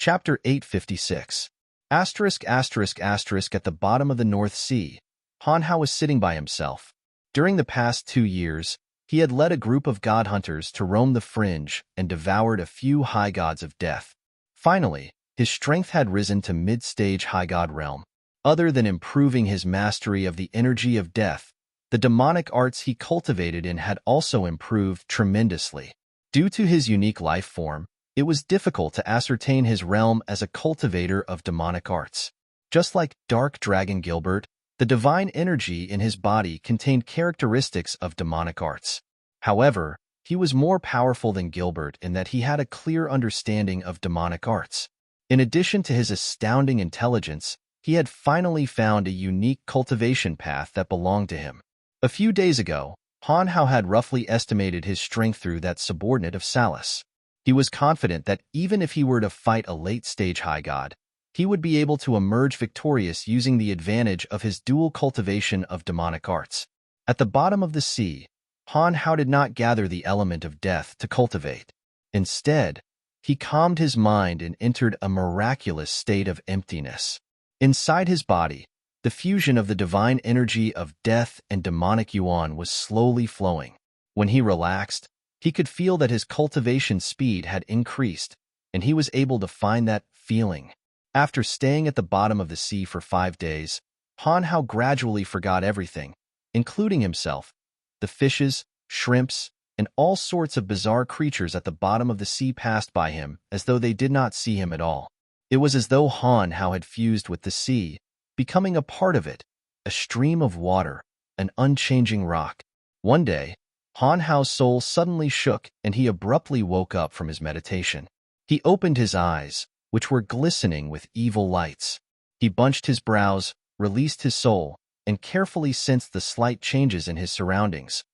Chapter 856. At the bottom of the North Sea, Han Hao was sitting by himself. During the past 2 years, he had led a group of god hunters to roam the fringe and devoured a few high gods of death. Finally, his strength had risen to mid-stage high god realm. Other than improving his mastery of the energy of death, the demonic arts he cultivated in had also improved tremendously. Due to his unique life form, it was difficult to ascertain his realm as a cultivator of demonic arts. Just like Dark Dragon Gilbert, the divine energy in his body contained characteristics of demonic arts. However, he was more powerful than Gilbert in that he had a clear understanding of demonic arts. In addition to his astounding intelligence, he had finally found a unique cultivation path that belonged to him. A few days ago, Han Hao had roughly estimated his strength through that subordinate of Salus. He was confident that even if he were to fight a late-stage high god, he would be able to emerge victorious using the advantage of his dual cultivation of demonic arts. At the bottom of the sea, Han Hao did not gather the element of death to cultivate. Instead, he calmed his mind and entered a miraculous state of emptiness. Inside his body, the fusion of the divine energy of death and demonic yuan was slowly flowing. When he relaxed, he could feel that his cultivation speed had increased, and he was able to find that feeling. After staying at the bottom of the sea for 5 days, Han Hao gradually forgot everything, including himself. The fishes, shrimps, and all sorts of bizarre creatures at the bottom of the sea passed by him as though they did not see him at all. It was as though Han Hao had fused with the sea, becoming a part of it, a stream of water, an unchanging rock. One day, Han Hao's soul suddenly shook and he abruptly woke up from his meditation. He opened his eyes, which were glistening with evil lights. He bunched his brows, released his soul, and carefully sensed the slight changes in his surroundings.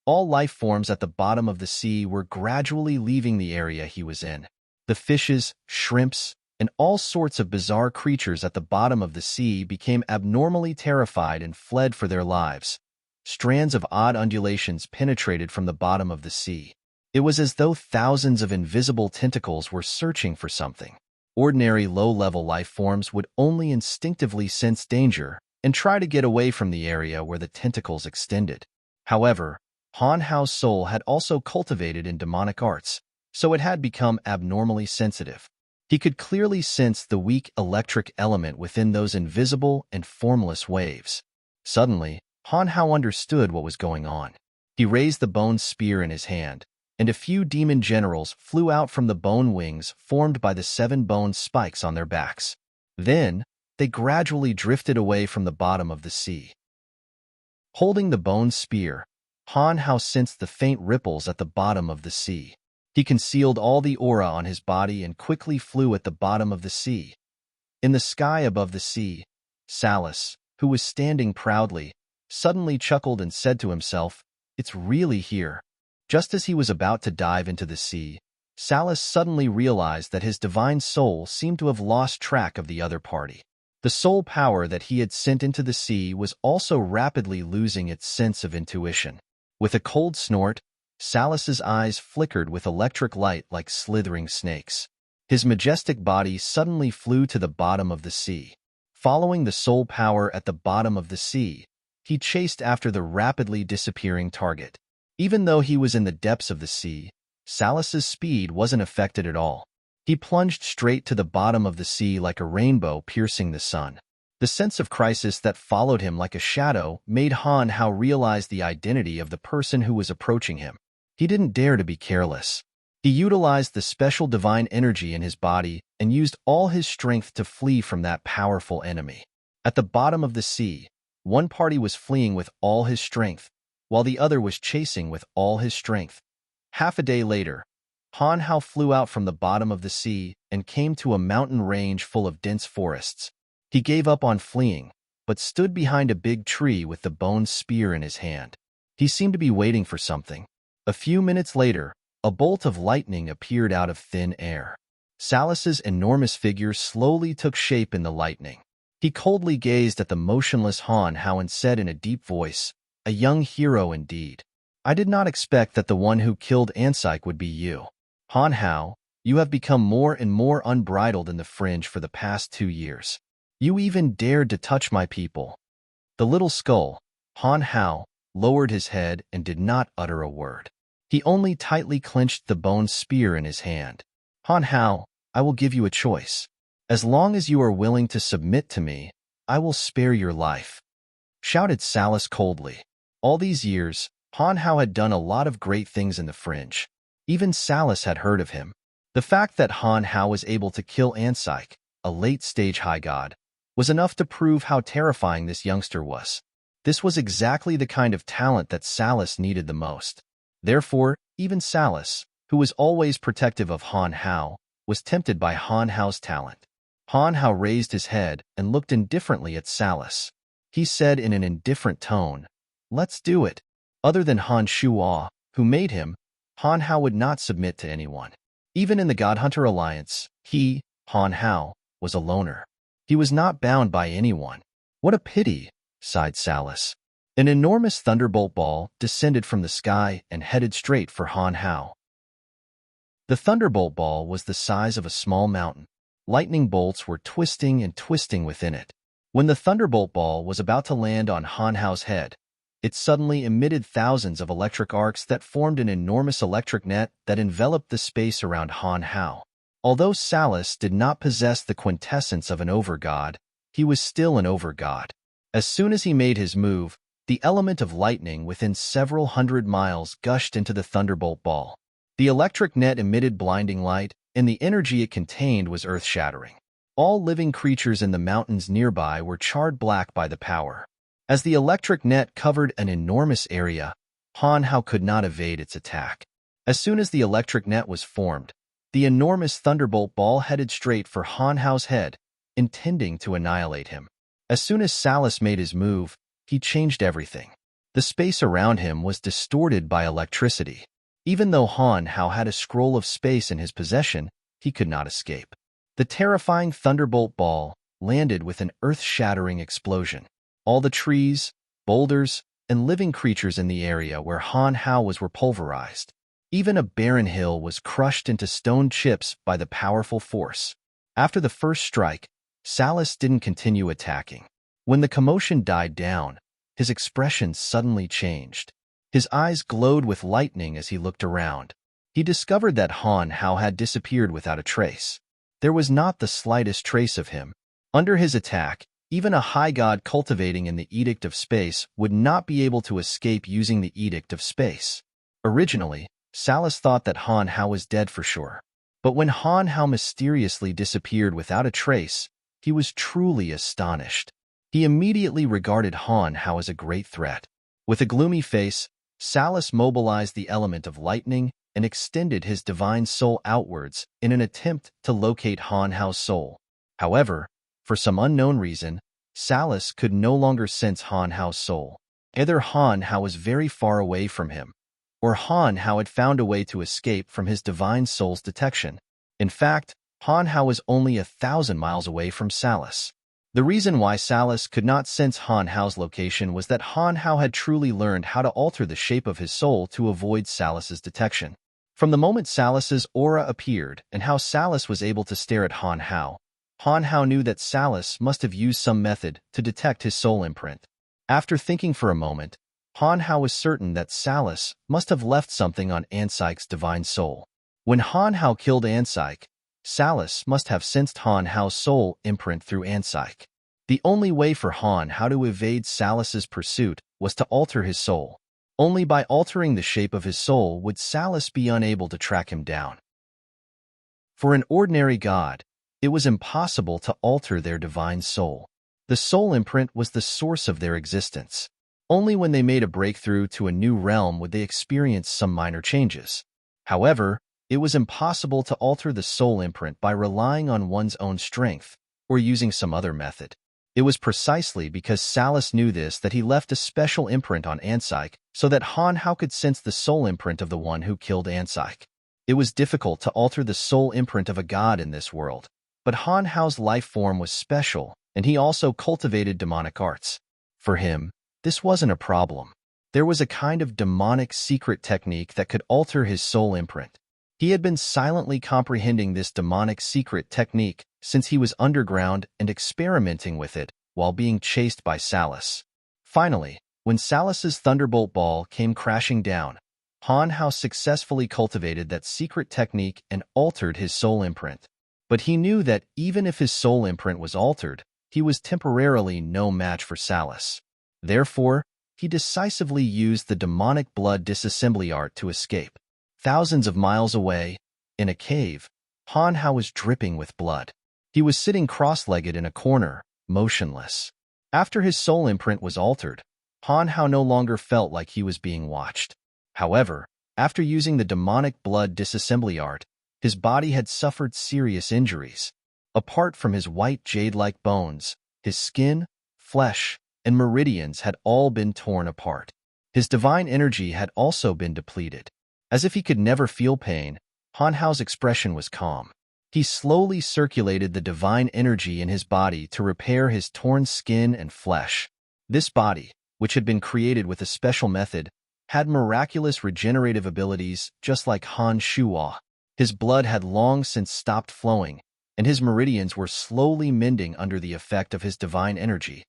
All life forms at the bottom of the sea were gradually leaving the area he was in. The fishes, shrimps, and all sorts of bizarre creatures at the bottom of the sea became abnormally terrified and fled for their lives. Strands of odd undulations penetrated from the bottom of the sea. It was as though thousands of invisible tentacles were searching for something. Ordinary low-level life forms would only instinctively sense danger and try to get away from the area where the tentacles extended. However, Han Hao's soul had also cultivated in demonic arts, so it had become abnormally sensitive. He could clearly sense the weak electric element within those invisible and formless waves. Suddenly, Han Hao understood what was going on. He raised the bone spear in his hand, and a few demon generals flew out from the bone wings formed by the 7 bone spikes on their backs. Then, they gradually drifted away from the bottom of the sea. Holding the bone spear, Han Hao sensed the faint ripples at the bottom of the sea. He concealed all the aura on his body and quickly flew at the bottom of the sea. In the sky above the sea, Salus, who was standing proudly, suddenly chuckled and said to himself, "It's really here." Just as he was about to dive into the sea, Salus suddenly realized that his divine soul seemed to have lost track of the other party. The soul power that he had sent into the sea was also rapidly losing its sense of intuition. With a cold snort, Salus's eyes flickered with electric light like slithering snakes. His majestic body suddenly flew to the bottom of the sea. Following the soul power at the bottom of the sea, he chased after the rapidly disappearing target. Even though he was in the depths of the sea, Salus's speed wasn't affected at all. He plunged straight to the bottom of the sea like a rainbow piercing the sun. The sense of crisis that followed him like a shadow made Han Hao realize the identity of the person who was approaching him. He didn't dare to be careless. He utilized the special divine energy in his body and used all his strength to flee from that powerful enemy. At the bottom of the sea, one party was fleeing with all his strength, while the other was chasing with all his strength. Half a day later, Han Hao flew out from the bottom of the sea and came to a mountain range full of dense forests. He gave up on fleeing, but stood behind a big tree with the bone spear in his hand. He seemed to be waiting for something. A few minutes later, a bolt of lightning appeared out of thin air. Salus's enormous figure slowly took shape in the lightning. He coldly gazed at the motionless Han Hao and said in a deep voice, "A young hero indeed. I did not expect that the one who killed Ansyke would be you." Han Hao, You have become more and more unbridled in the fringe for the past 2 years. You even dared to touch my people." The little skull, Han Hao, lowered his head and did not utter a word. He only tightly clenched the bone spear in his hand. "Han Hao, I will give you a choice. As long as you are willing to submit to me, I will spare your life," shouted Salus coldly. All these years, Han Hao had done a lot of great things in the fringe. Even Salus had heard of him. The fact that Han Hao was able to kill Anpsych, a late-stage high god, was enough to prove how terrifying this youngster was. This was exactly the kind of talent that Salus needed the most. Therefore, even Salus, who was always protective of Han Hao, was tempted by Han Hao's talent. Han Hao raised his head and looked indifferently at Salus. He said in an indifferent tone, "Let's do it." Other than Han Shuo, who made him, Han Hao would not submit to anyone. Even in the God Hunter Alliance, he, Han Hao, was a loner. He was not bound by anyone. "What a pity," sighed Salus. An enormous thunderbolt ball descended from the sky and headed straight for Han Hao. The thunderbolt ball was the size of a small mountain. Lightning bolts were twisting and twisting within it. When the thunderbolt ball was about to land on Han Hao's head, it suddenly emitted thousands of electric arcs that formed an enormous electric net that enveloped the space around Han Hao. Although Salus did not possess the quintessence of an overgod, he was still an overgod. As soon as he made his move, the element of lightning within several hundred miles gushed into the thunderbolt ball. The electric net emitted blinding light, and the energy it contained was earth-shattering. All living creatures in the mountains nearby were charred black by the power. As the electric net covered an enormous area, Han Hao could not evade its attack. As soon as the electric net was formed, the enormous thunderbolt ball headed straight for Han Hao's head, intending to annihilate him. As soon as Salus made his move, he changed everything. The space around him was distorted by electricity. Even though Han Hao had a scroll of space in his possession, he could not escape. The terrifying thunderbolt ball landed with an earth-shattering explosion. All the trees, boulders, and living creatures in the area where Han Hao was were pulverized. Even a barren hill was crushed into stone chips by the powerful force. After the first strike, Salus didn't continue attacking. When the commotion died down, his expression suddenly changed. His eyes glowed with lightning as he looked around. He discovered that Han Hao had disappeared without a trace. There was not the slightest trace of him. Under his attack, even a high god cultivating in the Edict of Space would not be able to escape using the Edict of Space. Originally, Salus thought that Han Hao was dead for sure. But when Han Hao mysteriously disappeared without a trace, he was truly astonished. He immediately regarded Han Hao as a great threat. With a gloomy face, Salus mobilized the element of lightning and extended his divine soul outwards in an attempt to locate Han Hao's soul. However, for some unknown reason, Salus could no longer sense Han Hao's soul. Either Han Hao was very far away from him, or Han Hao had found a way to escape from his divine soul's detection. In fact, Han Hao was only 1,000 miles away from Salus. The reason why Salus could not sense Han Hao's location was that Han Hao had truly learned how to alter the shape of his soul to avoid Salus's detection. From the moment Salus's aura appeared and how Salus was able to stare at Han Hao knew that Salus must have used some method to detect his soul imprint. After thinking for a moment, Han Hao was certain that Salus must have left something on Anpsych's divine soul. When Han Hao killed Anpsych, Salus must have sensed Han Hao's soul imprint through Anpsych. The only way for Han Hao to evade Salus's pursuit was to alter his soul. Only by altering the shape of his soul would Salus be unable to track him down. For an ordinary god, it was impossible to alter their divine soul. The soul imprint was the source of their existence. Only when they made a breakthrough to a new realm would they experience some minor changes. However, it was impossible to alter the soul imprint by relying on one's own strength or using some other method. It was precisely because Salus knew this that he left a special imprint on Anpsych so that Han Hao could sense the soul imprint of the one who killed Anpsych. It was difficult to alter the soul imprint of a god in this world, but Han Hao's life form was special, and he also cultivated demonic arts. For him, this wasn't a problem. There was a kind of demonic secret technique that could alter his soul imprint. He had been silently comprehending this demonic secret technique since he was underground and experimenting with it while being chased by Salus. Finally, when Salus's thunderbolt ball came crashing down, Han Hao successfully cultivated that secret technique and altered his soul imprint. But he knew that even if his soul imprint was altered, he was temporarily no match for Salus. Therefore, he decisively used the demonic blood disassembly art to escape. Thousands of miles away, in a cave, Han Hao was dripping with blood. He was sitting cross-legged in a corner, motionless. After his soul imprint was altered, Han Hao no longer felt like he was being watched. However, after using the demonic blood disassembly art, his body had suffered serious injuries. Apart from his white jade-like bones, his skin, flesh, and meridians had all been torn apart. His divine energy had also been depleted. As if he could never feel pain, Han Hao's expression was calm. He slowly circulated the divine energy in his body to repair his torn skin and flesh. This body, which had been created with a special method, had miraculous regenerative abilities just like Han Shuo. His blood had long since stopped flowing, and his meridians were slowly mending under the effect of his divine energy.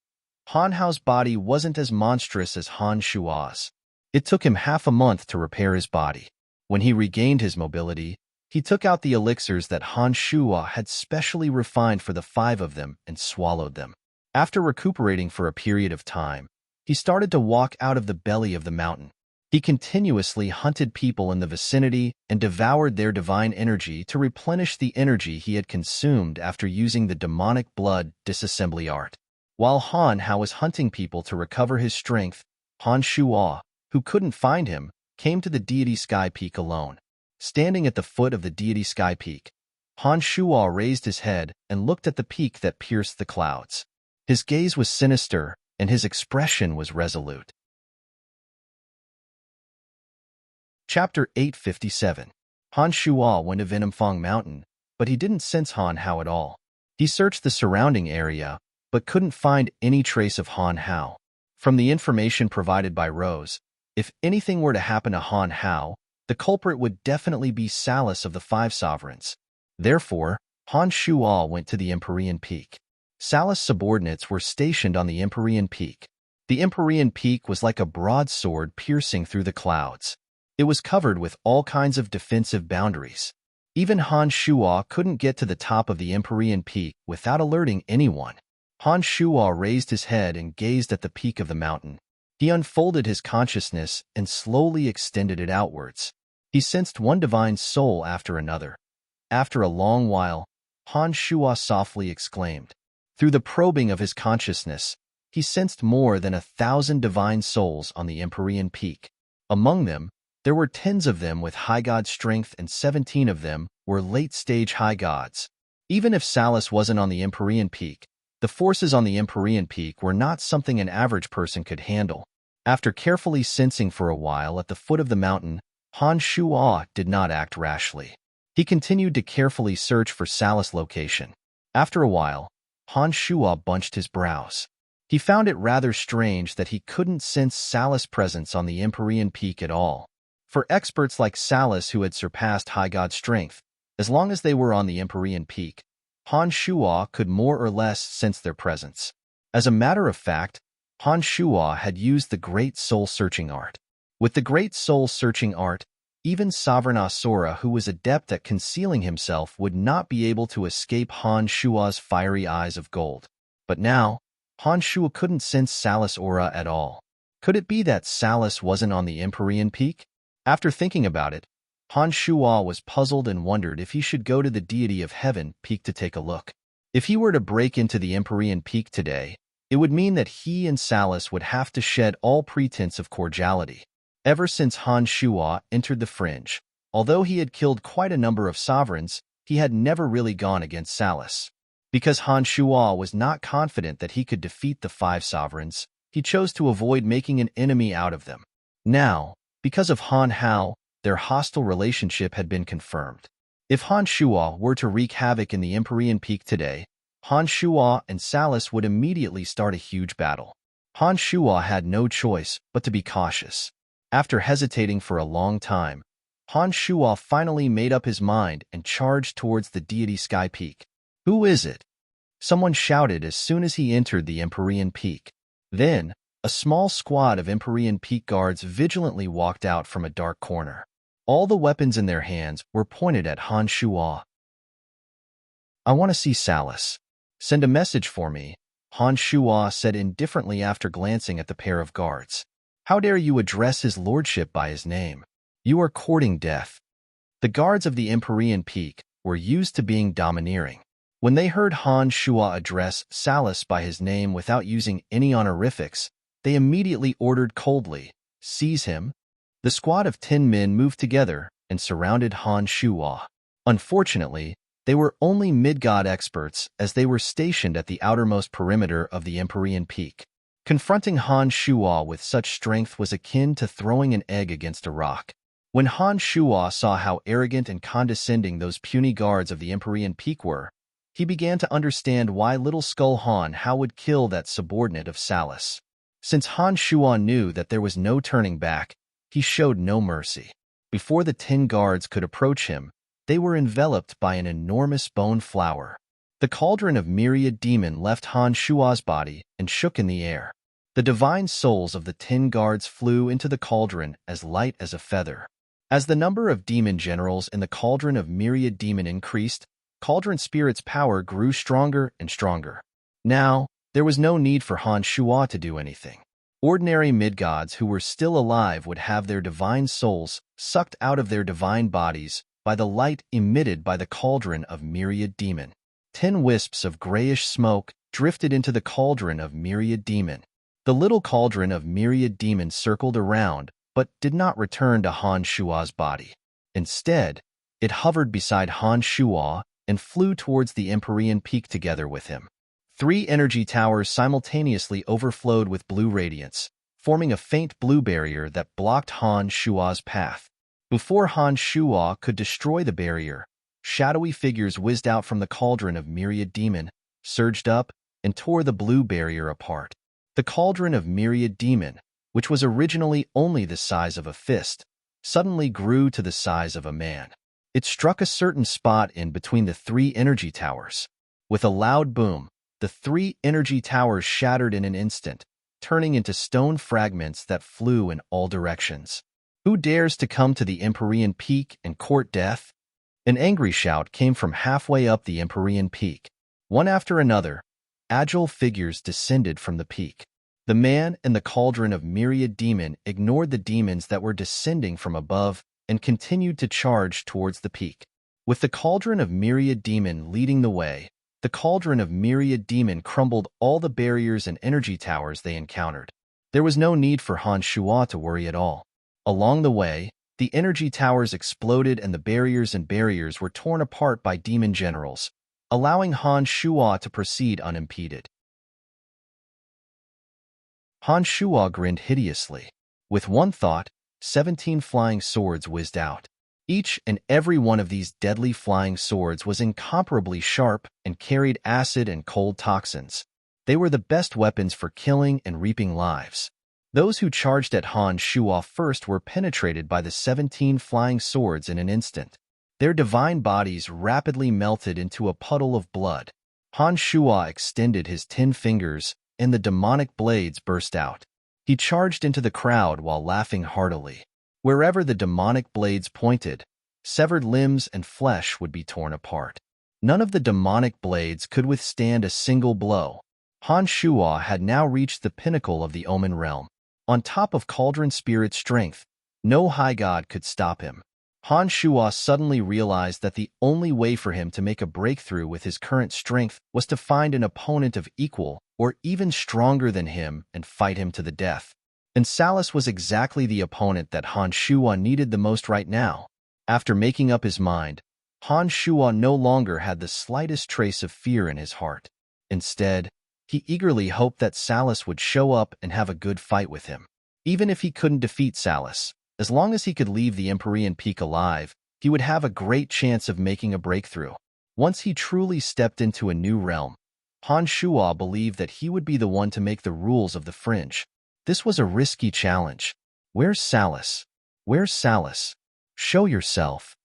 Han Hao's body wasn't as monstrous as Han Shuo's. It took him half a month to repair his body. When he regained his mobility, he took out the elixirs that Han Shuo had specially refined for the 5 of them and swallowed them. After recuperating for a period of time, he started to walk out of the belly of the mountain. He continuously hunted people in the vicinity and devoured their divine energy to replenish the energy he had consumed after using the demonic blood disassembly art. While Han Hao was hunting people to recover his strength, Han Shuo, who couldn't find him, came to the deity Sky Peak alone. Standing at the foot of the deity Sky Peak, Han Shuo raised his head and looked at the peak that pierced the clouds. His gaze was sinister, and his expression was resolute. Chapter 857. Han Shuo went to Venomfang Mountain, but he didn't sense Han Hao at all. He searched the surrounding area, but couldn't find any trace of Han Hao. From the information provided by Rose, if anything were to happen to Han Hao, the culprit would definitely be Salus of the 5 sovereigns. Therefore, Han Shuo went to the Empyrean Peak. Salus' subordinates were stationed on the Empyrean Peak. The Empyrean Peak was like a broadsword piercing through the clouds. It was covered with all kinds of defensive boundaries. Even Han Shuo couldn't get to the top of the Empyrean Peak without alerting anyone. Han Shuo raised his head and gazed at the peak of the mountain. He unfolded his consciousness and slowly extended it outwards. He sensed one divine soul after another. After a long while, Han Shuo softly exclaimed. Through the probing of his consciousness, he sensed more than 1,000 divine souls on the Empyrean Peak. Among them, there were 10 of them with high god strength and 17 of them were late-stage high gods. Even if Salus wasn't on the Empyrean Peak, the forces on the Empyrean Peak were not something an average person could handle. After carefully sensing for a while at the foot of the mountain, Han Shuo did not act rashly. He continued to carefully search for Salus' location. After a while, Han Shuo bunched his brows. He found it rather strange that he couldn't sense Salus' presence on the Empyrean Peak at all. For experts like Salus who had surpassed high god strength, as long as they were on the Empyrean Peak, Han Shuo could more or less sense their presence. As a matter of fact, Han Shuo had used the Great Soul-Searching Art. With the Great Soul-Searching Art, even Sovereign Asura who was adept at concealing himself would not be able to escape Han Shuo's fiery eyes of gold. But now, Han Shuo couldn't sense Salus' aura at all. Could it be that Salus wasn't on the Empyrean Peak? After thinking about it, Han Shuo was puzzled and wondered if he should go to the deity of heaven peak to take a look. If he were to break into the Empyrean Peak today, it would mean that he and Salus would have to shed all pretense of cordiality. Ever since Han Shuo entered the Fringe, although he had killed quite a number of sovereigns, he had never really gone against Salus. Because Han Shuo was not confident that he could defeat the 5 sovereigns, he chose to avoid making an enemy out of them. Now, because of Han Hao, their hostile relationship had been confirmed. If Han Shuo were to wreak havoc in the Empyrean Peak today, Han Shuo and Salus would immediately start a huge battle. Han Shuo had no choice but to be cautious. After hesitating for a long time, Han Shuo finally made up his mind and charged towards the deity sky peak. "Who is it?" someone shouted as soon as he entered the Empyrean Peak. Then, a small squad of Empyrean Peak guards vigilantly walked out from a dark corner. All the weapons in their hands were pointed at Han Shuo. "I want to see Salus. Send a message for me," Han Shuo said indifferently after glancing at the pair of guards. "How dare you address his lordship by his name? You are courting death." The guards of the Empyrean Peak were used to being domineering. When they heard Han Shuo address Salus by his name without using any honorifics, they immediately ordered coldly, "Seize him." The squad of 10 men moved together and surrounded Han Shuo. Unfortunately, they were only mid-god experts as they were stationed at the outermost perimeter of the Empyrean Peak. Confronting Han Shuo with such strength was akin to throwing an egg against a rock. When Han Shuo saw how arrogant and condescending those puny guards of the Empyrean Peak were, he began to understand why Little Skull Han Hao would kill that subordinate of Salus. Since Han Shuo knew that there was no turning back, he showed no mercy. Before the 10 guards could approach him, they were enveloped by an enormous bone flower. The cauldron of myriad demon left Han Shuo's body and shook in the air. The divine souls of the 10 guards flew into the cauldron as light as a feather. As the number of demon generals in the cauldron of myriad demon increased, Cauldron Spirit's power grew stronger and stronger. Now, there was no need for Han Shuo to do anything. Ordinary mid-gods who were still alive would have their divine souls sucked out of their divine bodies by the light emitted by the cauldron of myriad demon. 10 wisps of grayish smoke drifted into the cauldron of myriad demon. The little cauldron of myriad demon circled around, but did not return to Han Shuo's body. Instead, it hovered beside Han Shuo and flew towards the Empyrean Peak together with him. 3 energy towers simultaneously overflowed with blue radiance, forming a faint blue barrier that blocked Han Shuo's path. Before Han Shuo could destroy the barrier, shadowy figures whizzed out from the cauldron of myriad demon, surged up, and tore the blue barrier apart. The cauldron of myriad demon, which was originally only the size of a fist, suddenly grew to the size of a man. It struck a certain spot in between the 3 energy towers. With a loud boom, the 3 energy towers shattered in an instant, turning into stone fragments that flew in all directions. "Who dares to come to the Empyrean Peak and court death?" An angry shout came from halfway up the Empyrean Peak. One after another, agile figures descended from the peak. The man in the cauldron of myriad demon ignored the demons that were descending from above and continued to charge towards the peak. With the cauldron of myriad demon leading the way, the cauldron of myriad demon crumbled all the barriers and energy towers they encountered. There was no need for Han Shuo to worry at all. Along the way, the energy towers exploded and the barriers were torn apart by demon generals, allowing Han Shuo to proceed unimpeded. Han Shuo grinned hideously. With one thought, 17 flying swords whizzed out. Each and every one of these deadly flying swords was incomparably sharp and carried acid and cold toxins. They were the best weapons for killing and reaping lives. Those who charged at Han Shuo first were penetrated by the 17 flying swords in an instant. Their divine bodies rapidly melted into a puddle of blood. Han Shuo extended his 10 fingers, and the demonic blades burst out. He charged into the crowd while laughing heartily. Wherever the demonic blades pointed, severed limbs and flesh would be torn apart. None of the demonic blades could withstand a single blow. Han Shuo had now reached the pinnacle of the Omen realm. On top of Cauldron Spirit's strength, no high god could stop him. Han Shuo suddenly realized that the only way for him to make a breakthrough with his current strength was to find an opponent of equal or even stronger than him and fight him to the death. And Salus was exactly the opponent that Han Shuo needed the most right now. After making up his mind, Han Shuo no longer had the slightest trace of fear in his heart. Instead, he eagerly hoped that Salus would show up and have a good fight with him. Even if he couldn't defeat Salus, as long as he could leave the Empyrean Peak alive, he would have a great chance of making a breakthrough. Once he truly stepped into a new realm, Han Shuo believed that he would be the one to make the rules of the Fringe. This was a risky challenge. Where's Salus? Where's Salus? Show yourself.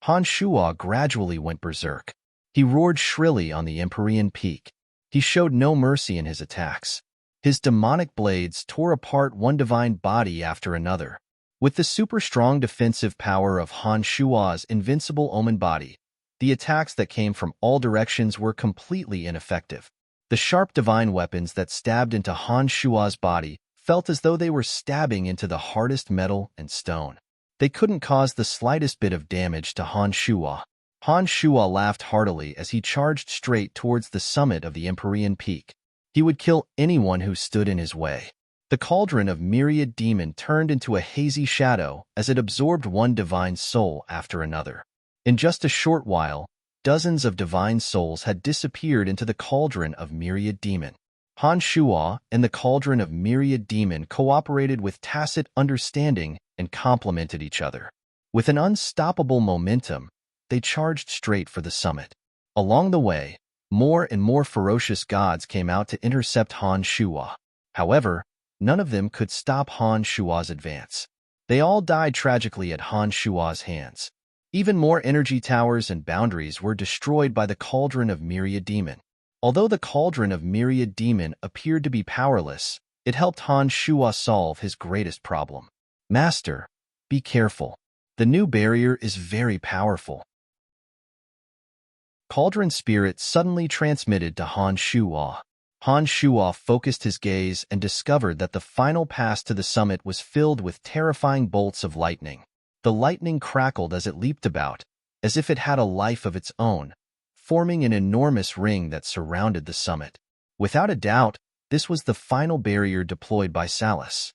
Han Shuo gradually went berserk. He roared shrilly on the Empyrean peak. He showed no mercy in his attacks. His demonic blades tore apart one divine body after another. With the super-strong defensive power of Han Shuo's invincible omen body, the attacks that came from all directions were completely ineffective. The sharp divine weapons that stabbed into Han Shuo's body felt as though they were stabbing into the hardest metal and stone. They couldn't cause the slightest bit of damage to Han Shuo. Han Shuo laughed heartily as he charged straight towards the summit of the Empyrean peak. He would kill anyone who stood in his way. The cauldron of myriad demon turned into a hazy shadow as it absorbed one divine soul after another. In just a short while, dozens of divine souls had disappeared into the cauldron of myriad demon. Han Shuo and the cauldron of myriad demon cooperated with tacit understanding and complemented each other. With an unstoppable momentum, they charged straight for the summit. Along the way, more and more ferocious gods came out to intercept Han Shuo. However, none of them could stop Han Shuo's advance. They all died tragically at Han Shuo's hands. Even more energy towers and boundaries were destroyed by the cauldron of myriad demon. Although the cauldron of myriad demon appeared to be powerless, it helped Han Shuo solve his greatest problem. Master, be careful. The new barrier is very powerful. Cauldron spirit suddenly transmitted to Han Shuo. Han Shuo focused his gaze and discovered that the final pass to the summit was filled with terrifying bolts of lightning. The lightning crackled as it leaped about, as if it had a life of its own, forming an enormous ring that surrounded the summit. Without a doubt, this was the final barrier deployed by Salus.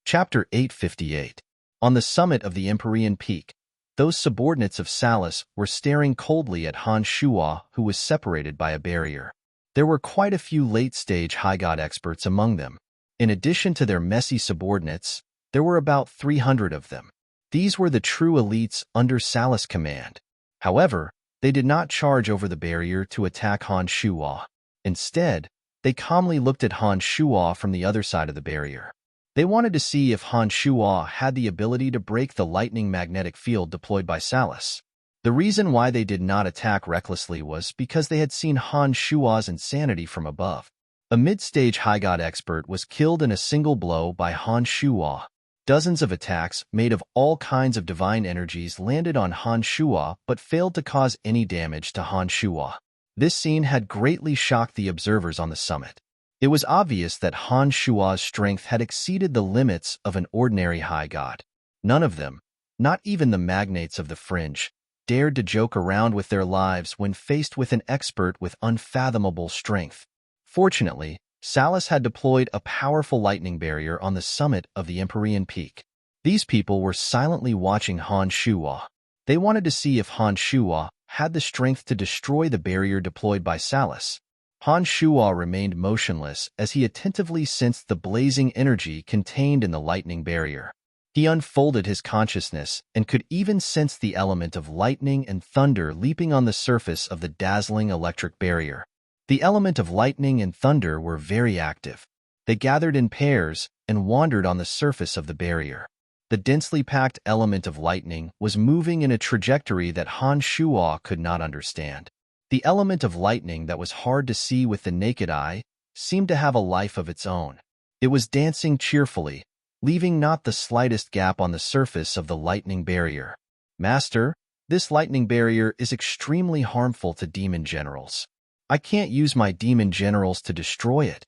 Chapter 858. On the summit of the Empyrean peak, those subordinates of Salus were staring coldly at Han Shuo, who was separated by a barrier. There were quite a few late-stage high god experts among them. In addition to their messy subordinates, there were about 300 of them. These were the true elites under Salus' command. However, they did not charge over the barrier to attack Han Shuo. Instead, they calmly looked at Han Shuo from the other side of the barrier. They wanted to see if Han Shuo had the ability to break the lightning magnetic field deployed by Salus. The reason why they did not attack recklessly was because they had seen Han Shuo's insanity from above. A mid-stage high god expert was killed in a single blow by Han Shuo. Dozens of attacks made of all kinds of divine energies landed on Han Shuo but failed to cause any damage to Han Shuo. This scene had greatly shocked the observers on the summit. It was obvious that Han Shuo's strength had exceeded the limits of an ordinary high god. None of them, not even the magnates of the fringe, dared to joke around with their lives when faced with an expert with unfathomable strength. Fortunately, Salus had deployed a powerful lightning barrier on the summit of the Empyrean peak. These people were silently watching Han Shuo. They wanted to see if Han Shuo had the strength to destroy the barrier deployed by Salus. Han Shuo remained motionless as he attentively sensed the blazing energy contained in the lightning barrier. He unfolded his consciousness and could even sense the element of lightning and thunder leaping on the surface of the dazzling electric barrier. The element of lightning and thunder were very active. They gathered in pairs and wandered on the surface of the barrier. The densely packed element of lightning was moving in a trajectory that Han Shuo could not understand. The element of lightning that was hard to see with the naked eye seemed to have a life of its own. It was dancing cheerfully, leaving not the slightest gap on the surface of the lightning barrier. Master, this lightning barrier is extremely harmful to demon generals. I can't use my demon generals to destroy it.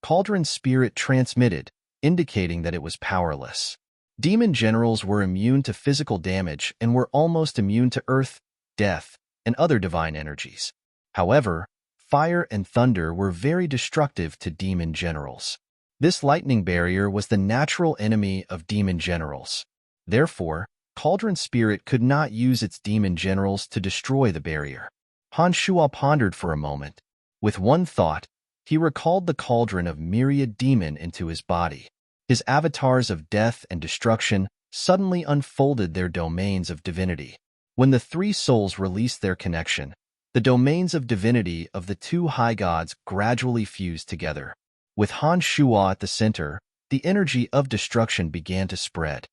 Cauldron spirit transmitted, indicating that it was powerless. Demon generals were immune to physical damage and were almost immune to earth, death, and other divine energies. However, fire and thunder were very destructive to demon generals. This lightning barrier was the natural enemy of demon generals. Therefore, Cauldron spirit could not use its demon generals to destroy the barrier. Han Shuo pondered for a moment. With one thought, he recalled the cauldron of myriad demon into his body. His avatars of death and destruction suddenly unfolded their domains of divinity. When the three souls released their connection, the domains of divinity of the two high gods gradually fused together. With Han Shuo at the center, the energy of destruction began to spread.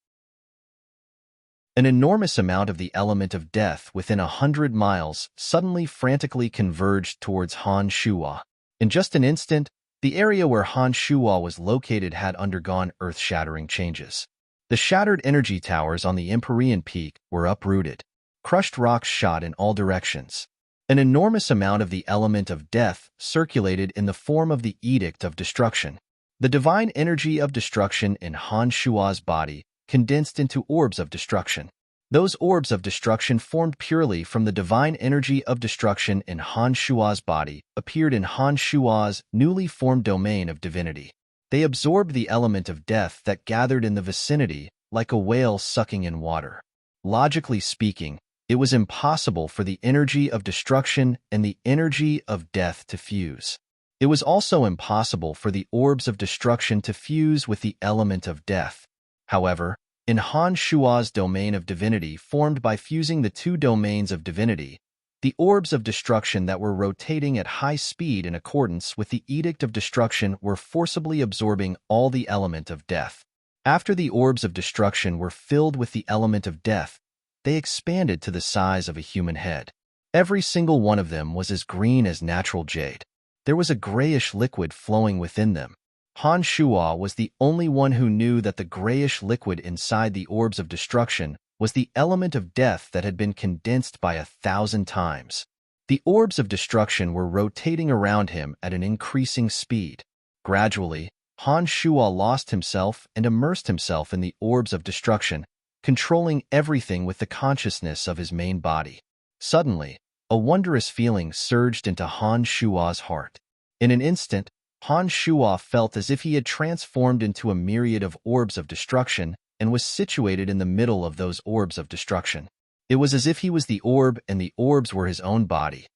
An enormous amount of the element of death within 100 miles suddenly frantically converged towards Han Shuo. In just an instant, the area where Han Shuo was located had undergone earth-shattering changes. The shattered energy towers on the Empyrean Peak were uprooted. Crushed rocks shot in all directions. An enormous amount of the element of death circulated in the form of the Edict of Destruction. The divine energy of destruction in Han Shuo's body condensed into orbs of destruction. Those orbs of destruction formed purely from the divine energy of destruction in Han Shuo's body appeared in Han Shuo's newly formed domain of divinity. They absorbed the element of death that gathered in the vicinity like a whale sucking in water. Logically speaking, it was impossible for the energy of destruction and the energy of death to fuse. It was also impossible for the orbs of destruction to fuse with the element of death. However, in Han Shuo's domain of divinity formed by fusing the two domains of divinity, the orbs of destruction that were rotating at high speed in accordance with the Edict of Destruction were forcibly absorbing all the element of death. After the orbs of destruction were filled with the element of death, they expanded to the size of a human head. Every single one of them was as green as natural jade. There was a grayish liquid flowing within them. Han Shuo was the only one who knew that the grayish liquid inside the orbs of destruction was the element of death that had been condensed by 1,000 times. The orbs of destruction were rotating around him at an increasing speed. Gradually, Han Shuo lost himself and immersed himself in the orbs of destruction, controlling everything with the consciousness of his main body. Suddenly, a wondrous feeling surged into Han Shuo's heart. In an instant, Han Shuo felt as if he had transformed into a myriad of orbs of destruction and was situated in the middle of those orbs of destruction. It was as if he was the orb and the orbs were his own body.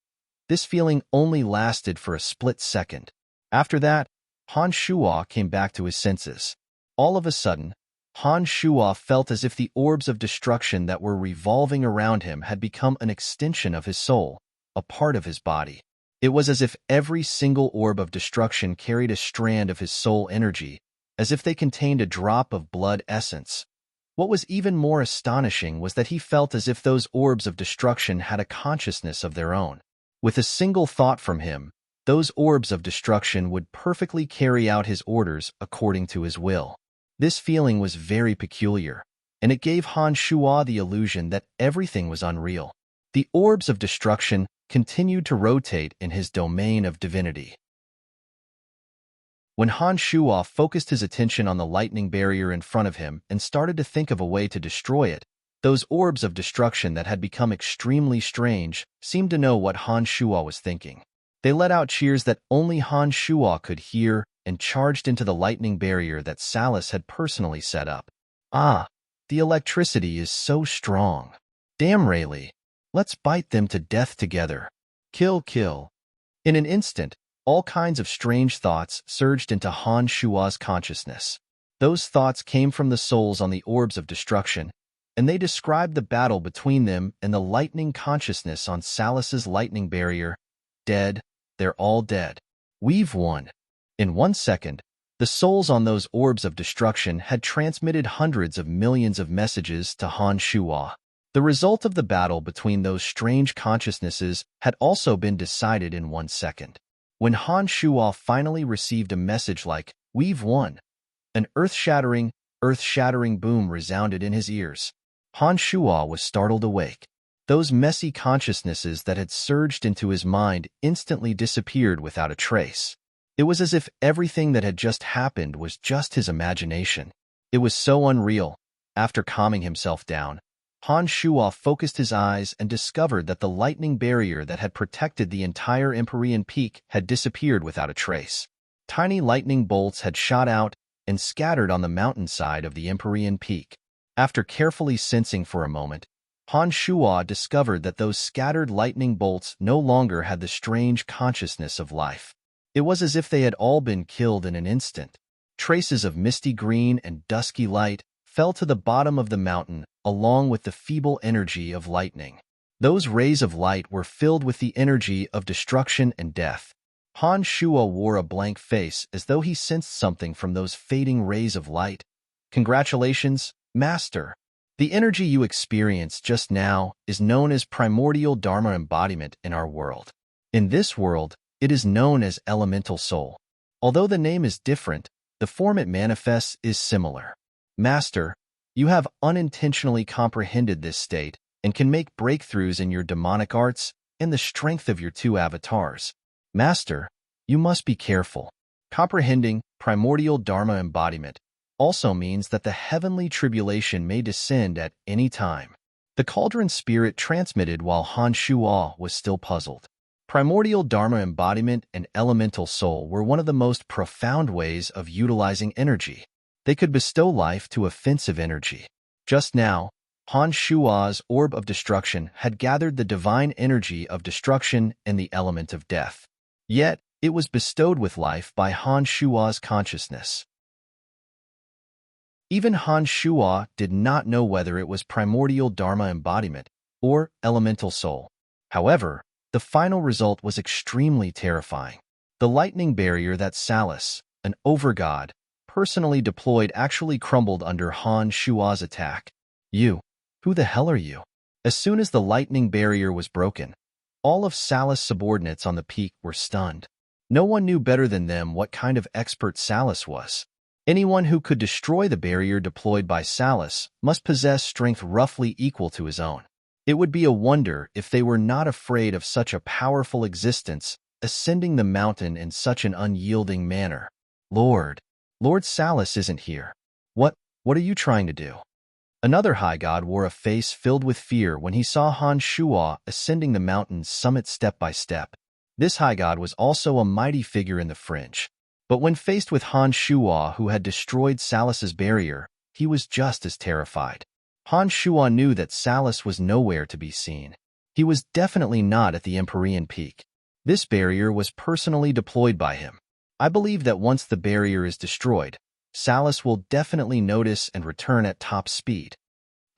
This feeling only lasted for a split second. After that, Han Shuo came back to his senses. All of a sudden, Han Shuo felt as if the orbs of destruction that were revolving around him had become an extension of his soul, a part of his body. It was as if every single orb of destruction carried a strand of his soul energy, as if they contained a drop of blood essence. What was even more astonishing was that he felt as if those orbs of destruction had a consciousness of their own. With a single thought from him, those orbs of destruction would perfectly carry out his orders according to his will. This feeling was very peculiar, and it gave Han Shuo the illusion that everything was unreal. The orbs of destruction continued to rotate in his domain of divinity. When Han Shuo focused his attention on the lightning barrier in front of him and started to think of a way to destroy it, those orbs of destruction that had become extremely strange seemed to know what Han Shuo was thinking. They let out cheers that only Han Shuo could hear and charged into the lightning barrier that Salus had personally set up. Ah, the electricity is so strong. Damn Rayleigh. Let's bite them to death together. Kill, kill. In an instant, all kinds of strange thoughts surged into Han Shuo's consciousness. Those thoughts came from the souls on the orbs of destruction, and they described the battle between them and the lightning consciousness on Salus's lightning barrier. Dead, they're all dead. We've won. In 1 second, the souls on those orbs of destruction had transmitted hundreds of millions of messages to Han Shuo. The result of the battle between those strange consciousnesses had also been decided in 1 second. When Han Shuo finally received a message like, "We've won," an earth-shattering boom resounded in his ears. Han Shuo was startled awake. Those messy consciousnesses that had surged into his mind instantly disappeared without a trace. It was as if everything that had just happened was just his imagination. It was so unreal. After calming himself down, Han Shuo focused his eyes and discovered that the lightning barrier that had protected the entire Empyrean Peak had disappeared without a trace. Tiny lightning bolts had shot out and scattered on the mountainside of the Empyrean Peak. After carefully sensing for a moment, Han Shuo discovered that those scattered lightning bolts no longer had the strange consciousness of life. It was as if they had all been killed in an instant. Traces of misty green and dusky light fell to the bottom of the mountain along with the feeble energy of lightning. Those rays of light were filled with the energy of destruction and death. Han Shua wore a blank face as though he sensed something from those fading rays of light. Congratulations, Master. The energy you experienced just now is known as primordial Dharma embodiment in our world. In this world, it is known as elemental soul. Although the name is different, the form it manifests is similar. Master, you have unintentionally comprehended this state and can make breakthroughs in your demonic arts and the strength of your two avatars. Master, you must be careful. Comprehending primordial Dharma embodiment also means that the heavenly tribulation may descend at any time. The cauldron spirit transmitted while Han Shua was still puzzled. Primordial Dharma embodiment and elemental soul were one of the most profound ways of utilizing energy. They could bestow life to offensive energy. Just now, Han Shua's orb of destruction had gathered the divine energy of destruction and the element of death. Yet, it was bestowed with life by Han Shua's consciousness. Even Han Shua did not know whether it was primordial Dharma embodiment or elemental soul. However, the final result was extremely terrifying. The lightning barrier that Salus, an overgod, personally deployed actually crumbled under Han Shua's attack. You, who the hell are you? As soon as the lightning barrier was broken, all of Salus' subordinates on the peak were stunned. No one knew better than them what kind of expert Salus was. Anyone who could destroy the barrier deployed by Salus must possess strength roughly equal to his own. It would be a wonder if they were not afraid of such a powerful existence ascending the mountain in such an unyielding manner. Lord Salus isn't here. What are you trying to do? Another high god wore a face filled with fear when he saw Han Shua ascending the mountain's summit step by step. This high god was also a mighty figure in the fringe. But when faced with Han Shua, who had destroyed Salus's barrier, he was just as terrified. Han Shua knew that Salus was nowhere to be seen. He was definitely not at the Empyrean Peak. This barrier was personally deployed by him. I believe that once the barrier is destroyed, Salus will definitely notice and return at top speed.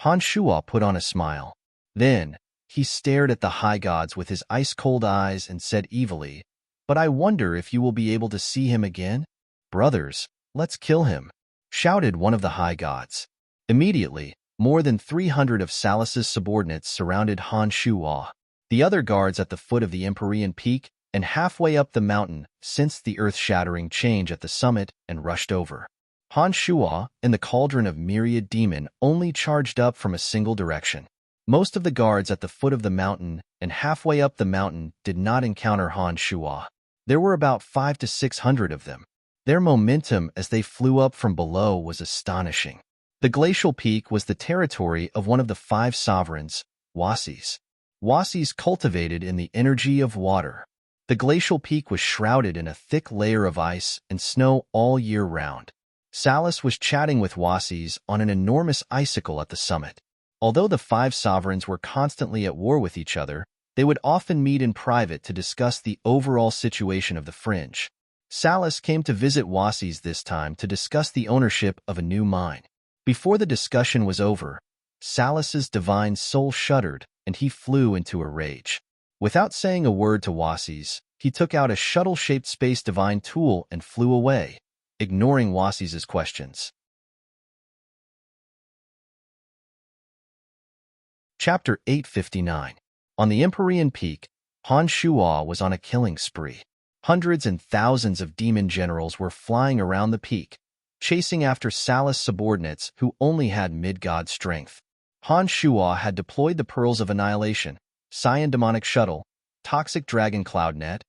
Han Shua put on a smile. Then, he stared at the high gods with his ice-cold eyes and said evilly, "But I wonder if you will be able to see him again? Brothers, let's kill him," shouted one of the high gods. Immediately, more than 300 of Salus's subordinates surrounded Han Shua. The other guards at the foot of the Empyrean Peak and halfway up the mountain sensed the earth-shattering change at the summit and rushed over. Han Shua and the cauldron of myriad demon only charged up from a single direction. Most of the guards at the foot of the mountain and halfway up the mountain did not encounter Han Shua. There were about 500 to 600 of them. Their momentum as they flew up from below was astonishing. The glacial peak was the territory of one of the 5 sovereigns, Wasis. Wasis cultivated in the energy of water. The glacial peak was shrouded in a thick layer of ice and snow all year round. Salus was chatting with Wasis on an enormous icicle at the summit. Although the 5 sovereigns were constantly at war with each other, they would often meet in private to discuss the overall situation of the fringe. Salus came to visit Wasis this time to discuss the ownership of a new mine. Before the discussion was over, Salus's divine soul shuddered and he flew into a rage. Without saying a word to Wasis, he took out a shuttle-shaped space divine tool and flew away, ignoring Wasis's questions. Chapter 859. On the Empyrean Peak, Han Shua was on a killing spree. Hundreds and thousands of demon generals were flying around the peak, chasing after Salus subordinates who only had mid-god strength. Han Shua had deployed the Pearls of Annihilation, Cyan Demonic Shuttle, Toxic Dragon Cloud Net,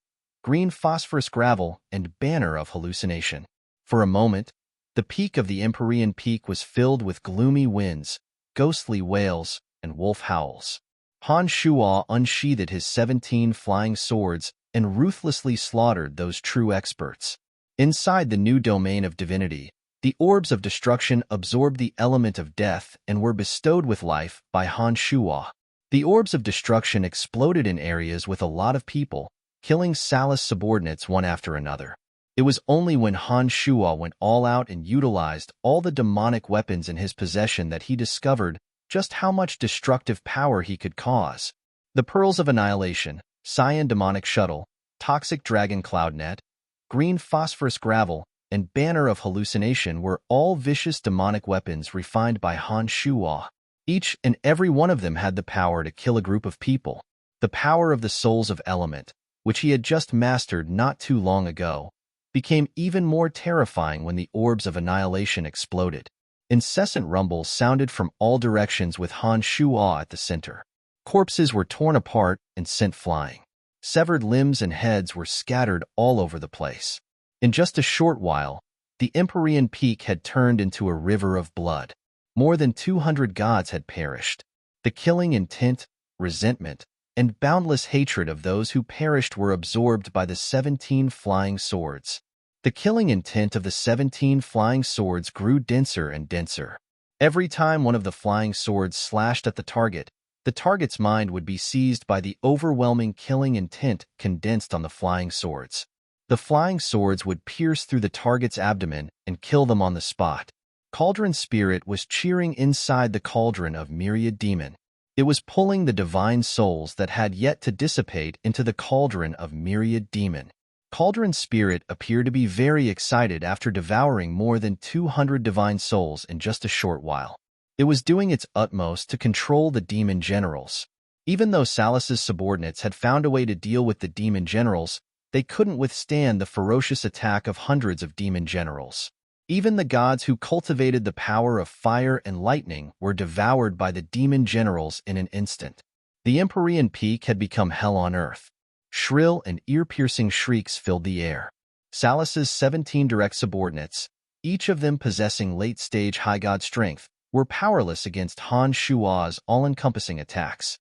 Green Phosphorus Gravel, and Banner of Hallucination. For a moment, the peak of the Empyrean Peak was filled with gloomy winds, ghostly wails, and wolf howls. Han Shua unsheathed his 17 flying swords and ruthlessly slaughtered those true experts. Inside the new domain of divinity, the orbs of destruction absorbed the element of death and were bestowed with life by Han Shua. The orbs of destruction exploded in areas with a lot of people, killing Salus subordinates one after another. It was only when Han Shua went all out and utilized all the demonic weapons in his possession that he discovered just how much destructive power he could cause. The Pearls of Annihilation, Cyan Demonic Shuttle, toxic dragon cloudnet, green phosphorus gravel, and banner of hallucination were all vicious demonic weapons refined by Han Shuo. Each and every one of them had the power to kill a group of people. The power of the souls of element, which he had just mastered not too long ago, became even more terrifying when the orbs of annihilation exploded. Incessant rumbles sounded from all directions with Han Shuo at the center. Corpses were torn apart and sent flying. Severed limbs and heads were scattered all over the place. In just a short while, the Empyrean Peak had turned into a river of blood. More than 200 gods had perished. The killing intent, resentment, and boundless hatred of those who perished were absorbed by the 17 flying swords. The killing intent of the 17 flying swords grew denser and denser. Every time one of the flying swords slashed at the target's mind would be seized by the overwhelming killing intent condensed on the flying swords. The flying swords would pierce through the target's abdomen and kill them on the spot. Cauldron Spirit was cheering inside the cauldron of myriad demon. It was pulling the divine souls that had yet to dissipate into the cauldron of myriad demon. Cauldron Spirit appeared to be very excited after devouring more than 200 divine souls in just a short while. It was doing its utmost to control the demon generals. Even though Salus's subordinates had found a way to deal with the demon generals, they couldn't withstand the ferocious attack of hundreds of demon generals. Even the gods who cultivated the power of fire and lightning were devoured by the demon generals in an instant. The Empyrean Peak had become hell on earth. Shrill and ear-piercing shrieks filled the air. Salus's 17 direct subordinates, each of them possessing late-stage high god strength, were powerless against Han Shuo's all-encompassing attacks.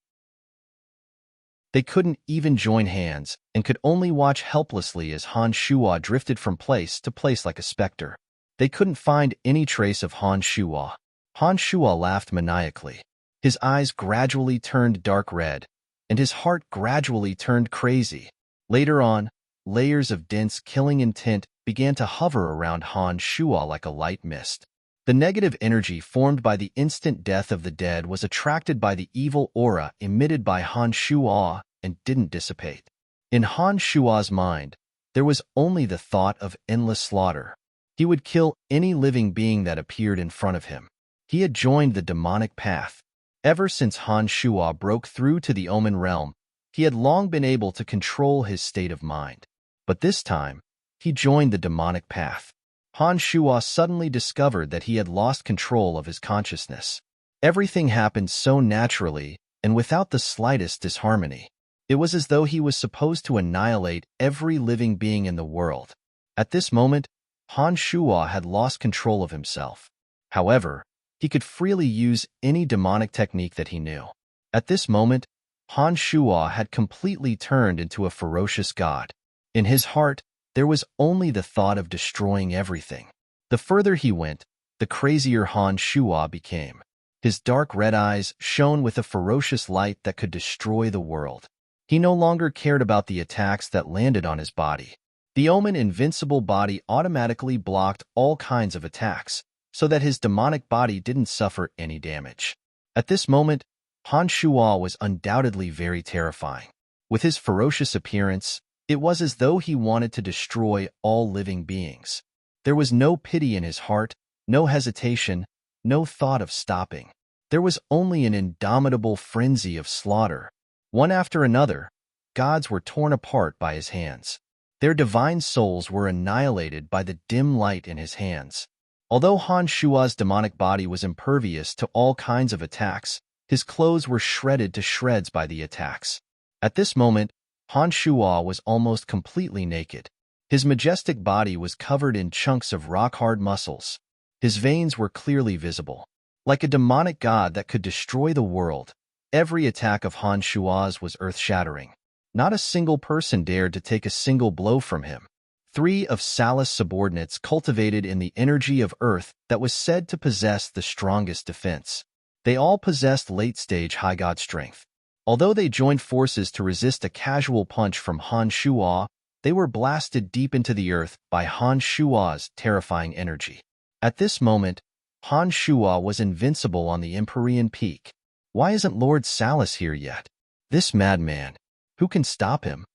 They couldn't even join hands and could only watch helplessly as Han Shuo drifted from place to place like a specter. They couldn't find any trace of Han Shuo. Han Shuo laughed maniacally. His eyes gradually turned dark red, and his heart gradually turned crazy. Later on, layers of dense killing intent began to hover around Han Shuo like a light mist. The negative energy formed by the instant death of the dead was attracted by the evil aura emitted by Han Shuo and didn't dissipate. In Han Shuo's mind, there was only the thought of endless slaughter. He would kill any living being that appeared in front of him. He had joined the demonic path. Ever since Han Shuo broke through to the Omen realm, he had long been able to control his state of mind. But this time, he joined the demonic path. Han Shuo suddenly discovered that he had lost control of his consciousness. Everything happened so naturally and without the slightest disharmony. It was as though he was supposed to annihilate every living being in the world. At this moment, Han Shuo had lost control of himself. However, he could freely use any demonic technique that he knew. At this moment, Han Shuo had completely turned into a ferocious god. In his heart, there was only the thought of destroying everything. The further he went, the crazier Han Shuo became. His dark red eyes shone with a ferocious light that could destroy the world. He no longer cared about the attacks that landed on his body. The Omen invincible body automatically blocked all kinds of attacks, so that his demonic body didn't suffer any damage. At this moment, Han Shuo was undoubtedly very terrifying. With his ferocious appearance, it was as though he wanted to destroy all living beings. There was no pity in his heart, no hesitation, no thought of stopping. There was only an indomitable frenzy of slaughter. One after another, gods were torn apart by his hands. Their divine souls were annihilated by the dim light in his hands. Although Han Shuo's demonic body was impervious to all kinds of attacks, his clothes were shredded to shreds by the attacks. At this moment, Han Shuo was almost completely naked. His majestic body was covered in chunks of rock-hard muscles. His veins were clearly visible. Like a demonic god that could destroy the world, every attack of Han Shuo's was earth-shattering. Not a single person dared to take a single blow from him. 3 of Salus' subordinates cultivated in the energy of earth that was said to possess the strongest defense. They all possessed late-stage high god strength. Although they joined forces to resist a casual punch from Han Shuo, they were blasted deep into the earth by Han Shuo's terrifying energy. At this moment, Han Shuo was invincible on the Empyrean Peak. Why isn't Lord Salus here yet? This madman. Who can stop him?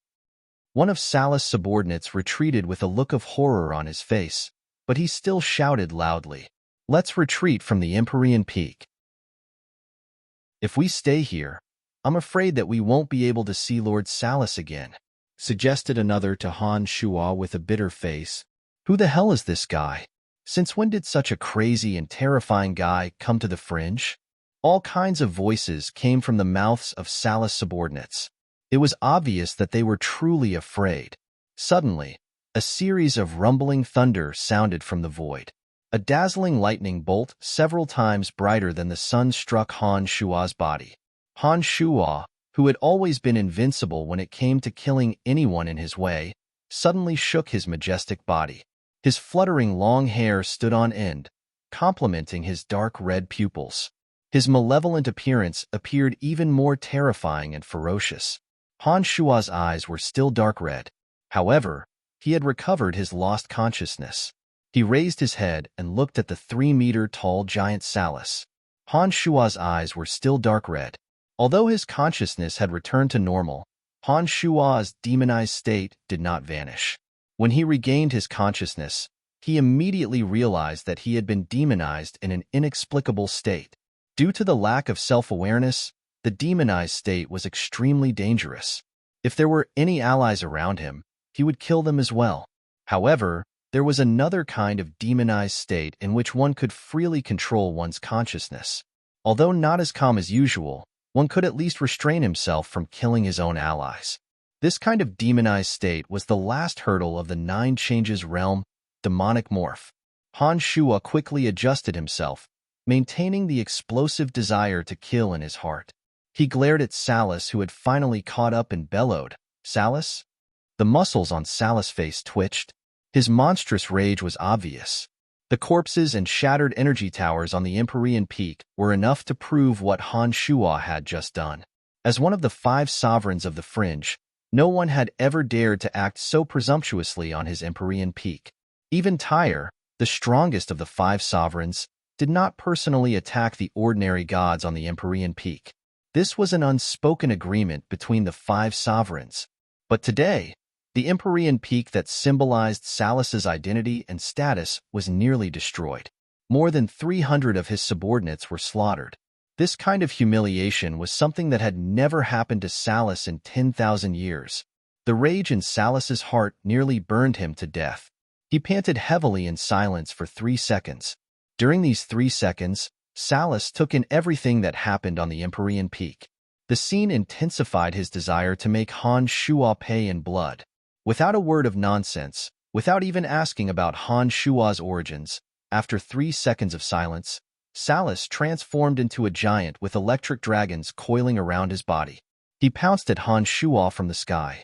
One of Salah's subordinates retreated with a look of horror on his face, but he still shouted loudly, "Let's retreat from the Empyrean Peak. If we stay here, I'm afraid that we won't be able to see Lord Salas again," suggested another to Han Shua with a bitter face. "Who the hell is this guy? Since when did such a crazy and terrifying guy come to the fringe?" All kinds of voices came from the mouths of Salas' subordinates. It was obvious that they were truly afraid. Suddenly, a series of rumbling thunder sounded from the void. A dazzling lightning bolt several times brighter than the sun struck Han Shua's body. Han Shua, who had always been invincible when it came to killing anyone in his way, suddenly shook his majestic body. His fluttering long hair stood on end, complementing his dark red pupils. His malevolent appearance appeared even more terrifying and ferocious. Han Shua's eyes were still dark red. However, he had recovered his lost consciousness. He raised his head and looked at the 3-meter-tall giant Salas. Han Shua's eyes were still dark red. Although his consciousness had returned to normal, Han Shua's demonized state did not vanish. When he regained his consciousness, he immediately realized that he had been demonized in an inexplicable state. Due to the lack of self-awareness, the demonized state was extremely dangerous. If there were any allies around him, he would kill them as well. However, there was another kind of demonized state in which one could freely control one's consciousness. Although not as calm as usual, one could at least restrain himself from killing his own allies. This kind of demonized state was the last hurdle of the 9 Changes realm, demonic morph. Han Shua quickly adjusted himself, maintaining the explosive desire to kill in his heart. He glared at Salas, who had finally caught up, and bellowed, "Salas?" The muscles on Salas' face twitched. His monstrous rage was obvious. The corpses and shattered energy towers on the Empyrean Peak were enough to prove what Han Shua had just done. As one of the 5 sovereigns of the Fringe, no one had ever dared to act so presumptuously on his Empyrean Peak. Even Tyre, the strongest of the 5 sovereigns, did not personally attack the ordinary gods on the Empyrean Peak. This was an unspoken agreement between the 5 sovereigns. But today, the Empyrean Peak that symbolized Salas's identity and status was nearly destroyed. More than 300 of his subordinates were slaughtered. This kind of humiliation was something that had never happened to Salas in 10,000 years. The rage in Salas's heart nearly burned him to death. He panted heavily in silence for 3 seconds. During these 3 seconds, Salas took in everything that happened on the Empyrean Peak. The scene intensified his desire to make Han Shua pay in blood. Without a word of nonsense, without even asking about Han Shua's origins, after 3 seconds of silence, Salas transformed into a giant with electric dragons coiling around his body. He pounced at Han Shua from the sky.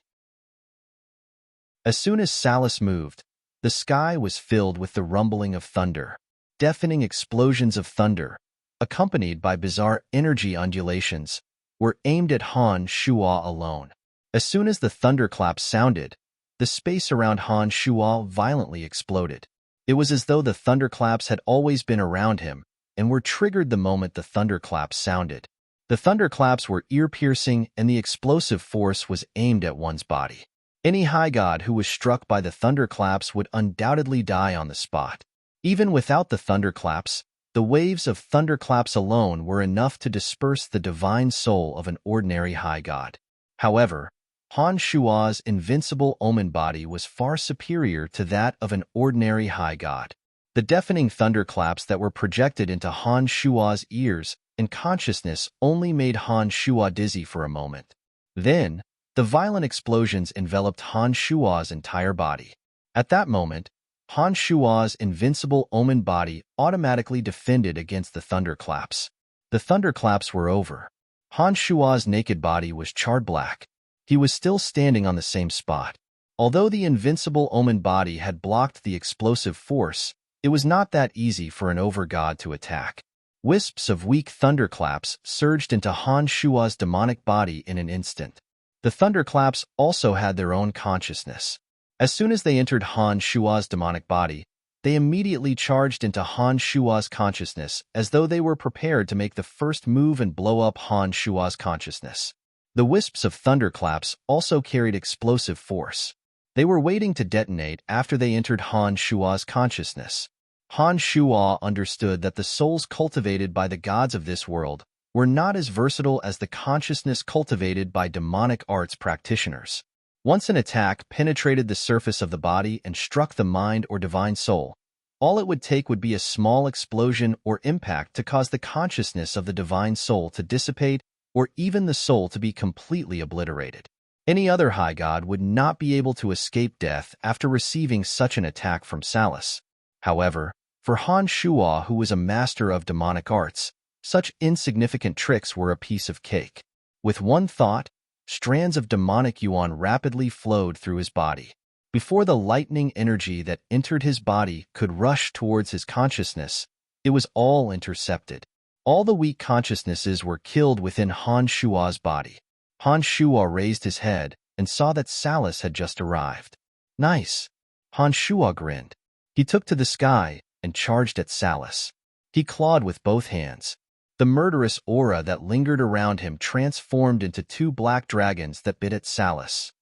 As soon as Salas moved, the sky was filled with the rumbling of thunder. Deafening explosions of thunder, accompanied by bizarre energy undulations, were aimed at Han Shua alone. As soon as the thunderclaps sounded, the space around Han Shua violently exploded. It was as though the thunderclaps had always been around him and were triggered the moment the thunderclaps sounded. The thunderclaps were ear-piercing, and the explosive force was aimed at one's body. Any high god who was struck by the thunderclaps would undoubtedly die on the spot. Even without the thunderclaps, the waves of thunderclaps alone were enough to disperse the divine soul of an ordinary high god. However, Han Shua's invincible omen body was far superior to that of an ordinary high god. The deafening thunderclaps that were projected into Han Shua's ears and consciousness only made Han Shua dizzy for a moment. Then, the violent explosions enveloped Han Shua's entire body. At that moment, Han Shua's invincible omen body automatically defended against the thunderclaps. The thunderclaps were over. Han Shua's naked body was charred black. He was still standing on the same spot. Although the invincible omen body had blocked the explosive force, it was not that easy for an overgod to attack. Wisps of weak thunderclaps surged into Han Shua's demonic body in an instant. The thunderclaps also had their own consciousness. As soon as they entered Han Shua's demonic body, they immediately charged into Han Shua's consciousness as though they were prepared to make the first move and blow up Han Shua's consciousness. The wisps of thunderclaps also carried explosive force. They were waiting to detonate after they entered Han Shua's consciousness. Han Shua understood that the souls cultivated by the gods of this world were not as versatile as the consciousness cultivated by demonic arts practitioners. Once an attack penetrated the surface of the body and struck the mind or divine soul, all it would take would be a small explosion or impact to cause the consciousness of the divine soul to dissipate or even the soul to be completely obliterated. Any other high god would not be able to escape death after receiving such an attack from Salus. However, for Han Shua, who was a master of demonic arts, such insignificant tricks were a piece of cake. With one thought, strands of demonic yuan rapidly flowed through his body. Before the lightning energy that entered his body could rush towards his consciousness, it was all intercepted. All the weak consciousnesses were killed within Han Shua's body. Han Shua raised his head and saw that Salus had just arrived. Nice. Han Shua grinned. He took to the sky and charged at Salus. He clawed with both hands. The murderous aura that lingered around him transformed into two black dragons that bit at Salus.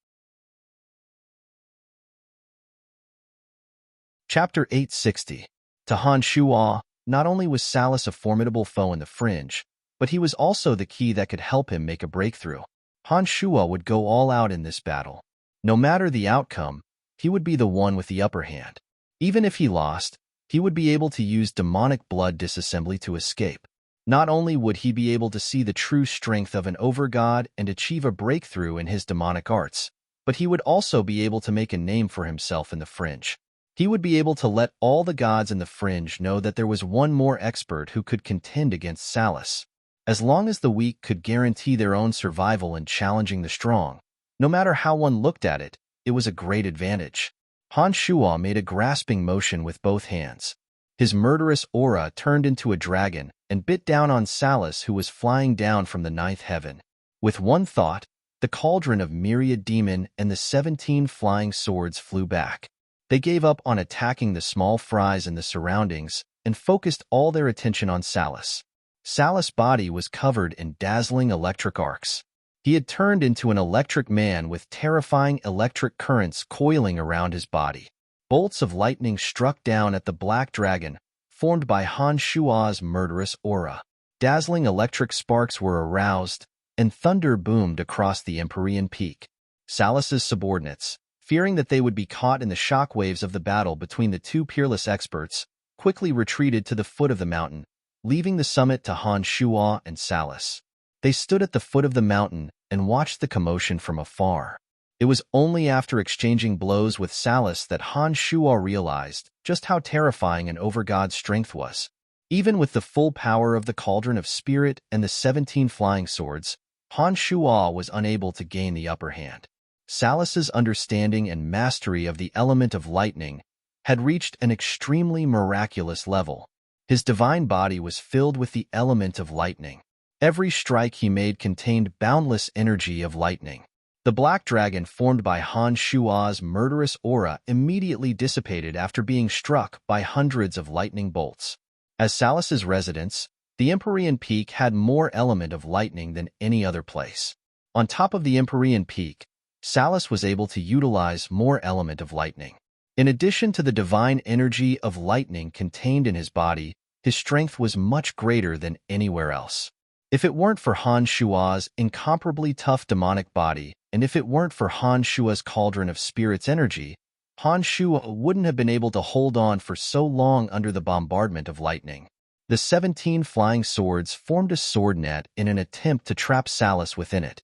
Chapter 860. To Han Shua, not only was Salus a formidable foe in the fringe, but he was also the key that could help him make a breakthrough. Han Shua would go all out in this battle. No matter the outcome, he would be the one with the upper hand. Even if he lost, he would be able to use demonic blood disassembly to escape. Not only would he be able to see the true strength of an overgod and achieve a breakthrough in his demonic arts, but he would also be able to make a name for himself in the fringe. He would be able to let all the gods in the fringe know that there was one more expert who could contend against Salus. As long as the weak could guarantee their own survival in challenging the strong, no matter how one looked at it, it was a great advantage. Han Shua made a grasping motion with both hands. His murderous aura turned into a dragon and bit down on Salus, who was flying down from the ninth heaven. With one thought, the cauldron of myriad demon and the 17 flying swords flew back. They gave up on attacking the small fries in the surroundings and focused all their attention on Salus. Salus' body was covered in dazzling electric arcs. He had turned into an electric man with terrifying electric currents coiling around his body. Bolts of lightning struck down at the black dragon, formed by Han Shua's murderous aura. Dazzling electric sparks were aroused, and thunder boomed across the Empyrean Peak. Salus's subordinates, fearing that they would be caught in the shockwaves of the battle between the two peerless experts, quickly retreated to the foot of the mountain, leaving the summit to Han Shua and Salus. They stood at the foot of the mountain and watched the commotion from afar. It was only after exchanging blows with Salus that Han Shua realized just how terrifying an overgod's strength was. Even with the full power of the Cauldron of Spirit and the 17 flying swords, Han Shua was unable to gain the upper hand. Salus's understanding and mastery of the element of lightning had reached an extremely miraculous level. His divine body was filled with the element of lightning. Every strike he made contained boundless energy of lightning. The black dragon formed by Han Shua's murderous aura immediately dissipated after being struck by hundreds of lightning bolts. As Salus's residence, the Empyrean Peak had more element of lightning than any other place. On top of the Empyrean Peak, Salus was able to utilize more element of lightning. In addition to the divine energy of lightning contained in his body, his strength was much greater than anywhere else. If it weren't for Han Shua's incomparably tough demonic body, and if it weren't for Han Shua's Cauldron of Spirit's energy, Han Shua wouldn't have been able to hold on for so long under the bombardment of lightning. The 17 flying swords formed a sword net in an attempt to trap Salus within it.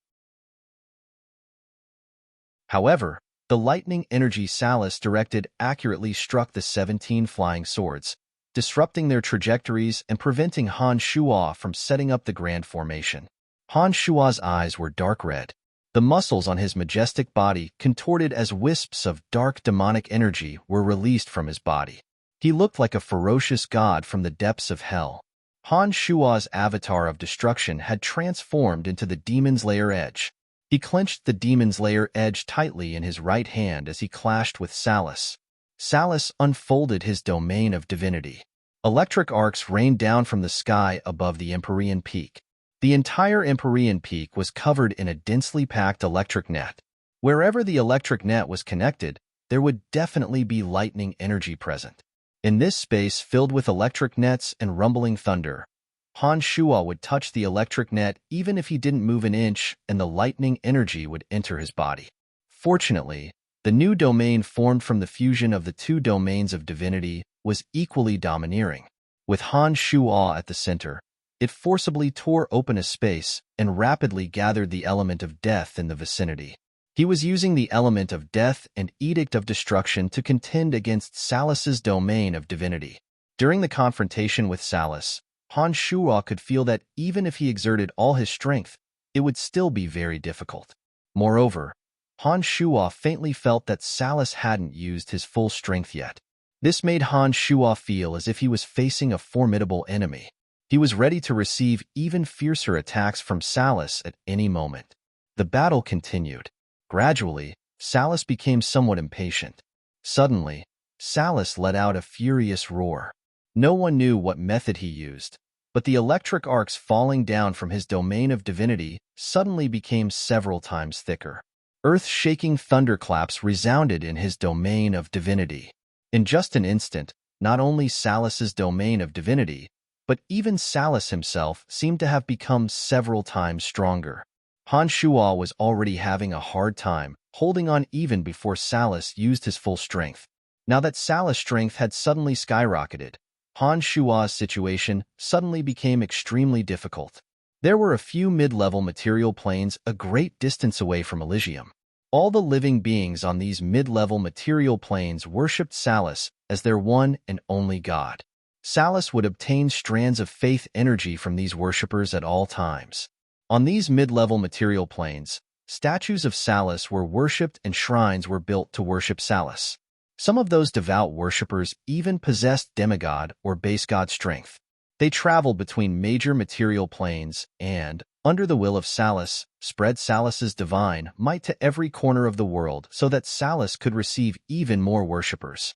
However, the lightning energy Salus directed accurately struck the 17 flying swords, disrupting their trajectories and preventing Han Shua from setting up the grand formation. Han Shua's eyes were dark red. The muscles on his majestic body contorted as wisps of dark demonic energy were released from his body. He looked like a ferocious god from the depths of hell. Han Shua's avatar of destruction had transformed into the Demon's Lair Edge. He clenched the Demon's Lair Edge tightly in his right hand as he clashed with Salus. Salus unfolded his domain of divinity. Electric arcs rained down from the sky above the Empyrean Peak. The entire Empyrean peak was covered in a densely packed electric net. Wherever the electric net was connected, there would definitely be lightning energy present. In this space filled with electric nets and rumbling thunder, Han Shuo would touch the electric net even if he didn't move an inch, and the lightning energy would enter his body. Fortunately, the new domain formed from the fusion of the two domains of divinity was equally domineering. With Han Shuo at the center, it forcibly tore open a space and rapidly gathered the element of death in the vicinity. He was using the element of death and edict of destruction to contend against Salus's domain of divinity. During the confrontation with Salus, Han Shuo could feel that even if he exerted all his strength, it would still be very difficult. Moreover, Han Shuo faintly felt that Salus hadn't used his full strength yet. This made Han Shuo feel as if he was facing a formidable enemy. He was ready to receive even fiercer attacks from Salus at any moment. The battle continued. Gradually, Salus became somewhat impatient. Suddenly, Salus let out a furious roar. No one knew what method he used, but the electric arcs falling down from his domain of divinity suddenly became several times thicker. Earth-shaking thunderclaps resounded in his domain of divinity. In just an instant, not only Salus's domain of divinity, but even Salus himself seemed to have become several times stronger. Han Shuo was already having a hard time holding on even before Salus used his full strength. Now that Salus' strength had suddenly skyrocketed, Han Shuo's situation suddenly became extremely difficult. There were a few mid-level material planes a great distance away from Elysium. All the living beings on these mid-level material planes worshipped Salus as their one and only god. Salus would obtain strands of faith energy from these worshippers at all times. On these mid-level material planes, statues of Salus were worshipped and shrines were built to worship Salus. Some of those devout worshippers even possessed demigod or base god strength. They traveled between major material planes and, under the will of Salus, spread Salus's divine might to every corner of the world so that Salus could receive even more worshippers.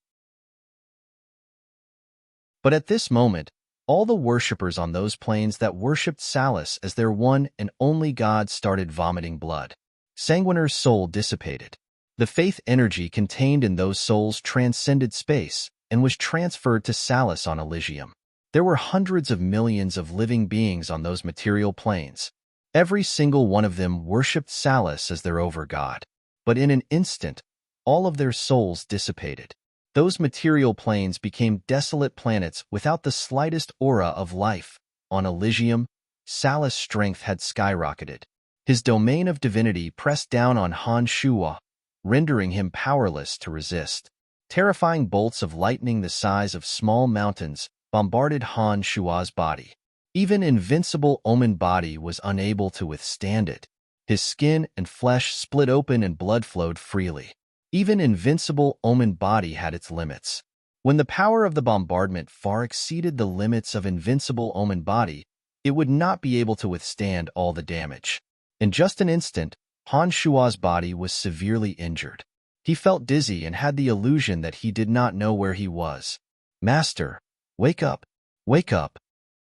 But at this moment, all the worshippers on those planes that worshipped Salus as their one and only god started vomiting blood. Sanguiner's soul dissipated. The faith energy contained in those souls transcended space and was transferred to Salus on Elysium. There were hundreds of millions of living beings on those material planes. Every single one of them worshipped Salus as their overgod. But in an instant, all of their souls dissipated. Those material planes became desolate planets without the slightest aura of life. On Elysium, Salus' strength had skyrocketed. His domain of divinity pressed down on Han Shuo, rendering him powerless to resist. Terrifying bolts of lightning the size of small mountains bombarded Han Shuo's body. Even invincible Omen body was unable to withstand it. His skin and flesh split open and blood flowed freely. Even invincible Omen body had its limits. When the power of the bombardment far exceeded the limits of invincible Omen body, it would not be able to withstand all the damage. In just an instant, Han Shuo's body was severely injured. He felt dizzy and had the illusion that he did not know where he was. "Master, wake up! Wake up!"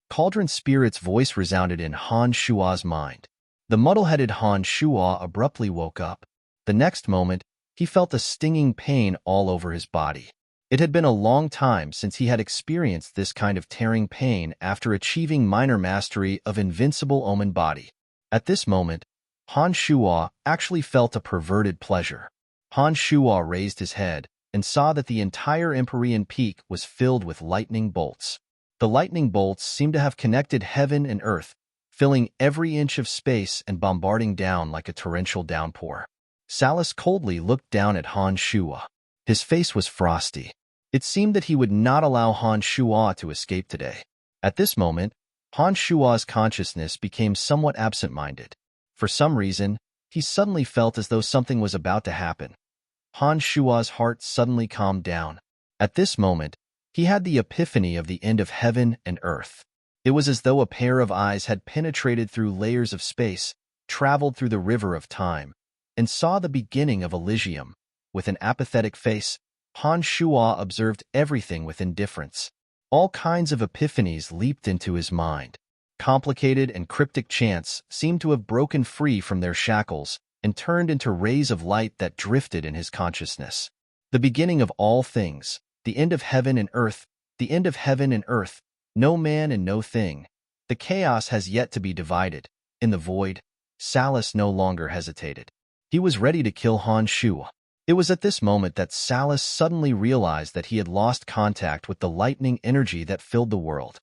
Cauldron Spirit's voice resounded in Han Shuo's mind. The muddle-headed Han Shuo abruptly woke up. The next moment, he felt a stinging pain all over his body. It had been a long time since he had experienced this kind of tearing pain after achieving minor mastery of invincible Omen body. At this moment, Han Shuo actually felt a perverted pleasure. Han Shuo raised his head and saw that the entire Empyrean peak was filled with lightning bolts. The lightning bolts seemed to have connected heaven and earth, filling every inch of space and bombarding down like a torrential downpour. Salus coldly looked down at Han Shuo. His face was frosty. It seemed that he would not allow Han Shuo to escape today. At this moment, Han Shuo's consciousness became somewhat absent-minded. For some reason, he suddenly felt as though something was about to happen. Han Shuo's heart suddenly calmed down. At this moment, he had the epiphany of the end of heaven and earth. It was as though a pair of eyes had penetrated through layers of space, traveled through the river of time, and saw the beginning of Elysium. With an apathetic face, Han Shuo observed everything with indifference. All kinds of epiphanies leaped into his mind. complicated and cryptic chants seemed to have broken free from their shackles and turned into rays of light that drifted in his consciousness. The beginning of all things, the end of heaven and earth, the end of heaven and earth, no man and no thing. The chaos has yet to be divided. In the void, Salus no longer hesitated. He was ready to kill Han Shuo. It was at this moment that Salus suddenly realized that he had lost contact with the lightning energy that filled the world.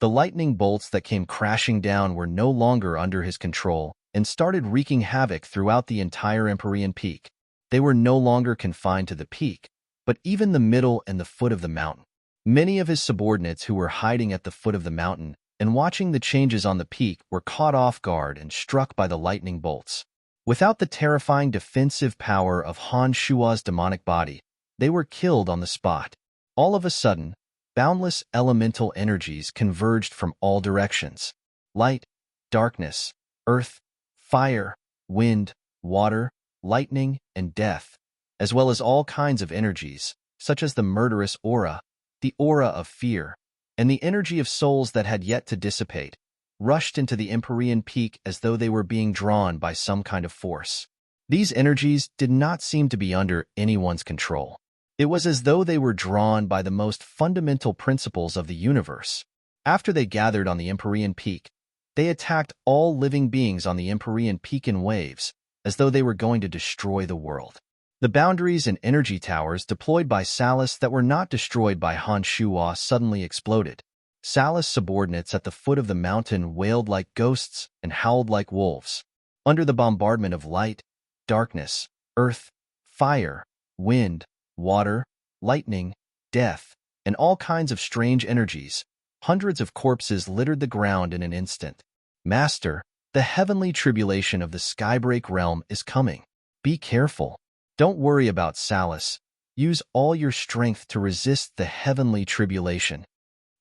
The lightning bolts that came crashing down were no longer under his control and started wreaking havoc throughout the entire Empyrean Peak. They were no longer confined to the peak, but even the middle and the foot of the mountain. Many of his subordinates who were hiding at the foot of the mountain and watching the changes on the peak were caught off guard and struck by the lightning bolts. Without the terrifying defensive power of Han Shuo's demonic body, they were killed on the spot. All of a sudden, boundless elemental energies converged from all directions. Light, darkness, earth, fire, wind, water, lightning, and death, as well as all kinds of energies, such as the murderous aura, the aura of fear, and the energy of souls that had yet to dissipate, rushed into the Empyrean Peak as though they were being drawn by some kind of force. These energies did not seem to be under anyone's control. It was as though they were drawn by the most fundamental principles of the universe. After they gathered on the Empyrean Peak, they attacked all living beings on the Empyrean Peak in waves, as though they were going to destroy the world. The boundaries and energy towers deployed by Salus that were not destroyed by Han Shuo suddenly exploded. Salus' subordinates at the foot of the mountain wailed like ghosts and howled like wolves. Under the bombardment of light, darkness, earth, fire, wind, water, lightning, death, and all kinds of strange energies, hundreds of corpses littered the ground in an instant. Master, the heavenly tribulation of the Skybreak realm is coming. Be careful. Don't worry about Salus. Use all your strength to resist the heavenly tribulation.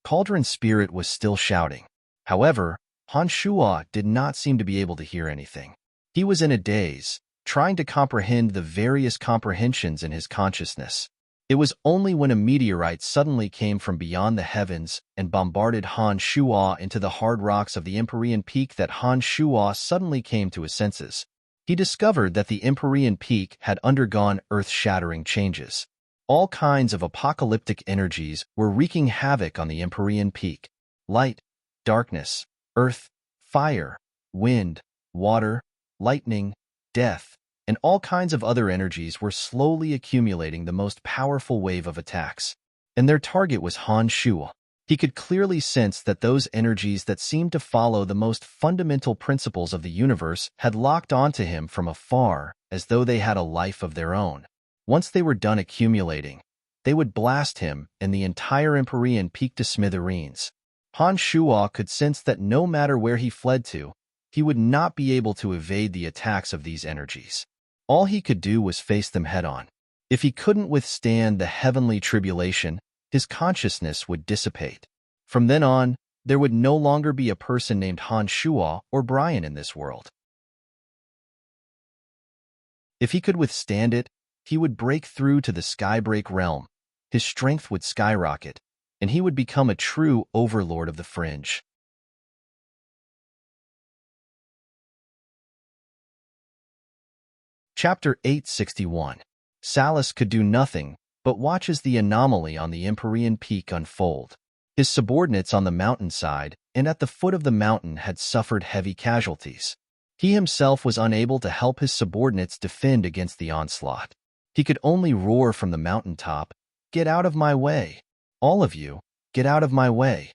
Cauldron Spirit was still shouting. However, Han Shuo did not seem to be able to hear anything. He was in a daze, trying to comprehend the various comprehensions in his consciousness. It was only when a meteorite suddenly came from beyond the heavens and bombarded Han Shuo into the hard rocks of the Empyrean Peak that Han Shuo suddenly came to his senses. He discovered that the Empyrean Peak had undergone earth-shattering changes. All kinds of apocalyptic energies were wreaking havoc on the Empyrean Peak. Light, darkness, earth, fire, wind, water, lightning, death, and all kinds of other energies were slowly accumulating the most powerful wave of attacks. And their target was Han Shuo. He could clearly sense that those energies that seemed to follow the most fundamental principles of the universe had locked onto him from afar, as though they had a life of their own. Once they were done accumulating, they would blast him and the entire Empyrean Peak to smithereens. Han Shuo could sense that no matter where he fled to, he would not be able to evade the attacks of these energies. All he could do was face them head-on. If he couldn't withstand the heavenly tribulation, his consciousness would dissipate. From then on, there would no longer be a person named Han Shuo or Brian in this world. If he could withstand it, he would break through to the Skybreak realm, his strength would skyrocket, and he would become a true overlord of the fringe. Chapter 861. Salus could do nothing but watch as the anomaly on the Empyrean Peak unfold. His subordinates on the mountainside and at the foot of the mountain had suffered heavy casualties. He himself was unable to help his subordinates defend against the onslaught. He could only roar from the mountaintop, "Get out of my way! All of you, get out of my way!"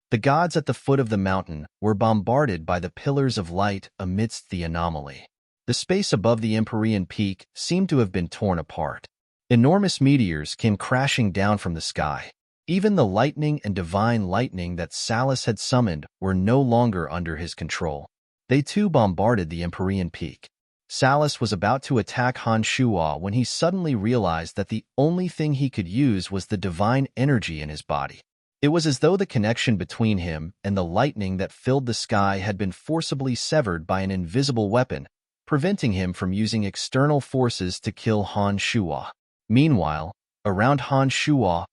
The gods at the foot of the mountain were bombarded by the pillars of light amidst the anomaly. The space above the Empyrean Peak seemed to have been torn apart. Enormous meteors came crashing down from the sky. Even the lightning and divine lightning that Salus had summoned were no longer under his control. They too bombarded the Empyrean Peak. Salus was about to attack Han Shuo when he suddenly realized that the only thing he could use was the divine energy in his body. It was as though the connection between him and the lightning that filled the sky had been forcibly severed by an invisible weapon, preventing him from using external forces to kill Han Shuo. Meanwhile, around Han Shuo,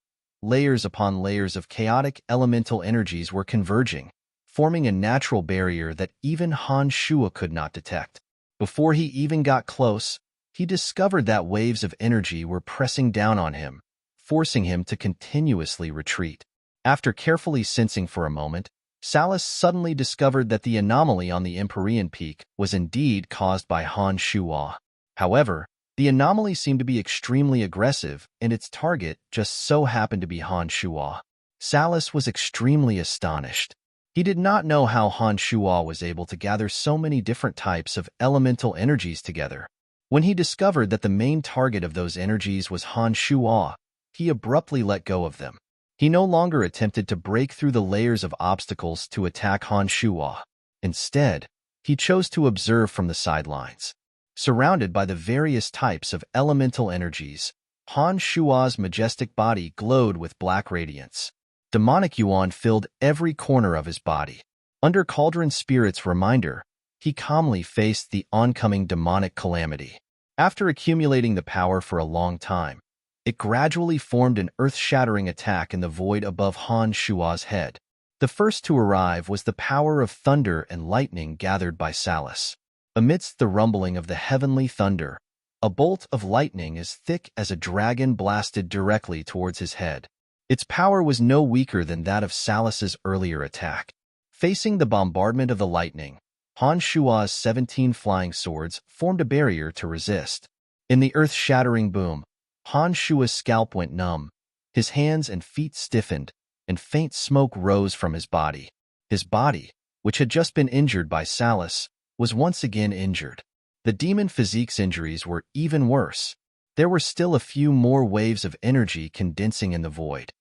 layers upon layers of chaotic elemental energies were converging, forming a natural barrier that even Han Shua could not detect. Before he even got close, he discovered that waves of energy were pressing down on him, forcing him to continuously retreat. After carefully sensing for a moment, Salas suddenly discovered that the anomaly on the Empyrean peak was indeed caused by Han Shua. However, the anomaly seemed to be extremely aggressive, and its target just so happened to be Han Shua. Salas was extremely astonished. He did not know how Han Shua was able to gather so many different types of elemental energies together. When he discovered that the main target of those energies was Han Shua, he abruptly let go of them. He no longer attempted to break through the layers of obstacles to attack Han Shua. Instead, he chose to observe from the sidelines. Surrounded by the various types of elemental energies, Han Shua's majestic body glowed with black radiance. Demonic yuan filled every corner of his body. Under Cauldron Spirit's reminder, he calmly faced the oncoming demonic calamity. After accumulating the power for a long time, it gradually formed an earth-shattering attack in the void above Han Shua's head. The first to arrive was the power of thunder and lightning gathered by Salas. Amidst the rumbling of the heavenly thunder, a bolt of lightning as thick as a dragon blasted directly towards his head. Its power was no weaker than that of Salas's earlier attack. Facing the bombardment of the lightning, Han Shua's 17 flying swords formed a barrier to resist. In the earth-shattering boom, Han Shua's scalp went numb, his hands and feet stiffened, and faint smoke rose from his body. His body, which had just been injured by Salas, was once again injured. The demon physique's injuries were even worse. There were still a few more waves of energy condensing in the void.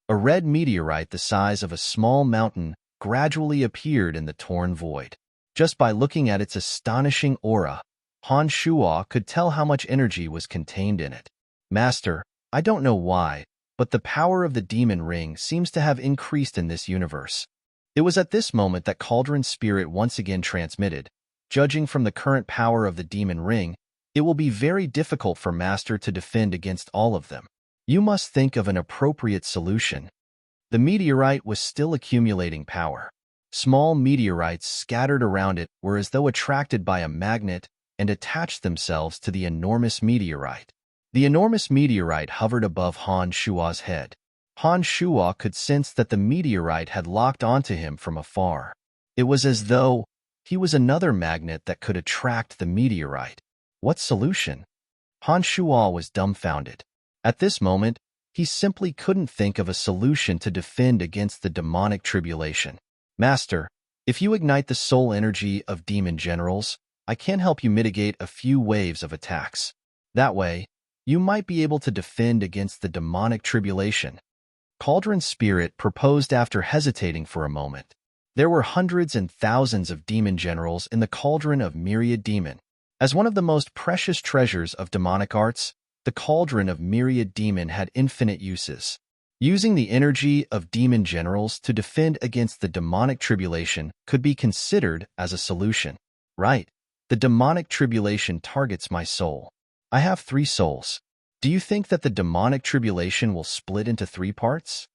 A red meteorite the size of a small mountain gradually appeared in the torn void. Just by looking at its astonishing aura, Han Shua could tell how much energy was contained in it. Master, I don't know why, but the power of the demon ring seems to have increased in this universe. It was at this moment that Cauldron Spirit once again transmitted. Judging from the current power of the demon ring, it will be very difficult for Master to defend against all of them. You must think of an appropriate solution. The meteorite was still accumulating power. Small meteorites scattered around it were as though attracted by a magnet and attached themselves to the enormous meteorite. The enormous meteorite hovered above Han Shua's head. Han Shua could sense that the meteorite had locked onto him from afar. It was as though he was another magnet that could attract the meteorite. What solution? Han Shua was dumbfounded. At this moment, he simply couldn't think of a solution to defend against the demonic tribulation. Master, if you ignite the soul energy of demon generals, I can help you mitigate a few waves of attacks. That way, you might be able to defend against the demonic tribulation. Cauldron Spirit proposed after hesitating for a moment. There were hundreds and thousands of demon generals in the cauldron of Myriad Demon. As one of the most precious treasures of demonic arts, the cauldron of Myriad Demon had infinite uses. Using the energy of demon generals to defend against the demonic tribulation could be considered as a solution. Right. The demonic tribulation targets my soul. I have 3 souls. Do you think that the demonic tribulation will split into 3 parts?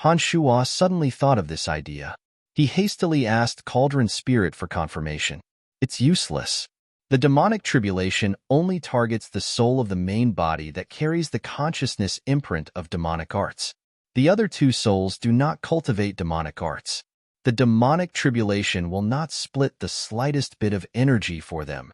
Han Shua suddenly thought of this idea. He hastily asked Cauldron Spirit for confirmation. It's useless. The demonic tribulation only targets the soul of the main body that carries the consciousness imprint of demonic arts. The other 2 souls do not cultivate demonic arts. The demonic tribulation will not split the slightest bit of energy for them.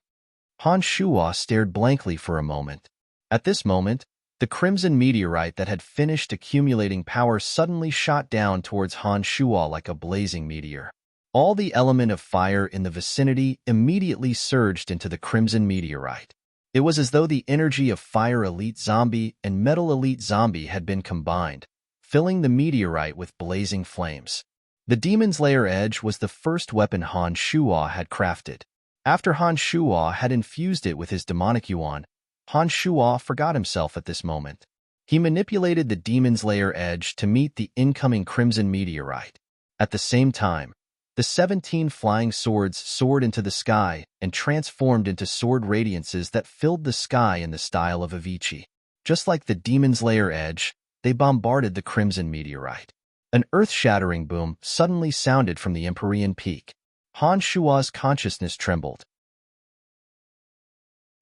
Han Shua stared blankly for a moment. At this moment, the crimson meteorite that had finished accumulating power suddenly shot down towards Han Shua like a blazing meteor. All the element of fire in the vicinity immediately surged into the crimson meteorite. It was as though the energy of Fire Elite Zombie and Metal Elite Zombie had been combined, filling the meteorite with blazing flames. The Demon's Lair Edge was the first weapon Han Shua had crafted. After Han Shua had infused it with his demonic yuan, Han Shua forgot himself at this moment. He manipulated the Demon's Lair Edge to meet the incoming crimson meteorite. At the same time, the 17 flying swords soared into the sky and transformed into sword radiances that filled the sky in the style of Avicii. Just like the Demon's Lair edge, they bombarded the crimson meteorite. An earth-shattering boom suddenly sounded from the Empyrean peak. Han Shua's consciousness trembled.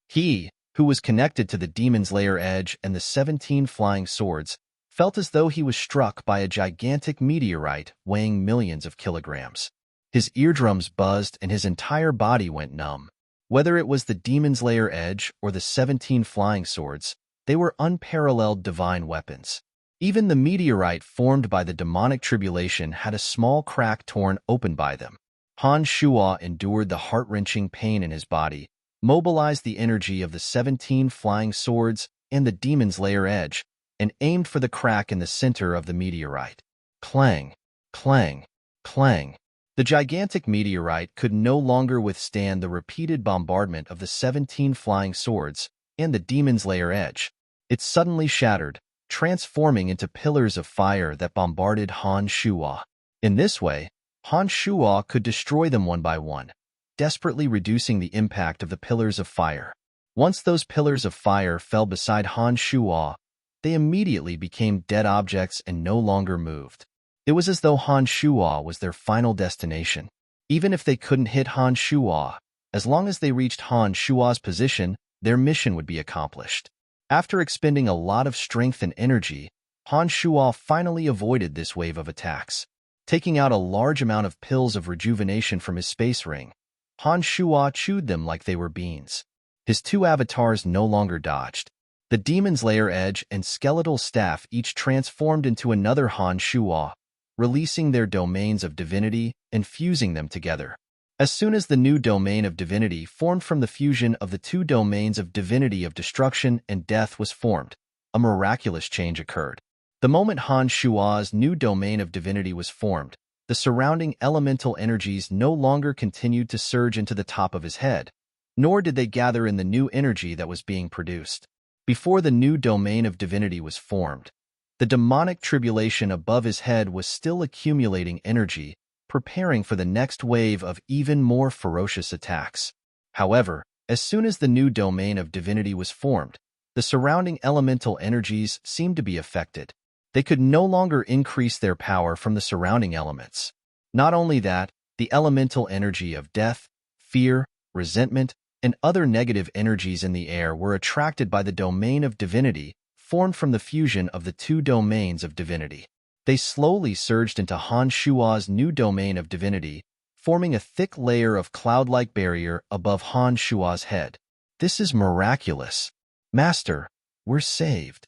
He, who was connected to the Demon's Lair edge and the 17 flying swords, felt as though he was struck by a gigantic meteorite weighing millions of kilograms. His eardrums buzzed and his entire body went numb. Whether it was the Demon's Lair edge or the 17 flying swords, they were unparalleled divine weapons. Even the meteorite formed by the demonic tribulation had a small crack torn open by them. Han Shua endured the heart-wrenching pain in his body, mobilized the energy of the 17 flying swords and the Demon's Lair edge, and aimed for the crack in the center of the meteorite. Clang, clang, clang. The gigantic meteorite could no longer withstand the repeated bombardment of the 17 flying swords and the Demon's Lair edge. It suddenly shattered, transforming into pillars of fire that bombarded Han Shua. In this way, Han Shua could destroy them one by one, desperately reducing the impact of the pillars of fire. Once those pillars of fire fell beside Han Shua, they immediately became dead objects and no longer moved. It was as though Han Shua was their final destination. Even if they couldn't hit Han Shua, as long as they reached Han Shua's position, their mission would be accomplished. After expending a lot of strength and energy, Han Shua finally avoided this wave of attacks. Taking out a large amount of pills of rejuvenation from his space ring, Han Shua chewed them like they were beans. His two avatars no longer dodged. The Demon's Lair edge and skeletal staff each transformed into another Han Shua, releasing their domains of divinity and fusing them together. As soon as the new domain of divinity formed from the fusion of the two domains of divinity of destruction and death was formed, a miraculous change occurred. The moment Han Shua's new domain of divinity was formed, the surrounding elemental energies no longer continued to surge into the top of his head, nor did they gather in the new energy that was being produced. Before the new domain of divinity was formed, the demonic tribulation above his head was still accumulating energy, preparing for the next wave of even more ferocious attacks. However, as soon as the new domain of divinity was formed, the surrounding elemental energies seemed to be affected. They could no longer increase their power from the surrounding elements. Not only that, the elemental energy of death, fear, resentment, and other negative energies in the air were attracted by the domain of divinity formed from the fusion of the two domains of divinity. They slowly surged into Han Shua's new domain of divinity, forming a thick layer of cloud-like barrier above Han Shua's head. This is miraculous. Master, we're saved.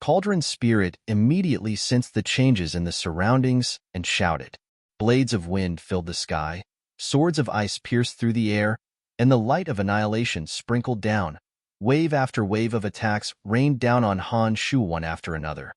Cauldron's spirit immediately sensed the changes in the surroundings and shouted. Blades of wind filled the sky, swords of ice pierced through the air, and the light of annihilation sprinkled down. Wave after wave of attacks rained down on Han Shu one after another.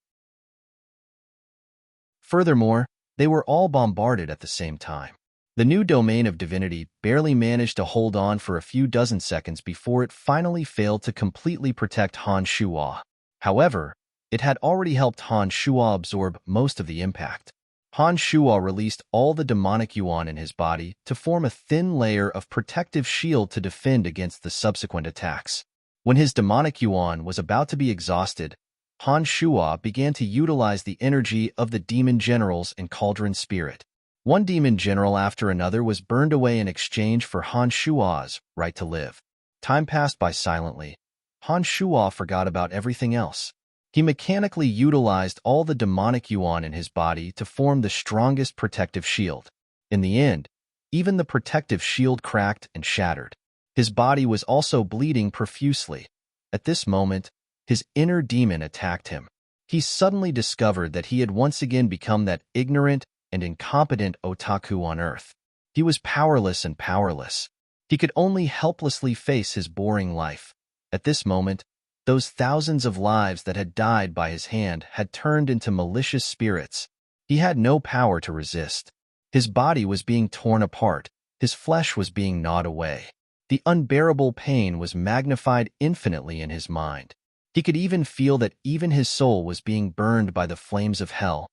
Furthermore, they were all bombarded at the same time. The new domain of divinity barely managed to hold on for a few dozen seconds before it finally failed to completely protect Han Shua. However, it had already helped Han Shua absorb most of the impact. Han Shua released all the demonic yuan in his body to form a thin layer of protective shield to defend against the subsequent attacks. When his demonic yuan was about to be exhausted, Han Shua began to utilize the energy of the demon generals and Cauldron spirit. One demon general after another was burned away in exchange for Han Shua's right to live. Time passed by silently. Han Shua forgot about everything else. He mechanically utilized all the demonic yuan in his body to form the strongest protective shield. In the end, even the protective shield cracked and shattered. His body was also bleeding profusely. At this moment, his inner demon attacked him. He suddenly discovered that he had once again become that ignorant and incompetent otaku on Earth. He was powerless and powerless. He could only helplessly face his boring life. At this moment, those thousands of lives that had died by his hand had turned into malicious spirits. He had no power to resist. His body was being torn apart. His flesh was being gnawed away. The unbearable pain was magnified infinitely in his mind. He could even feel that even his soul was being burned by the flames of hell.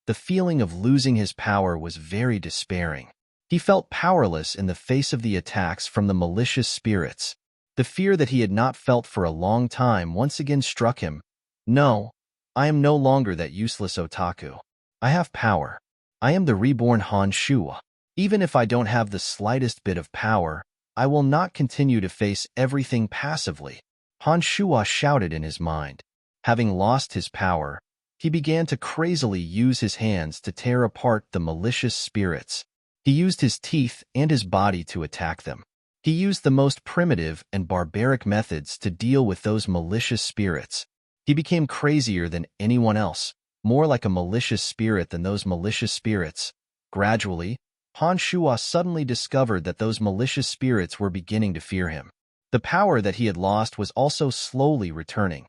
The feeling of losing his power was very despairing. He felt powerless in the face of the attacks from the malicious spirits. The fear that he had not felt for a long time once again struck him, No, I am no longer that useless otaku. I have power. I am the reborn Han Shua. Even if I don't have the slightest bit of power, I will not continue to face everything passively. Han Shua shouted in his mind. Having lost his power, he began to crazily use his hands to tear apart the malicious spirits. He used his teeth and his body to attack them. He used the most primitive and barbaric methods to deal with those malicious spirits. He became crazier than anyone else, more like a malicious spirit than those malicious spirits. Gradually, Han Shua suddenly discovered that those malicious spirits were beginning to fear him. The power that he had lost was also slowly returning.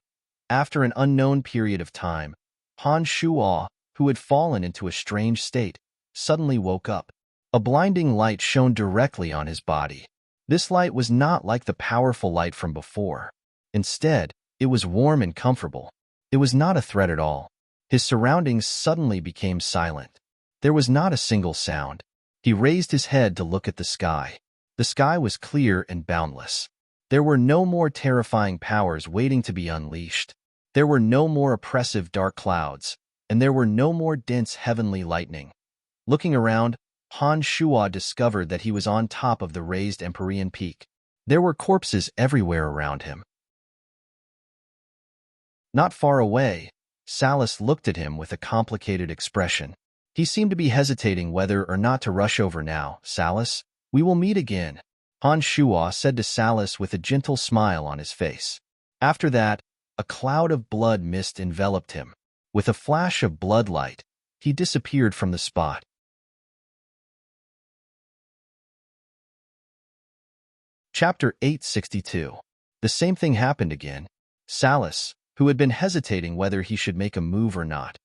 After an unknown period of time, Han Shua, who had fallen into a strange state, suddenly woke up. A blinding light shone directly on his body. This light was not like the powerful light from before. Instead, it was warm and comfortable. It was not a threat at all. His surroundings suddenly became silent. There was not a single sound. He raised his head to look at the sky. The sky was clear and boundless. There were no more terrifying powers waiting to be unleashed. There were no more oppressive dark clouds, and there were no more dense heavenly lightning. Looking around, Han Shua discovered that he was on top of the raised Empyrean peak. There were corpses everywhere around him. Not far away, Salus looked at him with a complicated expression. He seemed to be hesitating whether or not to rush over now. Salus, we will meet again, Han Shua said to Salus with a gentle smile on his face. After that, a cloud of blood mist enveloped him. With a flash of bloodlight, he disappeared from the spot. Chapter 862. The same thing happened again. Salus, who had been hesitating whether he should make a move or not,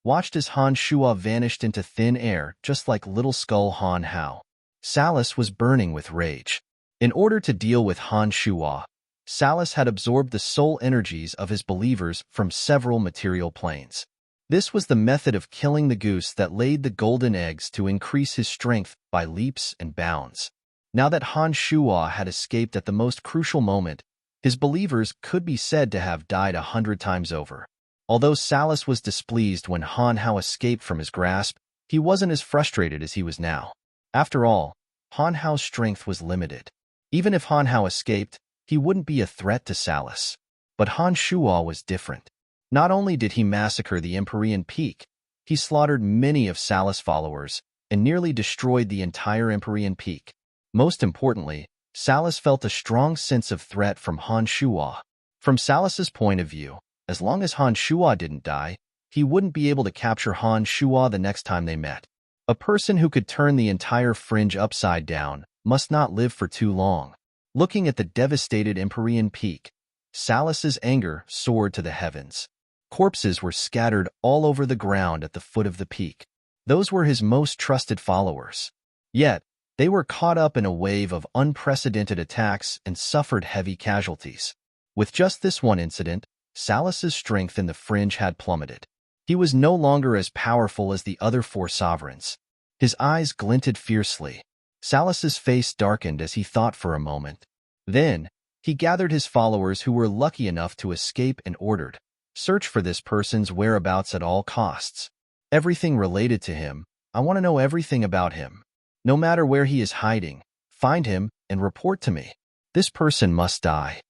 watched as Han Shua vanished into thin air just like Little Skull Han Hao. Salus was burning with rage. In order to deal with Han Shua, Salus had absorbed the soul energies of his believers from several material planes. This was the method of killing the goose that laid the golden eggs to increase his strength by leaps and bounds. Now that Han Shua had escaped at the most crucial moment, his believers could be said to have died 100 times over. Although Salus was displeased when Han Hao escaped from his grasp, he wasn't as frustrated as he was now. After all, Han Hao's strength was limited. Even if Han Hao escaped, he wouldn't be a threat to Salus. But Han Shua was different. Not only did he massacre the Empyrean Peak, he slaughtered many of Salus' followers and nearly destroyed the entire Empyrean Peak. Most importantly, Salus felt a strong sense of threat from Han Shua. From Salus's point of view, as long as Han Shua didn't die, he wouldn't be able to capture Han Shua the next time they met. A person who could turn the entire fringe upside down must not live for too long. Looking at the devastated Empyrean Peak, Salus's anger soared to the heavens. Corpses were scattered all over the ground at the foot of the peak. Those were his most trusted followers. Yet, they were caught up in a wave of unprecedented attacks and suffered heavy casualties. With just this one incident, Salus's strength in the fringe had plummeted. He was no longer as powerful as the other four sovereigns. His eyes glinted fiercely. Salus's face darkened as he thought for a moment. Then, he gathered his followers who were lucky enough to escape and ordered, "Search for this person's whereabouts at all costs. Everything related to him. I want to know everything about him. No matter where he is hiding, find him and report to me. This person must die."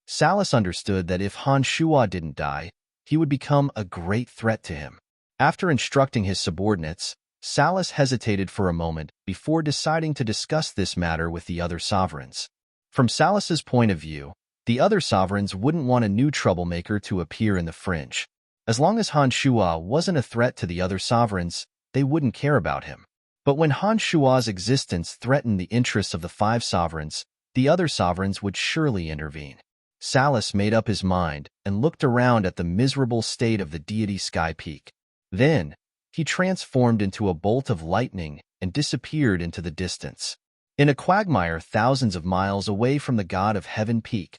Salus understood that if Han Shua didn't die, he would become a great threat to him. After instructing his subordinates, Salus hesitated for a moment before deciding to discuss this matter with the other sovereigns. From Salus's point of view, the other sovereigns wouldn't want a new troublemaker to appear in the fringe. As long as Han Shua wasn't a threat to the other sovereigns, they wouldn't care about him. But when Han Shua's existence threatened the interests of the 5 sovereigns, the other sovereigns would surely intervene. Salus made up his mind and looked around at the miserable state of the deity Sky Peak. Then, he transformed into a bolt of lightning and disappeared into the distance. In a quagmire thousands of miles away from the god of Heaven Peak,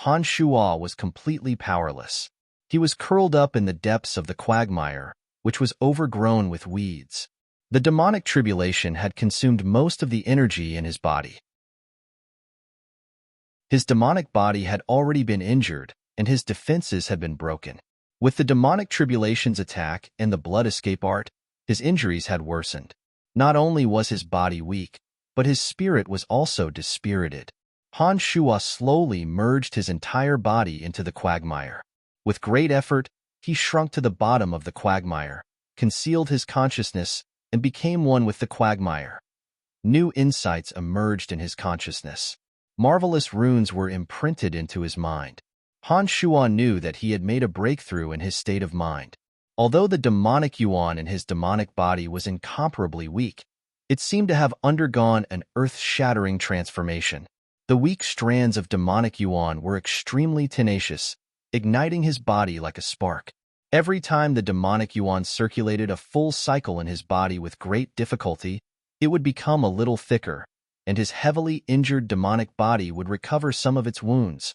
Han Shua was completely powerless. He was curled up in the depths of the quagmire, which was overgrown with weeds. The demonic tribulation had consumed most of the energy in his body. His demonic body had already been injured, and his defenses had been broken. With the demonic tribulations attack and the blood escape art, his injuries had worsened. Not only was his body weak, but his spirit was also dispirited. Han Shua slowly merged his entire body into the quagmire. With great effort, he shrunk to the bottom of the quagmire, concealed his consciousness, and became one with the quagmire. New insights emerged in his consciousness. Marvelous runes were imprinted into his mind. Han Shua knew that he had made a breakthrough in his state of mind. Although the demonic yuan in his demonic body was incomparably weak, it seemed to have undergone an earth-shattering transformation. The weak strands of demonic yuan were extremely tenacious, igniting his body like a spark. Every time the demonic yuan circulated a full cycle in his body with great difficulty, it would become a little thicker, and his heavily injured demonic body would recover some of its wounds.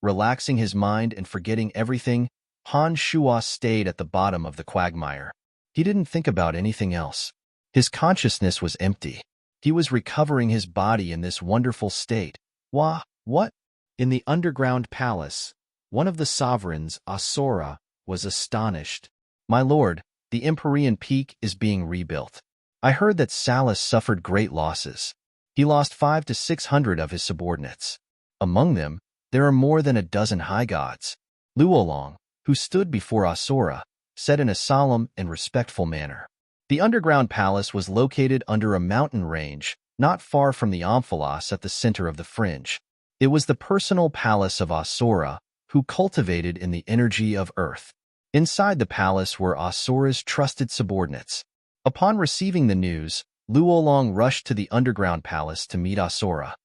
Relaxing his mind and forgetting everything, Han Shua stayed at the bottom of the quagmire. He didn't think about anything else. His consciousness was empty. He was recovering his body in this wonderful state. What? In the underground palace, one of the sovereigns, Asura, was astonished. "My lord, the Empyrean Peak is being rebuilt. I heard that Salus suffered great losses. He lost 500 to 600 of his subordinates. Among them, there are more than a dozen high gods." Luolong, who stood before Asura, said in a solemn and respectful manner. The underground palace was located under a mountain range, not far from the omphalos at the center of the fringe. It was the personal palace of Asura, who cultivated in the energy of earth. Inside the palace were Asura's trusted subordinates. Upon receiving the news, Luolong rushed to the underground palace to meet Asura.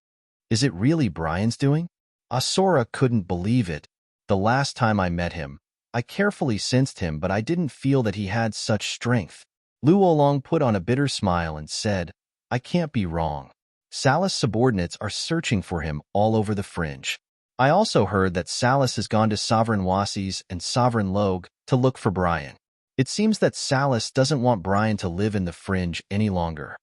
"Is it really Brian's doing?" Asura couldn't believe it. "The last time I met him, I carefully sensed him, but I didn't feel that he had such strength." Luolong put on a bitter smile and said, "I can't be wrong. Salus' subordinates are searching for him all over the fringe. I also heard that Salus has gone to Sovereign Wasis and Sovereign Log to look for Brian. It seems that Salus doesn't want Brian to live in the fringe any longer."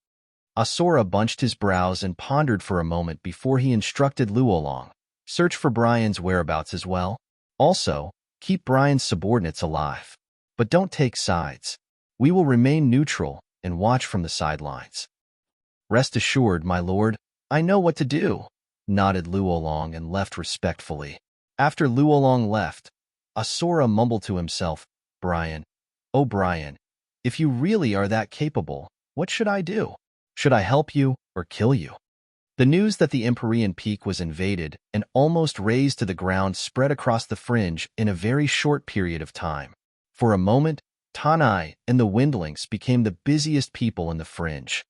Asura bunched his brows and pondered for a moment before he instructed Luolong, "Search for Brian's whereabouts as well. Also, keep Brian's subordinates alive. But don't take sides. We will remain neutral and watch from the sidelines." "Rest assured, my lord, I know what to do," nodded Luolong and left respectfully. After Luolong left, Asura mumbled to himself, "Brian, oh Brian, if you really are that capable, what should I do? Should I help you or kill you?" The news that the Empyrean Peak was invaded and almost razed to the ground spread across the fringe in a very short period of time. For a moment, Tanai and the Windlings became the busiest people in the fringe.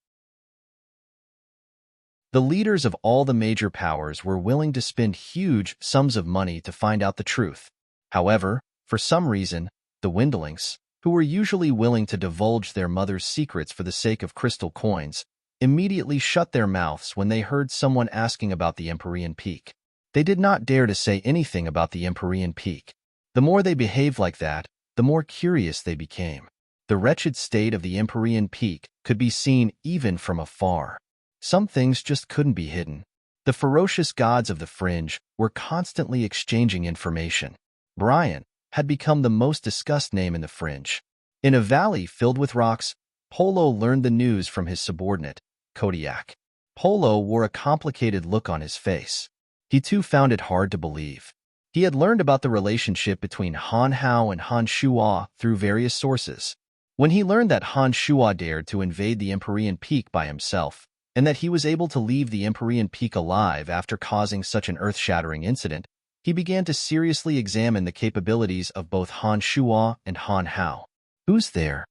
The leaders of all the major powers were willing to spend huge sums of money to find out the truth. However, for some reason, the Windlings, who were usually willing to divulge their mother's secrets for the sake of crystal coins, immediately shut their mouths when they heard someone asking about the Empyrean Peak. They did not dare to say anything about the Empyrean Peak. The more they behaved like that, the more curious they became. The wretched state of the Empyrean Peak could be seen even from afar. Some things just couldn't be hidden. The ferocious gods of the fringe were constantly exchanging information. Brian had become the most discussed name in the fringe. In a valley filled with rocks, Polo learned the news from his subordinate, Kodiak. Polo wore a complicated look on his face. He too found it hard to believe. He had learned about the relationship between Han Hao and Han Shua through various sources. When he learned that Han Shua dared to invade the Empyrean Peak by himself, and that he was able to leave the Empyrean Peak alive after causing such an earth-shattering incident, he began to seriously examine the capabilities of both Han Shua and Han Hao. "Who's there?"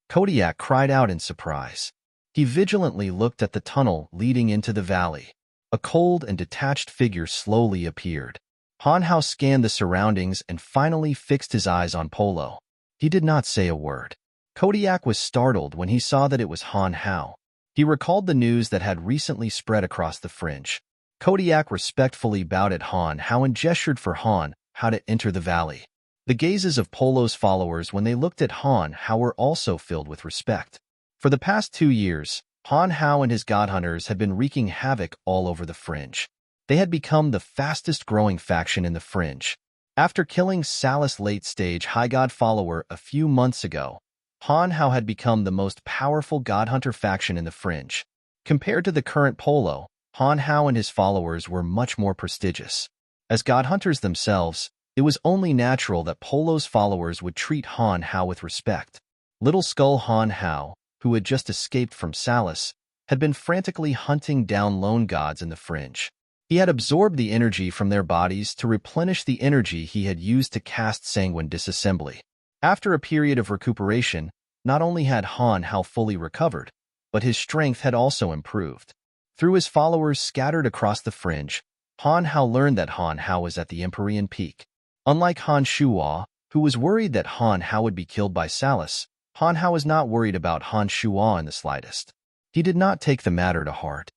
Kodiak cried out in surprise. He vigilantly looked at the tunnel leading into the valley. A cold and detached figure slowly appeared. Han Hao scanned the surroundings and finally fixed his eyes on Polo. He did not say a word. Kodiak was startled when he saw that it was Han Hao. He recalled the news that had recently spread across the fringe. Kodiak respectfully bowed at Han Hao and gestured for Han Hao to enter the valley. The gazes of Polo's followers when they looked at Han Hao were also filled with respect. For the past 2 years, Han Hao and his god hunters had been wreaking havoc all over the fringe. They had become the fastest-growing faction in the fringe. After killing Salus' late-stage High God follower a few months ago, Han Hao had become the most powerful God Hunter faction in the Fringe. Compared to the current Polo, Han Hao and his followers were much more prestigious. As God Hunters themselves, it was only natural that Polo's followers would treat Han Hao with respect. Little Skull Han Hao, who had just escaped from Salus, had been frantically hunting down lone gods in the Fringe. He had absorbed the energy from their bodies to replenish the energy he had used to cast Sanguine Disassembly. After a period of recuperation, not only had Han Hao fully recovered, but his strength had also improved. Through his followers scattered across the Fringe, Han Hao learned that Han Hao was at the Empyrean peak. Unlike Han Shuo, who was worried that Han Hao would be killed by Salus, Han Hao was not worried about Han Shuo in the slightest. He did not take the matter to heart.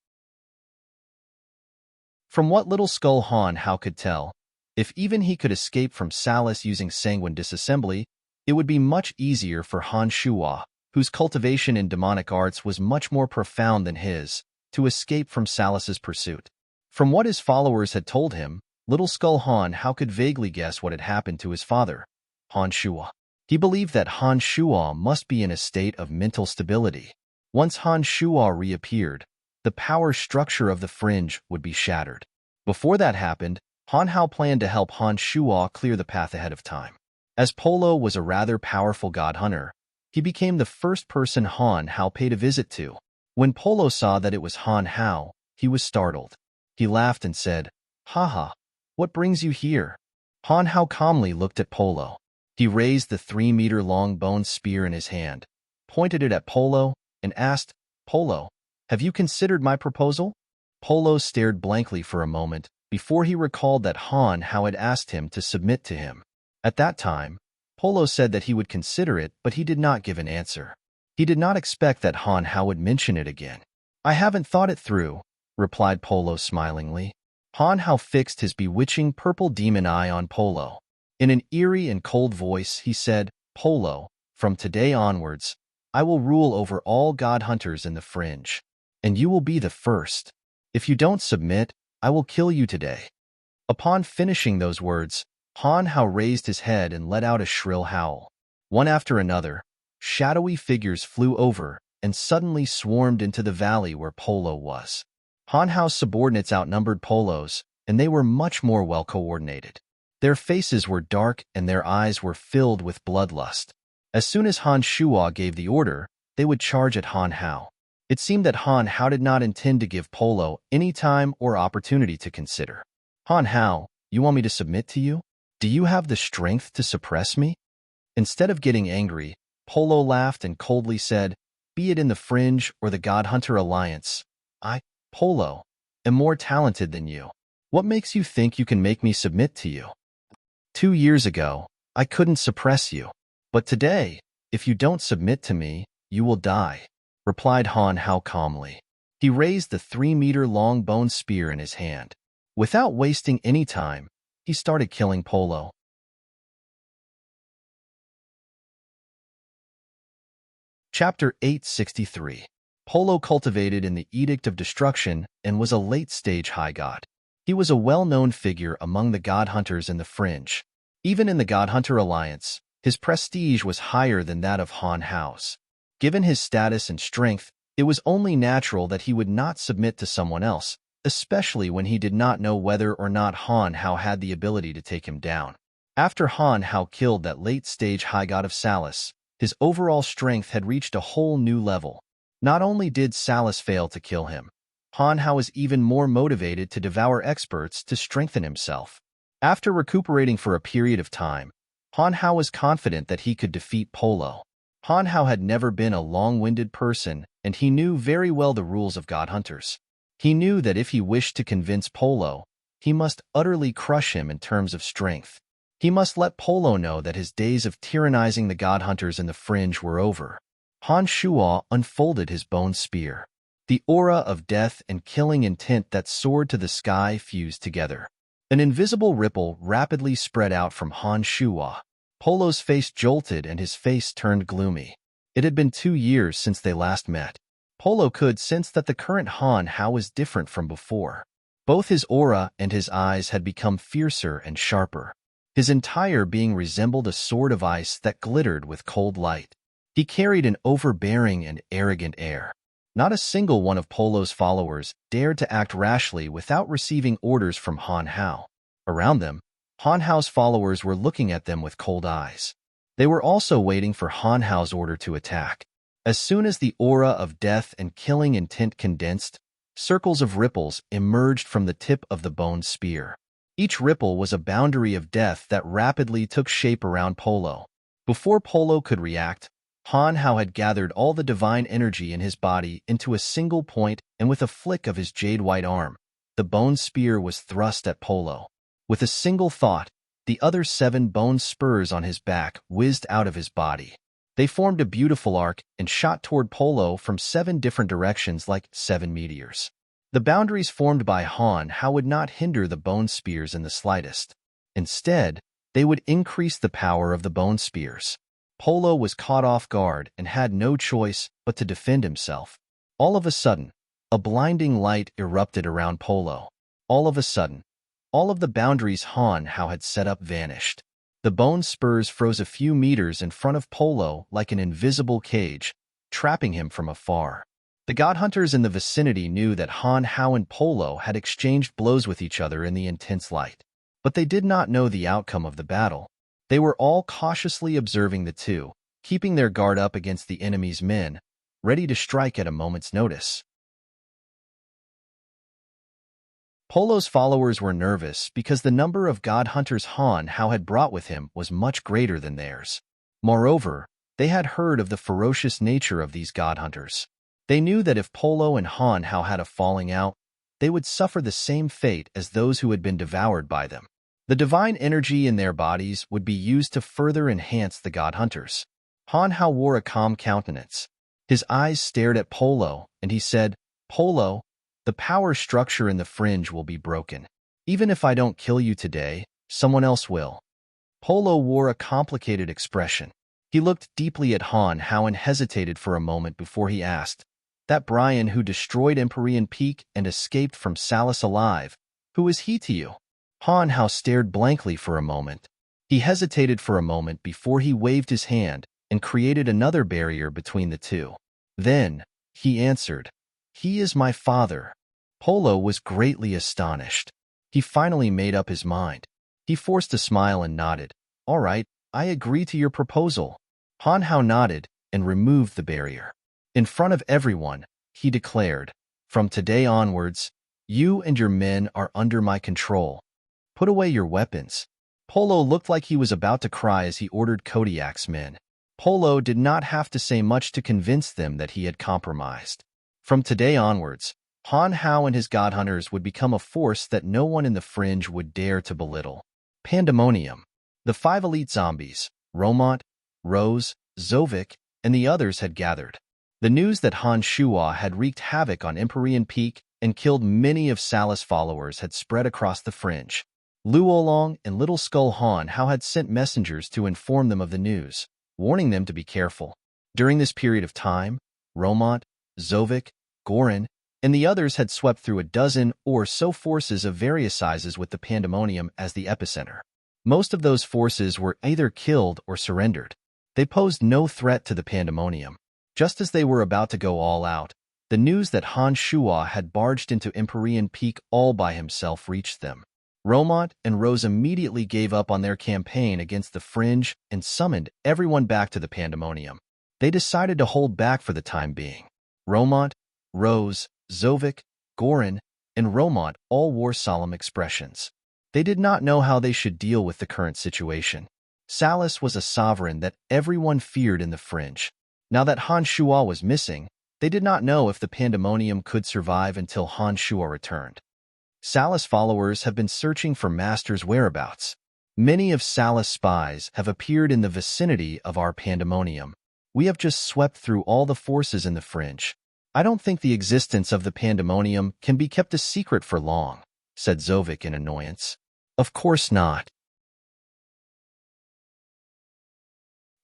From what Little Skull Han Hao could tell, if even he could escape from Salus using Sanguine Disassembly, it would be much easier for Han Shuo, whose cultivation in demonic arts was much more profound than his, to escape from Salus's pursuit. From what his followers had told him, Little Skull Han Hao could vaguely guess what had happened to his father, Han Shuo. He believed that Han Shuo must be in a state of mental stability. Once Han Shuo reappeared, the power structure of the Fringe would be shattered. Before that happened, Han Hao planned to help Han Shuo clear the path ahead of time. As Polo was a rather powerful god hunter, he became the first person Han Hao paid a visit to. When Polo saw that it was Han Hao, he was startled. He laughed and said, "Haha, what brings you here?" Han Hao calmly looked at Polo. He raised the 3-meter-long bone spear in his hand, pointed it at Polo, and asked, "Polo, have you considered my proposal?" Polo stared blankly for a moment before he recalled that Han Hao had asked him to submit to him. At that time, Polo said that he would consider it, but he did not give an answer. He did not expect that Han Hao would mention it again. "I haven't thought it through," replied Polo smilingly. Han Hao fixed his bewitching purple demon eye on Polo. In an eerie and cold voice, he said, "Polo, from today onwards, I will rule over all god hunters in the Fringe, and you will be the first. If you don't submit, I will kill you today." Upon finishing those words, Han Hao raised his head and let out a shrill howl. One after another, shadowy figures flew over and suddenly swarmed into the valley where Polo was. Han Hao's subordinates outnumbered Polo's, and they were much more well-coordinated. Their faces were dark and their eyes were filled with bloodlust. As soon as Han Shuo gave the order, they would charge at Han Hao. It seemed that Han Hao did not intend to give Polo any time or opportunity to consider. "Han Hao, you want me to submit to you? Do you have the strength to suppress me?" Instead of getting angry, Polo laughed and coldly said, "Be it in the Fringe or the God Hunter Alliance, I, Polo, am more talented than you. What makes you think you can make me submit to you? 2 years ago, I couldn't suppress you. But today, if you don't submit to me, you will die," replied Han Hao calmly. He raised the 3-meter-long bone spear in his hand. Without wasting any time, he started killing Polo. Chapter 863. Polo cultivated in the Edict of Destruction and was a late-stage high god. He was a well-known figure among the god hunters in the Fringe. Even in the God Hunter Alliance, his prestige was higher than that of Han Hao's. Given his status and strength, it was only natural that he would not submit to someone else, especially when he did not know whether or not Han Hao had the ability to take him down. After Han Hao killed that late-stage high god of Salus, his overall strength had reached a whole new level. Not only did Salus fail to kill him, Han Hao was even more motivated to devour experts to strengthen himself. After recuperating for a period of time, Han Hao was confident that he could defeat Polo. Han Hao had never been a long-winded person, and he knew very well the rules of God Hunters. He knew that if he wished to convince Polo, he must utterly crush him in terms of strength. He must let Polo know that his days of tyrannizing the God Hunters in the Fringe were over. Han Shuo unfolded his bone spear. The aura of death and killing intent that soared to the sky fused together. An invisible ripple rapidly spread out from Han Shuo. Polo's face jolted and his face turned gloomy. It had been 2 years since they last met. Polo could sense that the current Han Hao was different from before. Both his aura and his eyes had become fiercer and sharper. His entire being resembled a sword of ice that glittered with cold light. He carried an overbearing and arrogant air. Not a single one of Polo's followers dared to act rashly without receiving orders from Han Hao. Around them, Han Hao's followers were looking at them with cold eyes. They were also waiting for Han Hao's order to attack. As soon as the aura of death and killing intent condensed, circles of ripples emerged from the tip of the bone spear. Each ripple was a boundary of death that rapidly took shape around Polo. Before Polo could react, Han Hao had gathered all the divine energy in his body into a single point, and with a flick of his jade-white arm, the bone spear was thrust at Polo. With a single thought, the other 7 bone spurs on his back whizzed out of his body. They formed a beautiful arc and shot toward Polo from 7 different directions like 7 meteors. The boundaries formed by Han Hao would not hinder the bone spears in the slightest. Instead, they would increase the power of the bone spears. Polo was caught off guard and had no choice but to defend himself. All of a sudden, a blinding light erupted around Polo. All of a sudden, all of the boundaries Han Hao had set up vanished. The bone spurs froze a few meters in front of Polo like an invisible cage, trapping him from afar. The god hunters in the vicinity knew that Han Hao and Polo had exchanged blows with each other in the intense light. But they did not know the outcome of the battle. They were all cautiously observing the two, keeping their guard up against the enemy's men, ready to strike at a moment's notice. Polo's followers were nervous because the number of god hunters Han Hao had brought with him was much greater than theirs. Moreover, they had heard of the ferocious nature of these god hunters. They knew that if Polo and Han Hao had a falling out, they would suffer the same fate as those who had been devoured by them. The divine energy in their bodies would be used to further enhance the god hunters. Han Hao wore a calm countenance. His eyes stared at Polo, and he said, "Polo, the power structure in the fringe will be broken. Even if I don't kill you today, someone else will." Polo wore a complicated expression. He looked deeply at Han Hao and hesitated for a moment before he asked, "That Brian who destroyed Empyrean Peak and escaped from Salus alive, who is he to you?" Han Hao stared blankly for a moment. He hesitated for a moment before he waved his hand and created another barrier between the two. Then, he answered, "He is my father." Polo was greatly astonished. He finally made up his mind. He forced a smile and nodded. "All right, I agree to your proposal." Han Hao nodded and removed the barrier. In front of everyone, he declared, "From today onwards, you and your men are under my control. Put away your weapons." Polo looked like he was about to cry as he ordered Kodiak's men. Polo did not have to say much to convince them that he had compromised. From today onwards, Han Hao and his god hunters would become a force that no one in the fringe would dare to belittle. Pandemonium. The 5 elite zombies, Romont, Rose, Zovik, and the others had gathered. The news that Han Shua had wreaked havoc on Empyrean Peak and killed many of Salus' followers had spread across the fringe. Lu Oolong and Little Skull Han Hao had sent messengers to inform them of the news, warning them to be careful. During this period of time, Romont, Zovik, Gorin, and the others had swept through a dozen or so forces of various sizes with the Pandemonium as the epicenter. Most of those forces were either killed or surrendered. They posed no threat to the Pandemonium. Just as they were about to go all out, the news that Han Shua had barged into Empyrean Peak all by himself reached them. Romont and Rose immediately gave up on their campaign against the Fringe and summoned everyone back to the Pandemonium. They decided to hold back for the time being. Romont, Rose, Zovik, Gorin, and Romont all wore solemn expressions. They did not know how they should deal with the current situation. Salus was a sovereign that everyone feared in the Fringe. Now that Han Shua was missing, they did not know if the Pandemonium could survive until Han Shua returned. Salus followers have been searching for Master's whereabouts. Many of Salus spies have appeared in the vicinity of our Pandemonium. We have just swept through all the forces in the Fringe. I don't think the existence of the Pandemonium can be kept a secret for long," said Zovik in annoyance. "Of course not.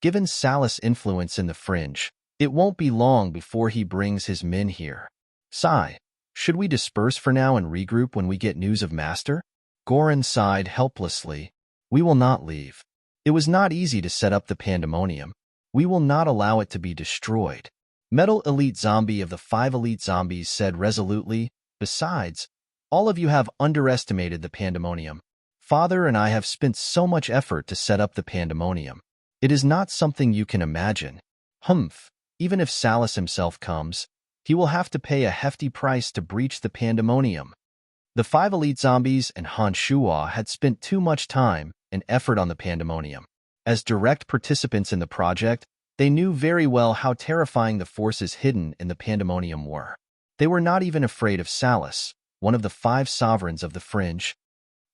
Given Salus' influence in the Fringe, it won't be long before he brings his men here. Sigh. Should we disperse for now and regroup when we get news of Master?" Gorin sighed helplessly. We will not leave. It was not easy to set up the pandemonium. We will not allow it to be destroyed. Metal Elite Zombie of the 5 Elite Zombies said resolutely, besides, all of you have underestimated the pandemonium. Father and I have spent so much effort to set up the pandemonium. It is not something you can imagine. Humph, even if Salus himself comes, he will have to pay a hefty price to breach the pandemonium. The 5 Elite Zombies and Han Shuo had spent too much time and effort on the pandemonium. As direct participants in the project, they knew very well how terrifying the forces hidden in the pandemonium were. They were not even afraid of Salus, one of the 5 sovereigns of the Fringe.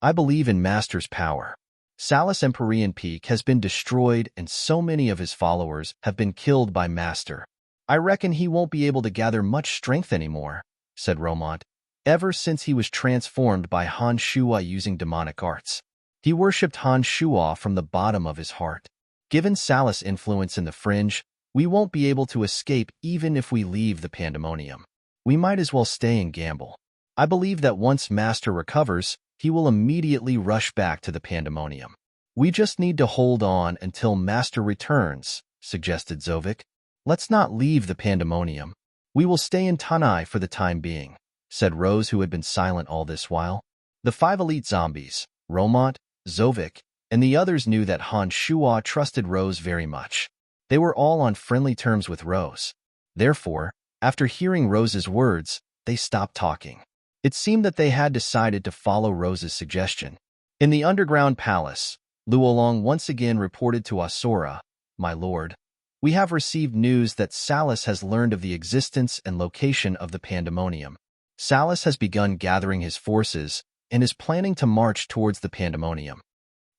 I believe in Master's power. Salus Empyrean Peak has been destroyed and so many of his followers have been killed by Master. I reckon he won't be able to gather much strength anymore, said Romont, ever since he was transformed by Han Shuo using demonic arts. He worshipped Han Shuo from the bottom of his heart. Given Salus' influence in the Fringe, we won't be able to escape even if we leave the pandemonium. We might as well stay and gamble. I believe that once Master recovers, he will immediately rush back to the pandemonium. We just need to hold on until Master returns, suggested Zovik. Let's not leave the pandemonium. We will stay in Tanai for the time being, said Rose, who had been silent all this while. The 5 Elite Zombies, Romont, Zovik, and the others knew that Han Shuo trusted Rose very much. They were all on friendly terms with Rose. Therefore, after hearing Rose's words, they stopped talking. It seemed that they had decided to follow Rose's suggestion. In the underground palace, Luolong once again reported to Asura, "My lord, we have received news that Salus has learned of the existence and location of the pandemonium. Salus has begun gathering his forces and is planning to march towards the pandemonium."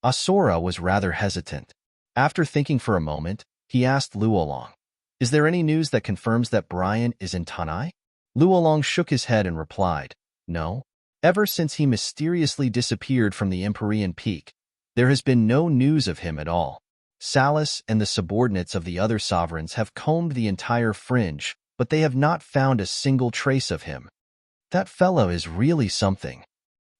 Asura was rather hesitant. After thinking for a moment, he asked Luolong, "Is there any news that confirms that Brian is in Tanai?" Luolong shook his head and replied, "No. Ever since he mysteriously disappeared from the Empyrean Peak, there has been no news of him at all. Salus and the subordinates of the other sovereigns have combed the entire Fringe, but they have not found a single trace of him. That fellow is really something."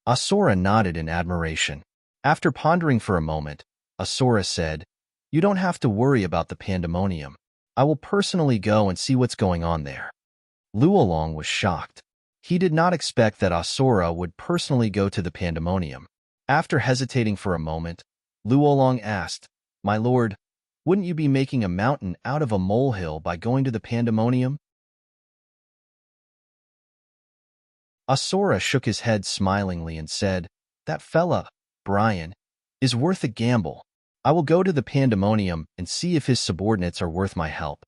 Asura nodded in admiration. After pondering for a moment, Asura said, "You don't have to worry about the pandemonium. I will personally go and see what's going on there." Luolong was shocked. He did not expect that Asura would personally go to the pandemonium. After hesitating for a moment, Luolong asked, "My lord, wouldn't you be making a mountain out of a molehill by going to the pandemonium?" Asura shook his head smilingly and said, "That fella, Brian, is worth a gamble. I will go to the pandemonium and see if his subordinates are worth my help."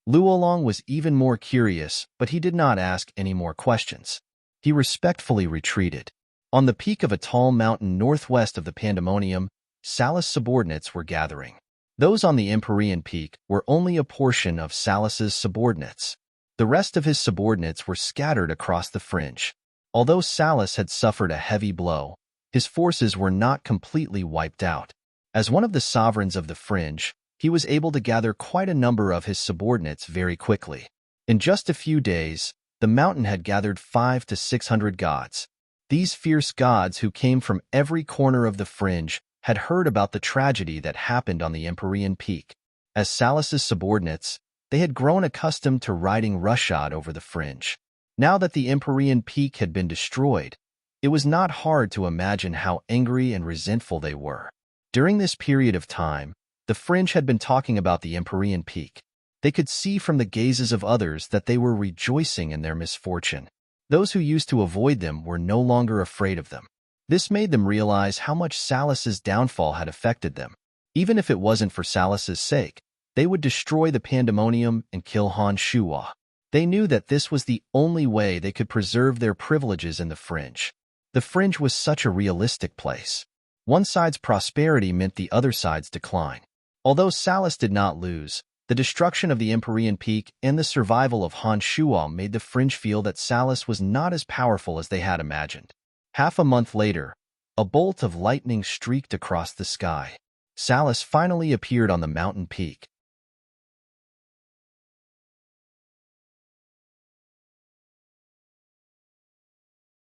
Luolong was even more curious, but he did not ask any more questions. He respectfully retreated. On the peak of a tall mountain northwest of the pandemonium, Salus' subordinates were gathering. Those on the Empyrean Peak were only a portion of Salus's subordinates. The rest of his subordinates were scattered across the Fringe. Although Salus had suffered a heavy blow, his forces were not completely wiped out. As one of the sovereigns of the Fringe, he was able to gather quite a number of his subordinates very quickly. In just a few days, the mountain had gathered 500 to 600 gods. These fierce gods, who came from every corner of the Fringe, had heard about the tragedy that happened on the Empyrean Peak. As Salus's subordinates, they had grown accustomed to riding roughshod over the Fringe. Now that the Empyrean Peak had been destroyed, it was not hard to imagine how angry and resentful they were. During this period of time, the Fringe had been talking about the Empyrean Peak. They could see from the gazes of others that they were rejoicing in their misfortune. Those who used to avoid them were no longer afraid of them. This made them realize how much Salus's downfall had affected them. Even if it wasn't for Salus's sake, they would destroy the pandemonium and kill Han Shuo. They knew that this was the only way they could preserve their privileges in the Fringe. The Fringe was such a realistic place. One side's prosperity meant the other side's decline. Although Salus did not lose, the destruction of the Empyrean Peak and the survival of Han Shuo made the Fringe feel that Salus was not as powerful as they had imagined. Half a month later, a bolt of lightning streaked across the sky. Salus finally appeared on the mountain peak.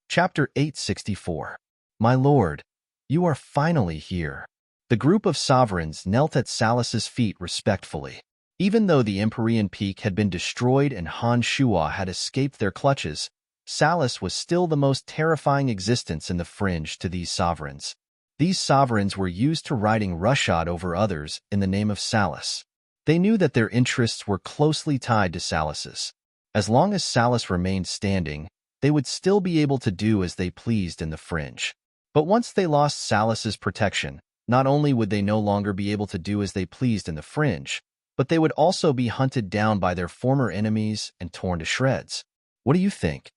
Chapter 864. My lord, you are finally here. The group of sovereigns knelt at Salus's feet respectfully. Even though the Empyrean Peak had been destroyed and Han Shuo had escaped their clutches, Salus was still the most terrifying existence in the fringe to these sovereigns. These sovereigns were used to riding roughshod over others in the name of Salus. They knew that their interests were closely tied to Salus's. As long as Salus remained standing, they would still be able to do as they pleased in the fringe. But once they lost Salus's protection, not only would they no longer be able to do as they pleased in the fringe, but they would also be hunted down by their former enemies and torn to shreds. "What do you think?"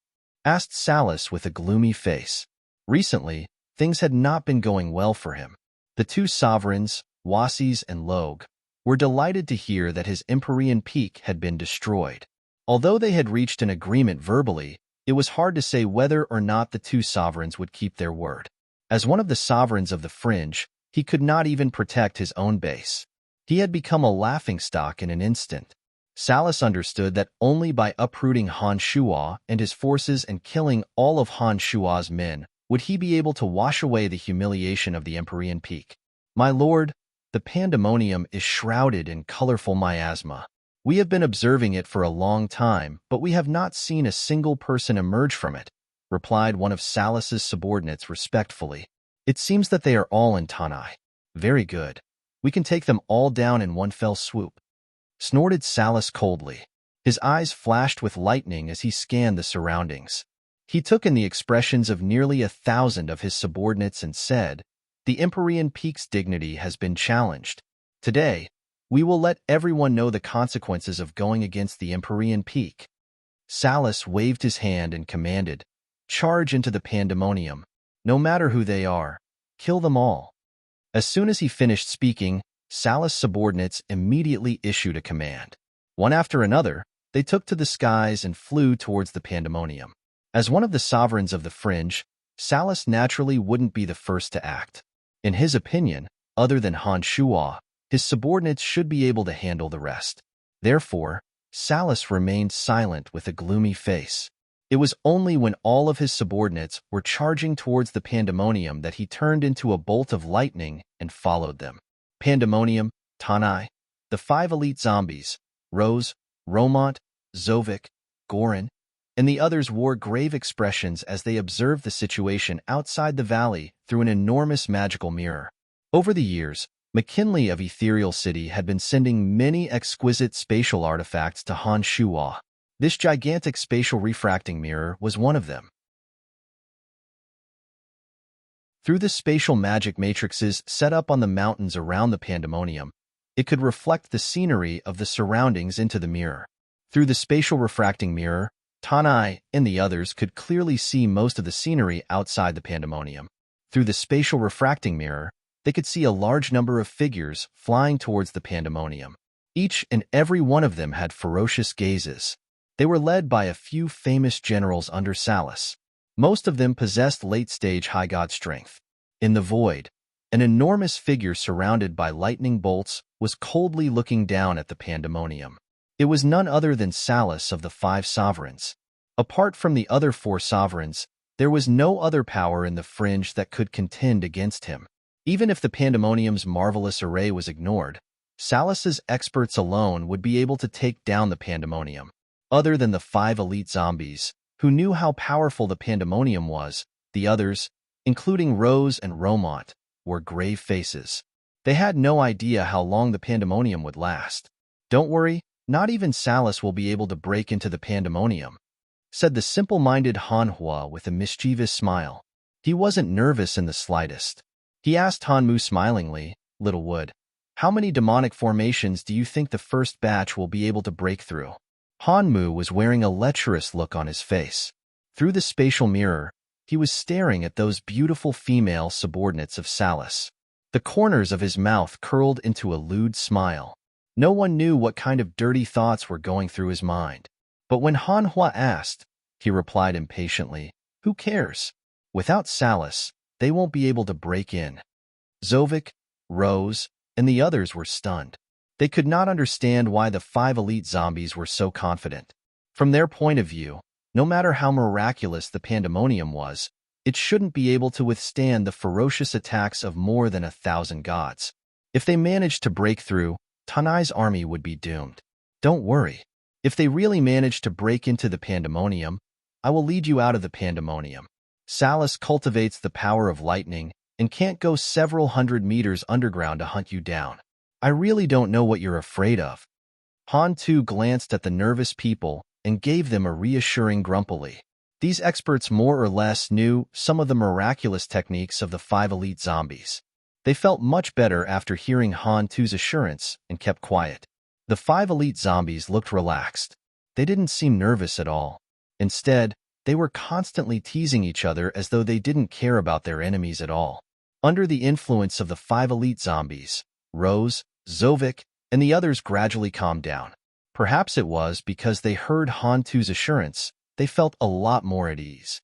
asked Salus with a gloomy face. Recently, things had not been going well for him. The two sovereigns, Wasis and Log, were delighted to hear that his Empyrean Peak had been destroyed. Although they had reached an agreement verbally, it was hard to say whether or not the two sovereigns would keep their word. As one of the sovereigns of the fringe, he could not even protect his own base. He had become a laughingstock in an instant. Salus understood that only by uprooting Han Shuo and his forces and killing all of Han Shuo's men would he be able to wash away the humiliation of the Empyrean Peak. "My lord, the pandemonium is shrouded in colorful miasma. We have been observing it for a long time, but we have not seen a single person emerge from it," replied one of Salus's subordinates respectfully. "It seems that they are all in Tanai." "Very good. We can take them all down in one fell swoop," snorted Salus coldly. His eyes flashed with lightning as he scanned the surroundings. He took in the expressions of nearly 1,000 of his subordinates and said, "The Empyrean Peak's dignity has been challenged. Today, we will let everyone know the consequences of going against the Empyrean Peak." Salus waved his hand and commanded, "Charge into the pandemonium. No matter who they are, kill them all." As soon as he finished speaking, Salus' subordinates immediately issued a command. One after another, they took to the skies and flew towards the pandemonium. As one of the sovereigns of the fringe, Salus naturally wouldn't be the first to act. In his opinion, other than Han Shuo, his subordinates should be able to handle the rest. Therefore, Salus remained silent with a gloomy face. It was only when all of his subordinates were charging towards the pandemonium that he turned into a bolt of lightning and followed them. Pandemonium, Tanai, the 5 elite zombies, Rose, Romont, Zovik, Gorin, and the others wore grave expressions as they observed the situation outside the valley through an enormous magical mirror. Over the years, McKinley of Ethereal City had been sending many exquisite spatial artifacts to Han Shuo. This gigantic spatial refracting mirror was one of them. Through the spatial magic matrices set up on the mountains around the pandemonium, it could reflect the scenery of the surroundings into the mirror. Through the spatial refracting mirror, Tanai and the others could clearly see most of the scenery outside the pandemonium. Through the spatial refracting mirror, they could see a large number of figures flying towards the pandemonium. Each and every one of them had ferocious gazes. They were led by a few famous generals under Salus. Most of them possessed late-stage high god strength. In the void, an enormous figure surrounded by lightning bolts was coldly looking down at the pandemonium. It was none other than Salus of the 5 sovereigns. Apart from the other 4 sovereigns, there was no other power in the fringe that could contend against him. Even if the pandemonium's marvelous array was ignored, Salus's experts alone would be able to take down the pandemonium. Other than the 5 elite zombies, who knew how powerful the pandemonium was, the others, including Rose and Romont, wore grave faces. They had no idea how long the pandemonium would last. "Don't worry, not even Salus will be able to break into the pandemonium," said the simple-minded Hanhua with a mischievous smile. He wasn't nervous in the slightest. He asked Hanmu smilingly, "Little Wood, how many demonic formations do you think the first batch will be able to break through?" Hanmu was wearing a lecherous look on his face. Through the spatial mirror, he was staring at those beautiful female subordinates of Salus. The corners of his mouth curled into a lewd smile. No one knew what kind of dirty thoughts were going through his mind. But when Hanhua asked, he replied impatiently, "Who cares? Without Salus, they won't be able to break in." Zovik, Rose, and the others were stunned. They could not understand why the 5 elite zombies were so confident. From their point of view, no matter how miraculous the pandemonium was, it shouldn't be able to withstand the ferocious attacks of more than 1,000 gods. If they managed to break through, Tanai's army would be doomed. Don't worry. If they really manage to break into the pandemonium, I will lead you out of the pandemonium. Salus cultivates the power of lightning and can't go several hundred meters underground to hunt you down. I really don't know what you're afraid of. Han too glanced at the nervous people and gave them a reassuring grumpily. These experts more or less knew some of the miraculous techniques of the 5 elite zombies. They felt much better after hearing Han Tu's assurance and kept quiet. The 5 elite zombies looked relaxed. They didn't seem nervous at all. Instead, they were constantly teasing each other as though they didn't care about their enemies at all. Under the influence of the 5 elite zombies, Rose, Zovik, and the others gradually calmed down. Perhaps it was because they heard Han Tu's assurance. They felt a lot more at ease.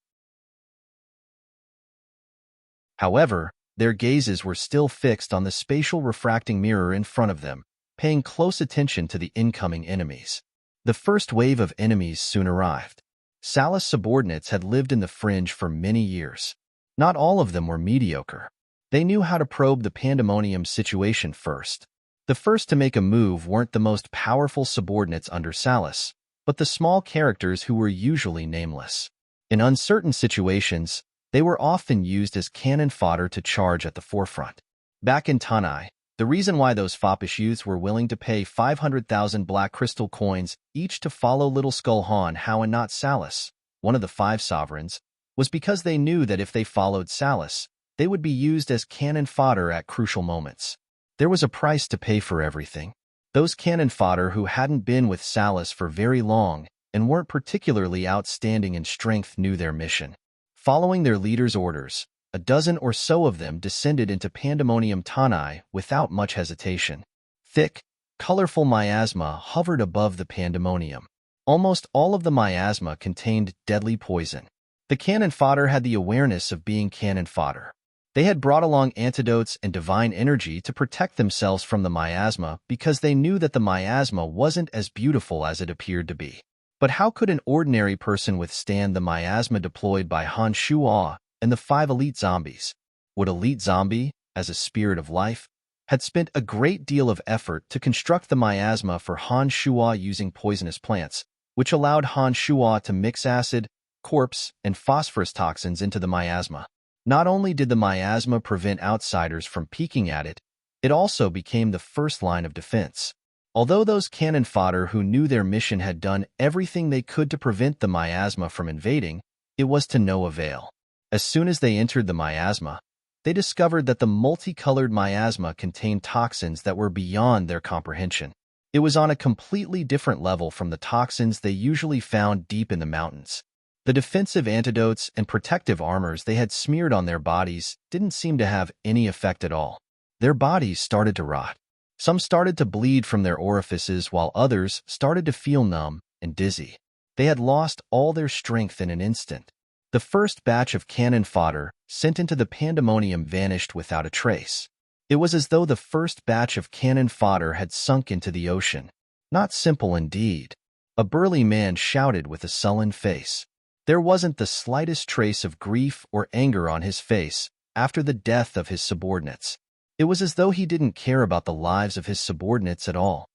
However, their gazes were still fixed on the spatial refracting mirror in front of them, paying close attention to the incoming enemies. The first wave of enemies soon arrived. Salus subordinates had lived in the fringe for many years. Not all of them were mediocre. They knew how to probe the pandemonium situation first. The first to make a move weren't the most powerful subordinates under Salus, but the small characters who were usually nameless. In uncertain situations, they were often used as cannon fodder to charge at the forefront. Back in Tanai, the reason why those foppish youths were willing to pay 500,000 black crystal coins each to follow Little Skull Han Hao and not Salus, one of the 5 sovereigns, was because they knew that if they followed Salus, they would be used as cannon fodder at crucial moments. There was a price to pay for everything. Those cannon fodder who hadn't been with Salus for very long and weren't particularly outstanding in strength knew their mission. Following their leader's orders, a dozen or so of them descended into Pandemonium Tanai without much hesitation. Thick, colorful miasma hovered above the pandemonium. Almost all of the miasma contained deadly poison. The cannon fodder had the awareness of being cannon fodder. They had brought along antidotes and divine energy to protect themselves from the miasma because they knew that the miasma wasn't as beautiful as it appeared to be. But how could an ordinary person withstand the miasma deployed by Han Shuo and the 5 elite zombies? Would Elite Zombie, as a spirit of life, had spent a great deal of effort to construct the miasma for Han Shuo using poisonous plants, which allowed Han Shuo to mix acid, corpse, and phosphorus toxins into the miasma. Not only did the miasma prevent outsiders from peeking at it, it also became the first line of defense. Although those cannon fodder who knew their mission had done everything they could to prevent the miasma from invading, it was to no avail. As soon as they entered the miasma, they discovered that the multicolored miasma contained toxins that were beyond their comprehension. It was on a completely different level from the toxins they usually found deep in the mountains. The defensive antidotes and protective armors they had smeared on their bodies didn't seem to have any effect at all. Their bodies started to rot. Some started to bleed from their orifices while others started to feel numb and dizzy. They had lost all their strength in an instant. The first batch of cannon fodder sent into the pandemonium vanished without a trace. It was as though the first batch of cannon fodder had sunk into the ocean. Not simple indeed. A burly man shouted with a sullen face. There wasn't the slightest trace of grief or anger on his face after the death of his subordinates. It was as though he didn't care about the lives of his subordinates at all.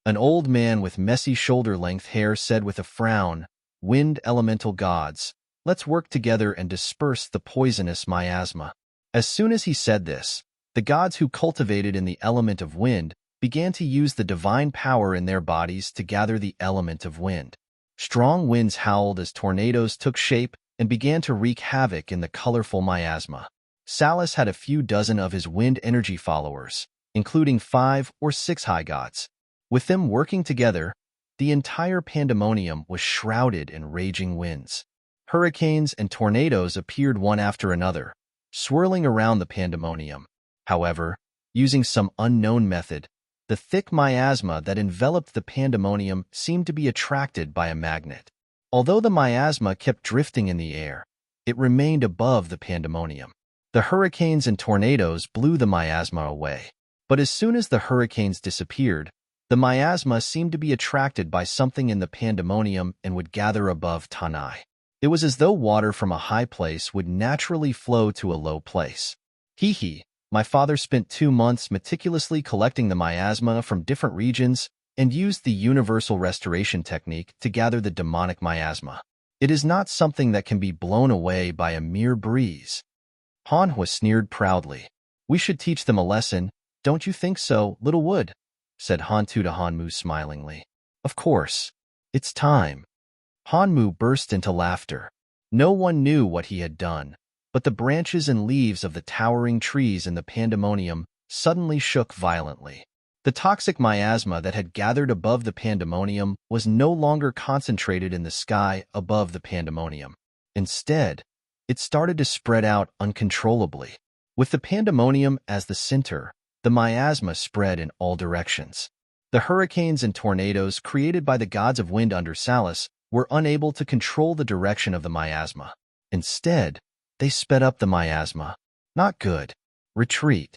An old man with messy shoulder-length hair said with a frown, "Wind elemental gods, let's work together and disperse the poisonous miasma." As soon as he said this, the gods who cultivated in the element of wind began to use the divine power in their bodies to gather the element of wind. Strong winds howled as tornadoes took shape and began to wreak havoc in the colorful miasma. Salus had a few dozen of his wind energy followers, including 5 or 6 high gods. With them working together, the entire pandemonium was shrouded in raging winds. Hurricanes and tornadoes appeared one after another, swirling around the pandemonium. However, using some unknown method, the thick miasma that enveloped the pandemonium seemed to be attracted by a magnet. Although the miasma kept drifting in the air, it remained above the pandemonium. The hurricanes and tornadoes blew the miasma away. But as soon as the hurricanes disappeared, the miasma seemed to be attracted by something in the pandemonium and would gather above Tanai. It was as though water from a high place would naturally flow to a low place. Hee. My father spent 2 months meticulously collecting the miasma from different regions and used the universal restoration technique to gather the demonic miasma. It is not something that can be blown away by a mere breeze. Hanhua sneered proudly. We should teach them a lesson, don't you think so, little Wood? Said Hantu to Hanmu smilingly. Of course. It's time. Hanmu burst into laughter. No one knew what he had done, but the branches and leaves of the towering trees in the pandemonium suddenly shook violently. The toxic miasma that had gathered above the pandemonium was no longer concentrated in the sky above the pandemonium. Instead, it started to spread out uncontrollably. With the pandemonium as the center, the miasma spread in all directions. The hurricanes and tornadoes created by the gods of wind under Salus were unable to control the direction of the miasma. Instead, they sped up the miasma. Not good. Retreat,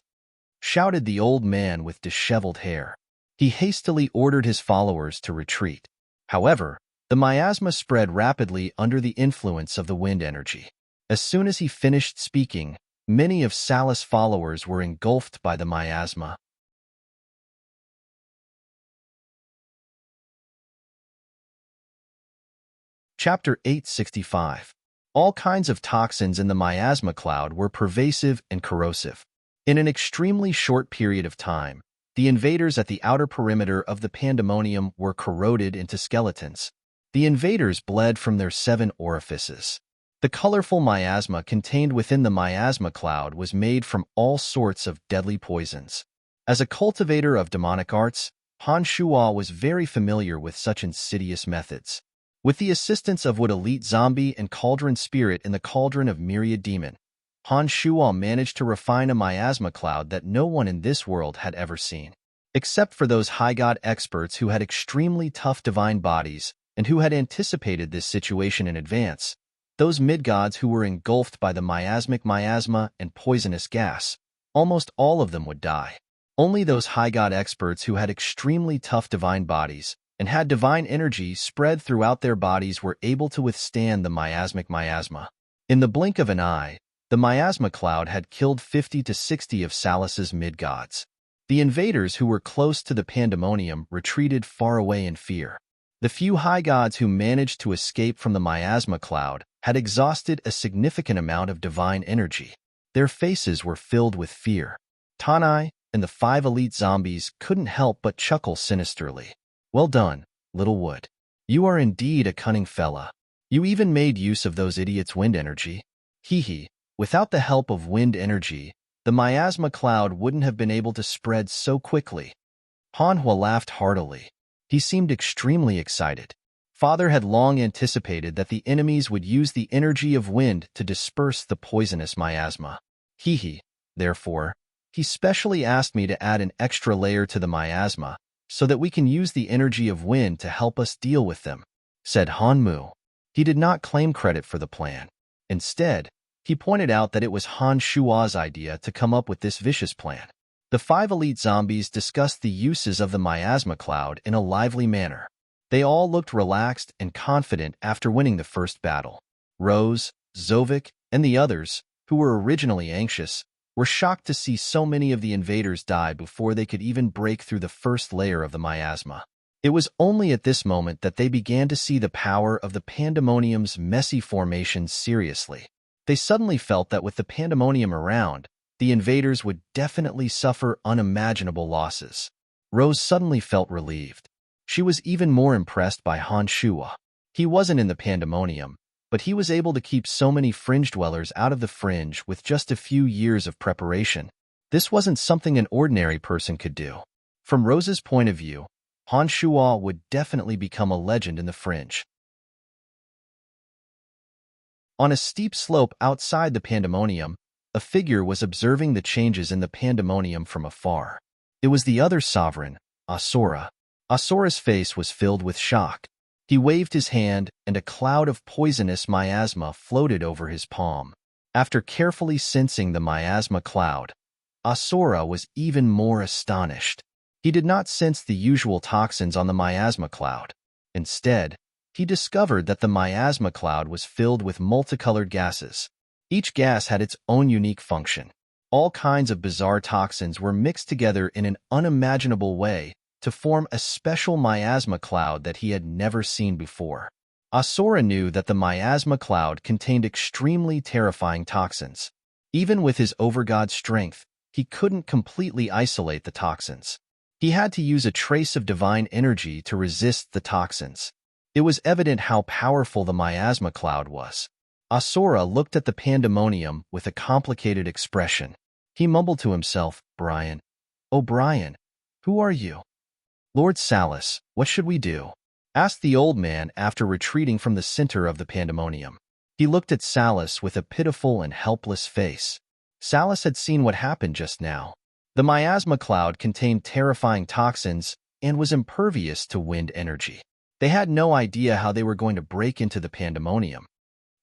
shouted the old man with disheveled hair. He hastily ordered his followers to retreat. However, the miasma spread rapidly under the influence of the wind energy. As soon as he finished speaking, many of Salus' followers were engulfed by the miasma. Chapter 865. All kinds of toxins in the miasma cloud were pervasive and corrosive. In an extremely short period of time, the invaders at the outer perimeter of the pandemonium were corroded into skeletons. The invaders bled from their 7 orifices. The colorful miasma contained within the miasma cloud was made from all sorts of deadly poisons. As a cultivator of demonic arts, Han Shuo was very familiar with such insidious methods. With the assistance of Wood Elite Zombie and Cauldron Spirit in the Cauldron of Myriad Demon, Han Shuo managed to refine a miasma cloud that no one in this world had ever seen. Except for those high god experts who had extremely tough divine bodies and who had anticipated this situation in advance, those mid-gods who were engulfed by the miasmic miasma and poisonous gas, almost all of them would die. Only those high god experts who had extremely tough divine bodies and had divine energy spread throughout their bodies were able to withstand the miasmic miasma. In the blink of an eye, the miasma cloud had killed 50 to 60 of Salus's mid-gods. The invaders who were close to the pandemonium retreated far away in fear. The few high gods who managed to escape from the miasma cloud had exhausted a significant amount of divine energy. Their faces were filled with fear. Tanai and the 5 elite zombies couldn't help but chuckle sinisterly. Well done, little Wood. You are indeed a cunning fella. You even made use of those idiots' wind energy. Hee. Without the help of wind energy, the miasma cloud wouldn't have been able to spread so quickly. Hanhua laughed heartily. He seemed extremely excited. Father had long anticipated that the enemies would use the energy of wind to disperse the poisonous miasma. Therefore, he specially asked me to add an extra layer to the miasma so that we can use the energy of wind to help us deal with them, said Hanmu. He did not claim credit for the plan. Instead, he pointed out that it was Han Shuo's idea to come up with this vicious plan. The 5 elite zombies discussed the uses of the miasma cloud in a lively manner. They all looked relaxed and confident after winning the first battle. Rose, Zovik, and the others, who were originally anxious, were shocked to see so many of the invaders die before they could even break through the first layer of the miasma. It was only at this moment that they began to see the power of the pandemonium's messy formations seriously. They suddenly felt that with the pandemonium around, the invaders would definitely suffer unimaginable losses. Rose suddenly felt relieved. She was even more impressed by Han Shuo. He wasn't in the pandemonium, but he was able to keep so many fringe dwellers out of the fringe with just a few years of preparation. This wasn't something an ordinary person could do. From Rose's point of view, Han Shuo would definitely become a legend in the fringe. On a steep slope outside the pandemonium, a figure was observing the changes in the pandemonium from afar. It was the other sovereign, Asura. Asura's face was filled with shock. He waved his hand, and a cloud of poisonous miasma floated over his palm. After carefully sensing the miasma cloud, Asura was even more astonished. He did not sense the usual toxins on the miasma cloud. Instead, he discovered that the miasma cloud was filled with multicolored gases. Each gas had its own unique function. All kinds of bizarre toxins were mixed together in an unimaginable way to form a special miasma cloud that he had never seen before. Asura knew that the miasma cloud contained extremely terrifying toxins. Even with his overgod strength, he couldn't completely isolate the toxins. He had to use a trace of divine energy to resist the toxins. It was evident how powerful the miasma cloud was. Asura looked at the pandemonium with a complicated expression. He mumbled to himself, "Brian. Oh, Brian, who are you?" "Lord Salus, what should we do?" asked the old man after retreating from the center of the pandemonium. He looked at Salus with a pitiful and helpless face. Salus had seen what happened just now. The miasma cloud contained terrifying toxins and was impervious to wind energy. They had no idea how they were going to break into the pandemonium.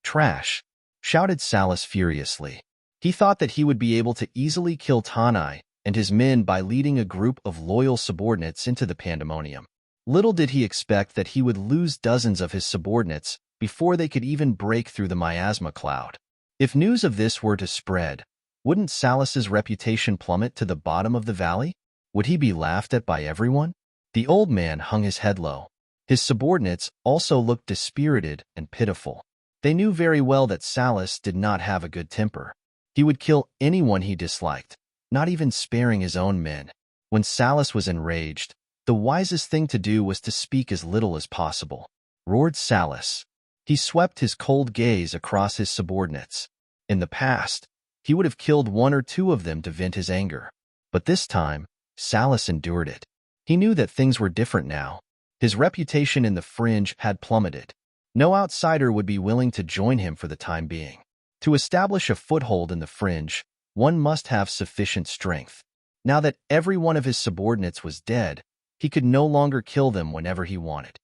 "Trash!" shouted Salus furiously. He thought that he would be able to easily kill Tanai and his men by leading a group of loyal subordinates into the pandemonium. Little did he expect that he would lose dozens of his subordinates before they could even break through the miasma cloud. If news of this were to spread, wouldn't Salus's reputation plummet to the bottom of the valley? Would he be laughed at by everyone? The old man hung his head low. His subordinates also looked dispirited and pitiful. They knew very well that Salus did not have a good temper. He would kill anyone he disliked, not even sparing his own men. When Salus was enraged, the wisest thing to do was to speak as little as possible. Roared Salus. He swept his cold gaze across his subordinates. In the past, he would have killed one or two of them to vent his anger. But this time, Salus endured it. He knew that things were different now. His reputation in the fringe had plummeted. No outsider would be willing to join him for the time being. To establish a foothold in the fringe, one must have sufficient strength. Now that every one of his subordinates was dead, he could no longer kill them whenever he wanted.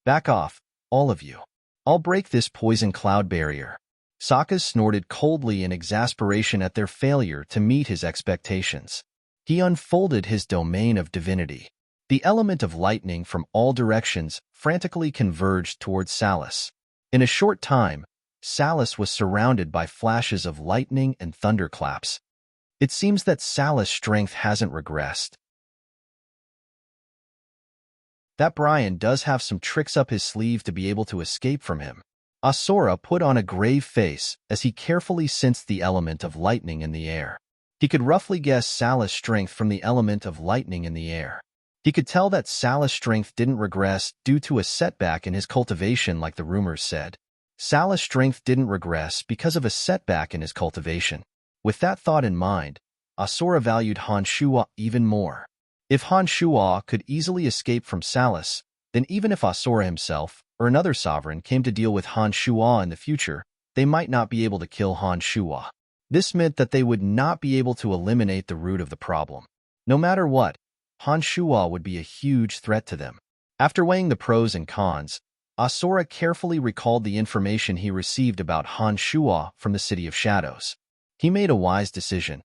"Back off, all of you. I'll break this poison cloud barrier." Sokka snorted coldly in exasperation at their failure to meet his expectations. He unfolded his domain of divinity. The element of lightning from all directions frantically converged towards Salus. In a short time, Salus was surrounded by flashes of lightning and thunderclaps. It seems that Salus' strength hasn't regressed. That Brian does have some tricks up his sleeve to be able to escape from him. Asura put on a grave face as he carefully sensed the element of lightning in the air. He could roughly guess Salus' strength from the element of lightning in the air. He could tell that Salus' strength didn't regress due to a setback in his cultivation like the rumors said. Salus' strength didn't regress because of a setback in his cultivation. With that thought in mind, Asura valued Han Shua even more. If Han Shua could easily escape from Salus, then even if Asura himself or another sovereign came to deal with Han Shua in the future, they might not be able to kill Han Shua. This meant that they would not be able to eliminate the root of the problem. No matter what, Han Shua would be a huge threat to them. After weighing the pros and cons, Asura carefully recalled the information he received about Han Shua from the City of Shadows. He made a wise decision.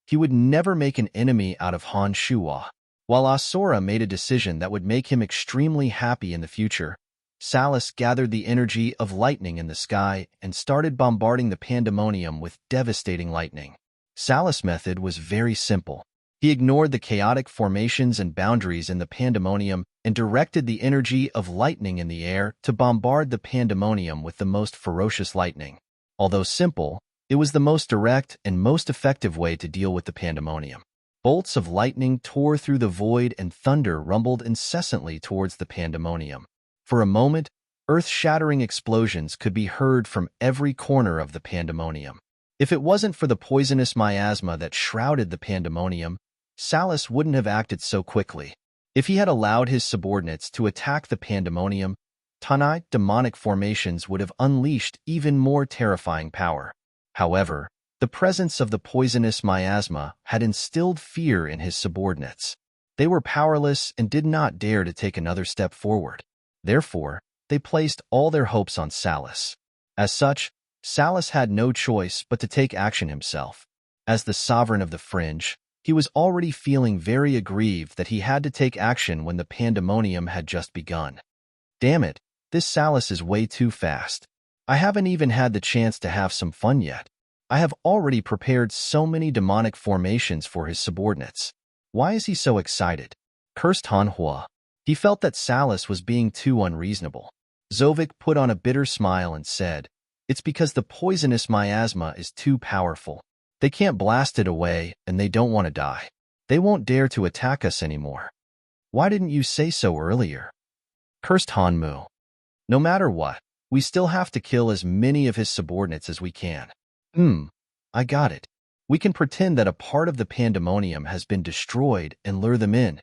He would never make an enemy out of Han Shua. While Asura made a decision that would make him extremely happy in the future, Salus gathered the energy of lightning in the sky and started bombarding the pandemonium with devastating lightning. Salus' method was very simple. He ignored the chaotic formations and boundaries in the pandemonium and directed the energy of lightning in the air to bombard the pandemonium with the most ferocious lightning. Although simple, it was the most direct and most effective way to deal with the pandemonium. Bolts of lightning tore through the void and thunder rumbled incessantly towards the pandemonium. For a moment, earth-shattering explosions could be heard from every corner of the pandemonium. If it wasn't for the poisonous miasma that shrouded the pandemonium, Salus wouldn't have acted so quickly. If he had allowed his subordinates to attack the pandemonium, Tanai demonic formations would have unleashed even more terrifying power. However, the presence of the poisonous miasma had instilled fear in his subordinates. They were powerless and did not dare to take another step forward. Therefore, they placed all their hopes on Salus. As such, Salus had no choice but to take action himself. As the sovereign of the fringe, he was already feeling very aggrieved that he had to take action when the pandemonium had just begun. Damn it, This Salus is way too fast. I haven't even had the chance to have some fun yet. I have already prepared so many demonic formations for his subordinates. Why is he so excited? Cursed Han Hua. He felt that Salus was being too unreasonable. Zovik put on a bitter smile and said, "It's because the poisonous miasma is too powerful. They can't blast it away, and they don't want to die. They won't dare to attack us anymore." Why didn't you say so earlier? Cursed Han Mu. No matter what, we still have to kill as many of his subordinates as we can. I got it. We can pretend that a part of the pandemonium has been destroyed and lure them in.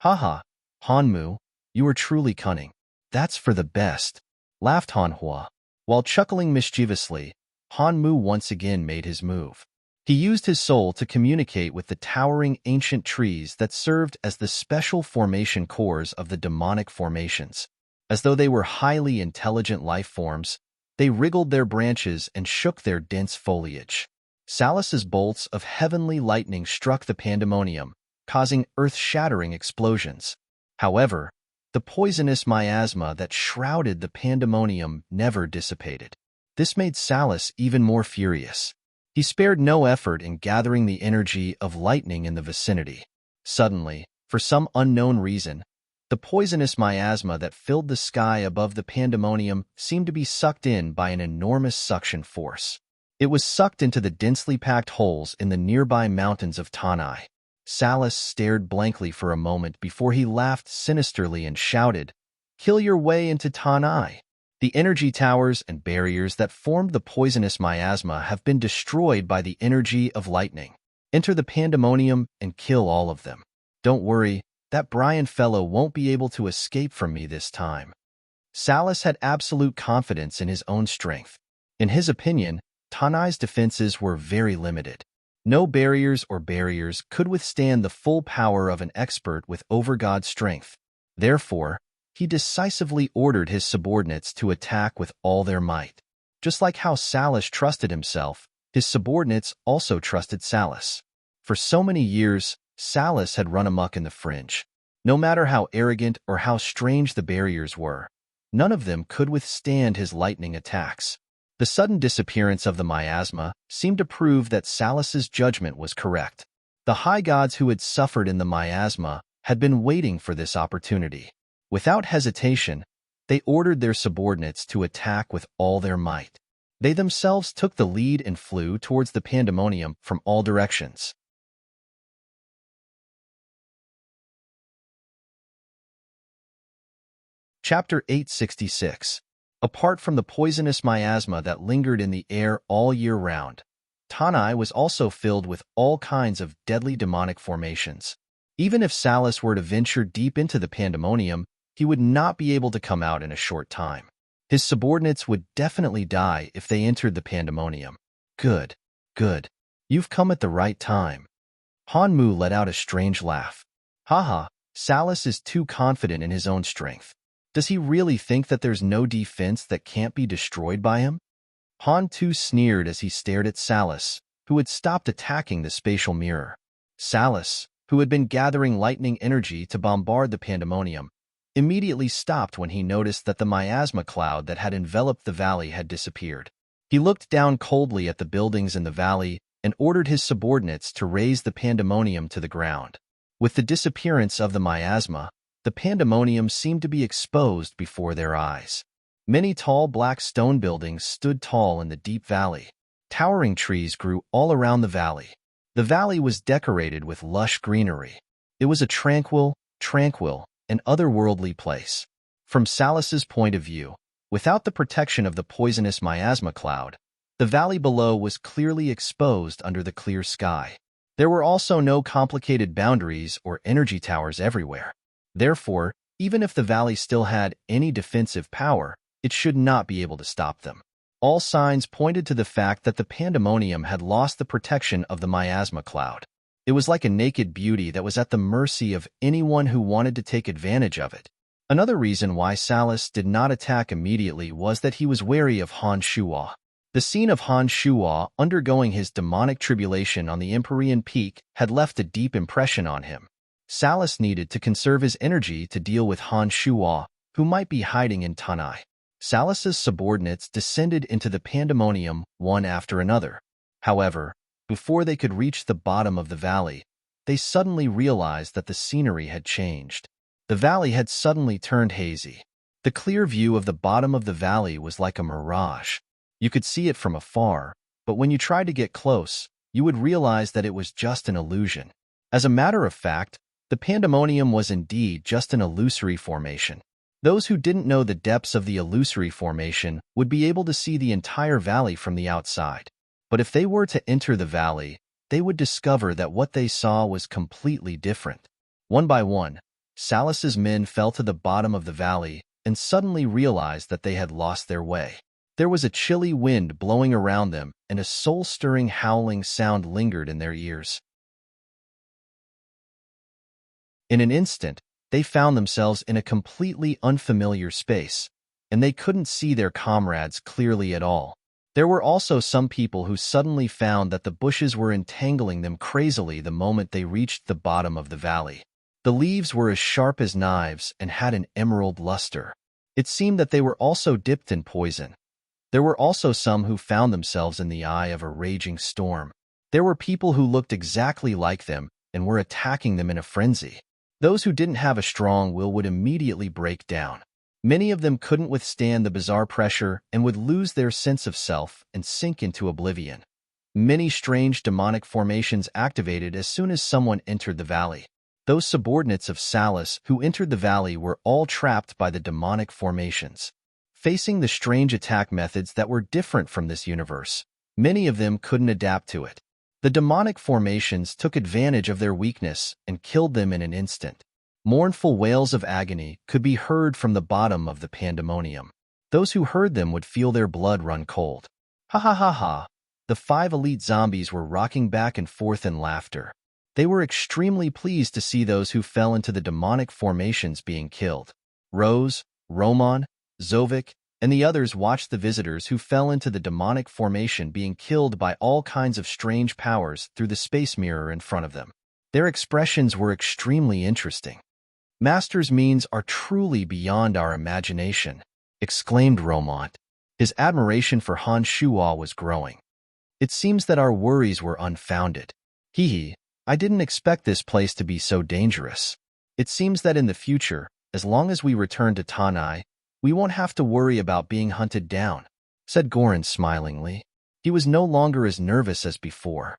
Haha, Han Mu, you are truly cunning. That's for the best, laughed Han Hua. While chuckling mischievously, Han Mu once again made his move. He used his soul to communicate with the towering ancient trees that served as the special formation cores of the demonic formations. As though they were highly intelligent life forms, they wriggled their branches and shook their dense foliage. Salus's bolts of heavenly lightning struck the pandemonium, causing earth-shattering explosions. However, the poisonous miasma that shrouded the pandemonium never dissipated. This made Salus even more furious. He spared no effort in gathering the energy of lightning in the vicinity. Suddenly, for some unknown reason, the poisonous miasma that filled the sky above the pandemonium seemed to be sucked in by an enormous suction force. It was sucked into the densely packed holes in the nearby mountains of Tanai. Salus stared blankly for a moment before he laughed sinisterly and shouted, "Kill your way into Tanai! The energy towers and barriers that formed the poisonous miasma have been destroyed by the energy of lightning. Enter the pandemonium and kill all of them. Don't worry, that Brian fellow won't be able to escape from me this time." Salus had absolute confidence in his own strength. In his opinion, Tanai's defenses were very limited. No barriers could withstand the full power of an expert with overgod strength. Therefore, he decisively ordered his subordinates to attack with all their might. Just like how Salus trusted himself, his subordinates also trusted Salus. For so many years, Salus had run amok in the fringe. No matter how arrogant or how strange the barriers were, none of them could withstand his lightning attacks. The sudden disappearance of the miasma seemed to prove that Salus's judgment was correct. The high gods who had suffered in the miasma had been waiting for this opportunity. Without hesitation, they ordered their subordinates to attack with all their might. They themselves took the lead and flew towards the pandemonium from all directions. Chapter 866. Apart from the poisonous miasma that lingered in the air all year round, Tanai was also filled with all kinds of deadly demonic formations. Even if Salus were to venture deep into the pandemonium, he would not be able to come out in a short time. His subordinates would definitely die if they entered the pandemonium. Good. You've come at the right time. Han Mu let out a strange laugh. Haha, Salus is too confident in his own strength. Does he really think that there's no defense that can't be destroyed by him? Han too sneered as he stared at Salus, who had stopped attacking the spatial mirror. Salus, who had been gathering lightning energy to bombard the pandemonium, immediately stopped when he noticed that the miasma cloud that had enveloped the valley had disappeared. He looked down coldly at the buildings in the valley and ordered his subordinates to raise the pandemonium to the ground. With the disappearance of the miasma, the pandemonium seemed to be exposed before their eyes. Many tall black stone buildings stood tall in the deep valley. Towering trees grew all around the valley. The valley was decorated with lush greenery. It was a tranquil, and otherworldly place. From Salus's point of view, without the protection of the poisonous miasma cloud, the valley below was clearly exposed under the clear sky. There were also no complicated boundaries or energy towers everywhere. Therefore, even if the valley still had any defensive power, it should not be able to stop them. All signs pointed to the fact that the pandemonium had lost the protection of the miasma cloud. It was like a naked beauty that was at the mercy of anyone who wanted to take advantage of it. Another reason why Salus did not attack immediately was that he was wary of Han Shuo. The scene of Han Shuo undergoing his demonic tribulation on the Empyrean Peak had left a deep impression on him. Salas needed to conserve his energy to deal with Han Shuo, who might be hiding in Tanai. Salas's subordinates descended into the pandemonium one after another. However, before they could reach the bottom of the valley, they suddenly realized that the scenery had changed. The valley had suddenly turned hazy. The clear view of the bottom of the valley was like a mirage. You could see it from afar, but when you tried to get close, you would realize that it was just an illusion. As a matter of fact, the pandemonium was indeed just an illusory formation. Those who didn't know the depths of the illusory formation would be able to see the entire valley from the outside. But if they were to enter the valley, they would discover that what they saw was completely different. One by one, Salas's men fell to the bottom of the valley and suddenly realized that they had lost their way. There was a chilly wind blowing around them, and a soul-stirring howling sound lingered in their ears. In an instant, they found themselves in a completely unfamiliar space, and they couldn't see their comrades clearly at all. There were also some people who suddenly found that the bushes were entangling them crazily the moment they reached the bottom of the valley. The leaves were as sharp as knives and had an emerald luster. It seemed that they were also dipped in poison. There were also some who found themselves in the eye of a raging storm. There were people who looked exactly like them and were attacking them in a frenzy. Those who didn't have a strong will would immediately break down. Many of them couldn't withstand the bizarre pressure and would lose their sense of self and sink into oblivion. Many strange demonic formations activated as soon as someone entered the valley. Those subordinates of Salas who entered the valley were all trapped by the demonic formations. Facing the strange attack methods that were different from this universe, many of them couldn't adapt to it. The demonic formations took advantage of their weakness and killed them in an instant. Mournful wails of agony could be heard from the bottom of the pandemonium. Those who heard them would feel their blood run cold. Ha ha ha ha! The 5 elite zombies were rocking back and forth in laughter. They were extremely pleased to see those who fell into the demonic formations being killed. Rose, Roman, Zovik, and the others watched the visitors who fell into the demonic formation being killed by all kinds of strange powers through the space mirror in front of them. Their expressions were extremely interesting. "Master's means are truly beyond our imagination," exclaimed Romont. His admiration for Han Shuo was growing. "It seems that our worries were unfounded. Hee, I didn't expect this place to be so dangerous. It seems that in the future, as long as we return to Tanai, we won't have to worry about being hunted down," said Gorin smilingly. He was no longer as nervous as before.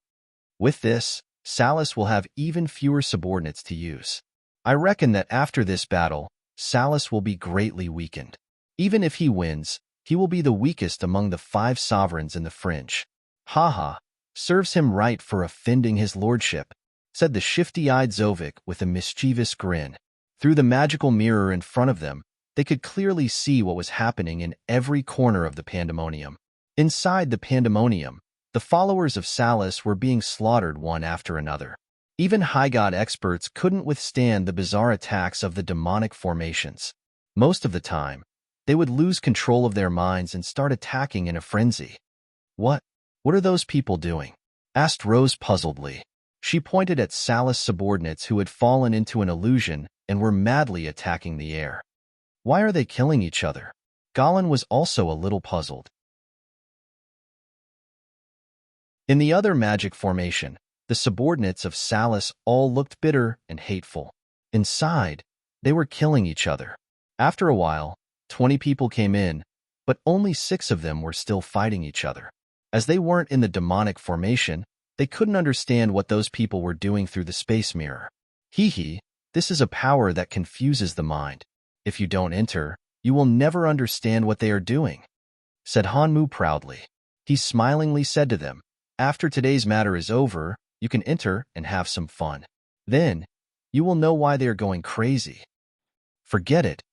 "With this, Salas will have even fewer subordinates to use. I reckon that after this battle, Salas will be greatly weakened. Even if he wins, he will be the weakest among the 5 sovereigns in the fringe. Haha, serves him right for offending his lordship," said the shifty-eyed Zovik with a mischievous grin. Through the magical mirror in front of them, they could clearly see what was happening in every corner of the pandemonium. Inside the pandemonium, the followers of Salas were being slaughtered one after another. Even high god experts couldn't withstand the bizarre attacks of the demonic formations. Most of the time, they would lose control of their minds and start attacking in a frenzy. What are those people doing?" asked Rose puzzledly. She pointed at Salas' subordinates who had fallen into an illusion and were madly attacking the air. "Why are they killing each other?" Galen was also a little puzzled. In the other magic formation, the subordinates of Salas all looked bitter and hateful. Inside, they were killing each other. After a while, 20 people came in, but only 6 of them were still fighting each other. As they weren't in the demonic formation, they couldn't understand what those people were doing through the space mirror. Hee, this is a power that confuses the mind. If you don't enter, you will never understand what they are doing," said Hanmu proudly. He smilingly said to them, "After today's matter is over, you can enter and have some fun. Then, you will know why they are going crazy. Forget it.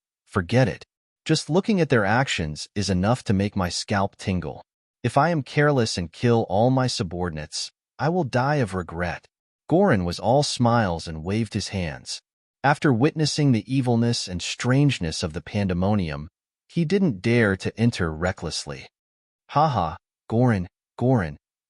Just looking at their actions is enough to make my scalp tingle. If I am careless and kill all my subordinates, I will die of regret." Gorin was all smiles and waved his hands. After witnessing the evilness and strangeness of the pandemonium, he didn't dare to enter recklessly. "Haha, Gorin,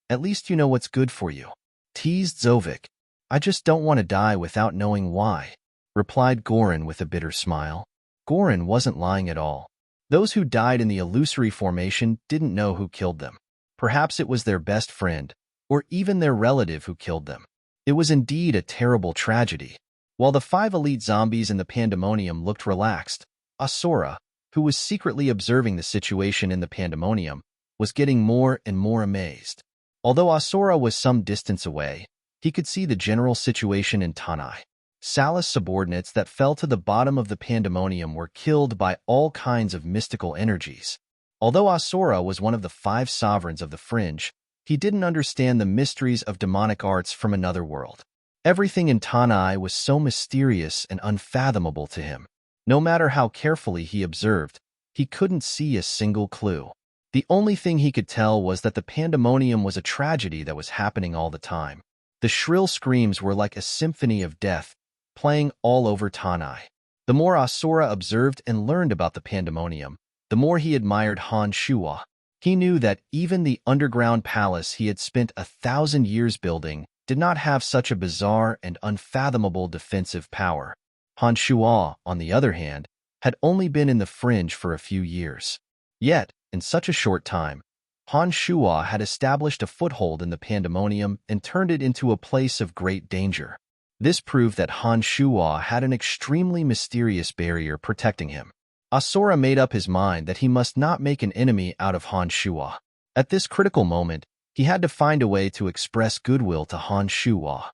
at least you know what's good for you," teased Zovik. I just don't want to die without knowing why, replied Gorin with a bitter smile. Gorin wasn't lying at all. Those who died in the illusory formation didn't know who killed them. Perhaps it was their best friend, or even their relative who killed them. It was indeed a terrible tragedy. While the 5 elite zombies in the pandemonium looked relaxed, Asura, who was secretly observing the situation in the pandemonium, was getting more and more amazed. Although Asura was some distance away, he could see the general situation in Tanai. Salus subordinates that fell to the bottom of the pandemonium were killed by all kinds of mystical energies. Although Asura was one of the 5 sovereigns of the Fringe, he didn't understand the mysteries of demonic arts from another world. Everything in Tanai was so mysterious and unfathomable to him. No matter how carefully he observed, he couldn't see a single clue. The only thing he could tell was that the pandemonium was a tragedy that was happening all the time. The shrill screams were like a symphony of death, playing all over Tanai. The more Asura observed and learned about the pandemonium, the more he admired Han Shuwa. He knew that even the underground palace he had spent 1,000 years building did not have such a bizarre and unfathomable defensive power. Han Shuwa, on the other hand, had only been in the Fringe for a few years. Yet, in such a short time, Han Shuwa had established a foothold in the pandemonium and turned it into a place of great danger. This proved that Han Shuwa had an extremely mysterious barrier protecting him. Asura made up his mind that he must not make an enemy out of Han Shuwa. At this critical moment, he had to find a way to express goodwill to Han Shuwa.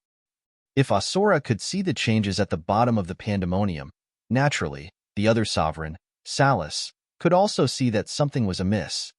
If Asura could see the changes at the bottom of the pandemonium, naturally, the other sovereign, Salus, could also see that something was amiss.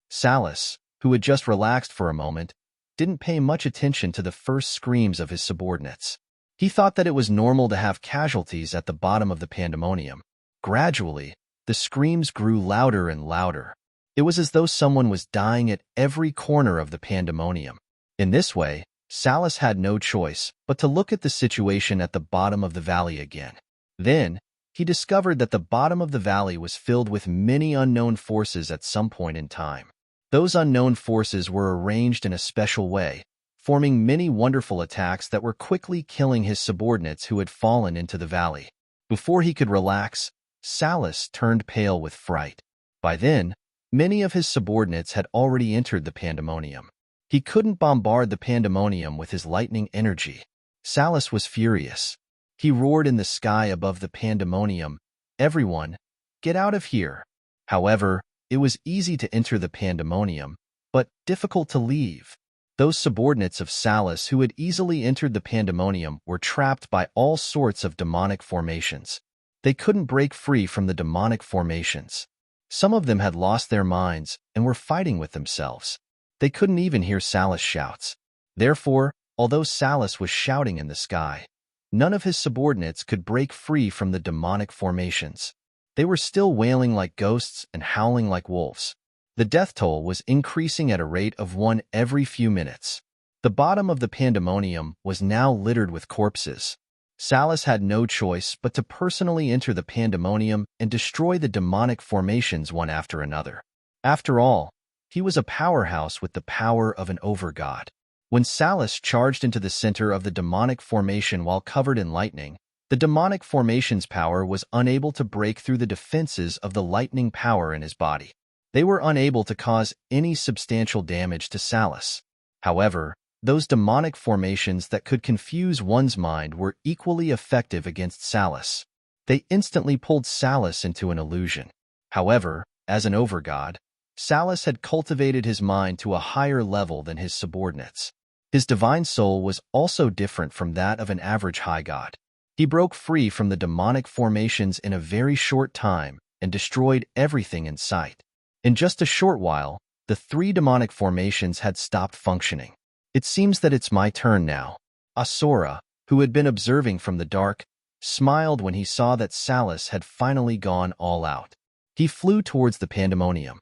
Salus, who had just relaxed for a moment, didn't pay much attention to the first screams of his subordinates. He thought that it was normal to have casualties at the bottom of the pandemonium. Gradually, the screams grew louder and louder. It was as though someone was dying at every corner of the pandemonium. In this way, Salus had no choice but to look at the situation at the bottom of the valley again. Then, he discovered that the bottom of the valley was filled with many unknown forces at some point in time. Those unknown forces were arranged in a special way, forming many wonderful attacks that were quickly killing his subordinates who had fallen into the valley. Before he could relax, Salus turned pale with fright. By then, many of his subordinates had already entered the pandemonium. He couldn't bombard the pandemonium with his lightning energy. Salus was furious. He roared in the sky above the pandemonium, "Everyone, get out of here!" However, it was easy to enter the pandemonium, but difficult to leave. Those subordinates of Salus who had easily entered the pandemonium were trapped by all sorts of demonic formations. They couldn't break free from the demonic formations. Some of them had lost their minds and were fighting with themselves. They couldn't even hear Salus' shouts. Therefore, although Salus was shouting in the sky, none of his subordinates could break free from the demonic formations. They were still wailing like ghosts and howling like wolves. The death toll was increasing at a rate of 1 every few minutes. The bottom of the pandemonium was now littered with corpses. Salus had no choice but to personally enter the pandemonium and destroy the demonic formations one after another. After all, he was a powerhouse with the power of an overgod. When Salus charged into the center of the demonic formation while covered in lightning, the demonic formation's power was unable to break through the defenses of the lightning power in his body. They were unable to cause any substantial damage to Salus. However, those demonic formations that could confuse one's mind were equally effective against Salus. They instantly pulled Salus into an illusion. However, as an overgod, Salus had cultivated his mind to a higher level than his subordinates. His divine soul was also different from that of an average high god. He broke free from the demonic formations in a very short time and destroyed everything in sight. In just a short while, the 3 demonic formations had stopped functioning. "It seems that it's my turn now." Asura, who had been observing from the dark, smiled when he saw that Salus had finally gone all out. He flew towards the pandemonium.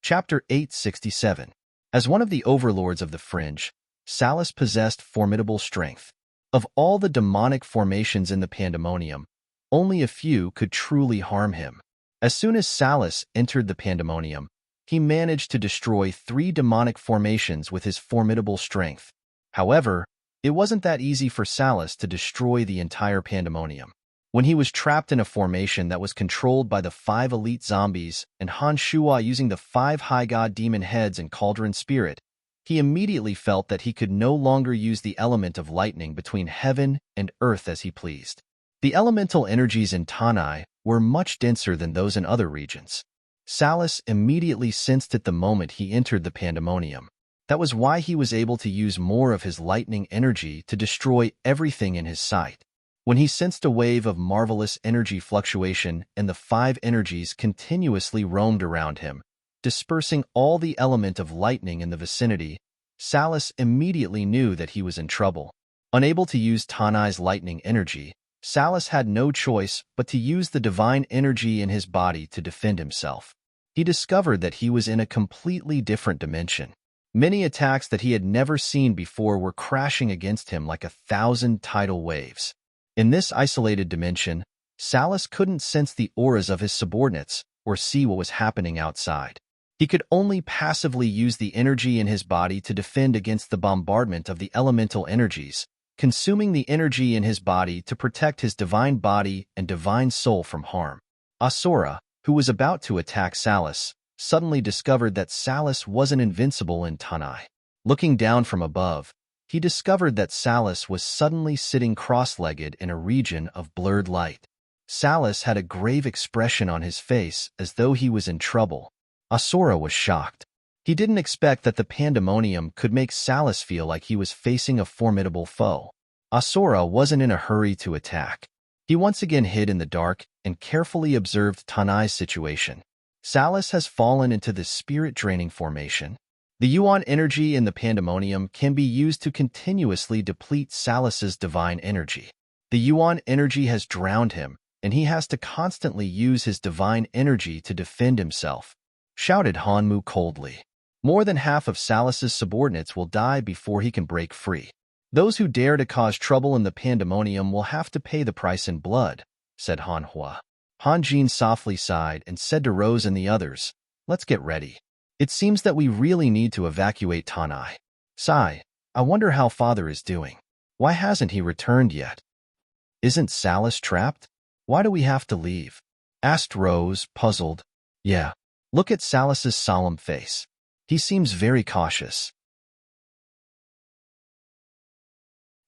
Chapter 867. As one of the overlords of the Fringe, Salus possessed formidable strength. Of all the demonic formations in the pandemonium, only a few could truly harm him. As soon as Salus entered the pandemonium, he managed to destroy 3 demonic formations with his formidable strength. However, it wasn't that easy for Salus to destroy the entire pandemonium. When he was trapped in a formation that was controlled by the 5 elite zombies and Han Shua using the 5 high god demon heads and cauldron spirit, he immediately felt that he could no longer use the element of lightning between heaven and earth as he pleased. The elemental energies in Tanai were much denser than those in other regions. Salus immediately sensed it the moment he entered the pandemonium. That was why he was able to use more of his lightning energy to destroy everything in his sight. When he sensed a wave of marvelous energy fluctuation and the 5 energies continuously roamed around him, dispersing all the element of lightning in the vicinity, Salus immediately knew that he was in trouble. Unable to use Tanai's lightning energy, Salus had no choice but to use the divine energy in his body to defend himself. He discovered that he was in a completely different dimension. Many attacks that he had never seen before were crashing against him like 1,000 tidal waves. In this isolated dimension, Salus couldn't sense the auras of his subordinates or see what was happening outside. He could only passively use the energy in his body to defend against the bombardment of the elemental energies, consuming the energy in his body to protect his divine body and divine soul from harm. Asura, who was about to attack Salus, suddenly discovered that Salus wasn't invincible in Tanai. Looking down from above, he discovered that Salus was suddenly sitting cross-legged in a region of blurred light. Salus had a grave expression on his face as though he was in trouble. Asura was shocked. He didn't expect that the pandemonium could make Salus feel like he was facing a formidable foe. Asura wasn't in a hurry to attack. He once again hid in the dark and carefully observed Tanai's situation. Salus has fallen into the spirit-draining formation. The Yuan energy in the pandemonium can be used to continuously deplete Salus's divine energy. The Yuan energy has drowned him, and he has to constantly use his divine energy to defend himself, shouted Hanmu coldly. More than half of Salus's subordinates will die before he can break free. Those who dare to cause trouble in the pandemonium will have to pay the price in blood, said Han Hua. Han Jin softly sighed and said to Rose and the others, let's get ready. It seems that we really need to evacuate Tanai. Sai, I wonder how Father is doing. Why hasn't he returned yet? Isn't Salus trapped? Why do we have to leave? Asked Rose, puzzled. Yeah. Look at Salus's solemn face. He seems very cautious.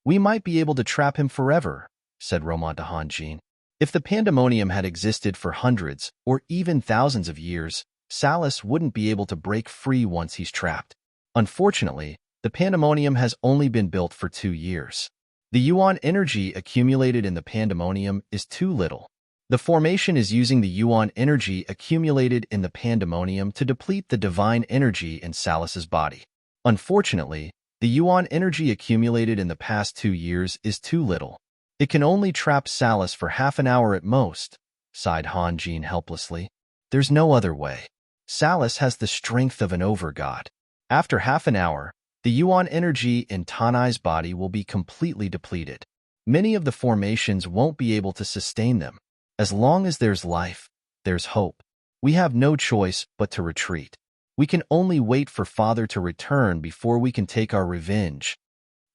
We might be able to trap him forever, said Roman to Han Jin. If the pandemonium had existed for hundreds or even thousands of years, Salus wouldn't be able to break free once he's trapped. Unfortunately, the pandemonium has only been built for 2 years. The Yuan energy accumulated in the pandemonium is too little. The formation is using the Yuan energy accumulated in the pandemonium to deplete the divine energy in Salus's body. Unfortunately, the Yuan energy accumulated in the past 2 years is too little. It can only trap Salus for half an hour at most, sighed Han Jin helplessly. There's no other way. Salus has the strength of an overgod. After half an hour, the Yuan energy in Tanai's body will be completely depleted. Many of the formations won't be able to sustain them. As long as there's life, there's hope. We have no choice but to retreat. We can only wait for Father to return before we can take our revenge.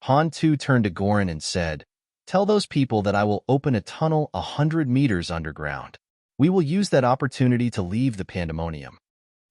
Han Tu turned to Gorin and said, tell those people that I will open a tunnel 100 meters underground. We will use that opportunity to leave the pandemonium.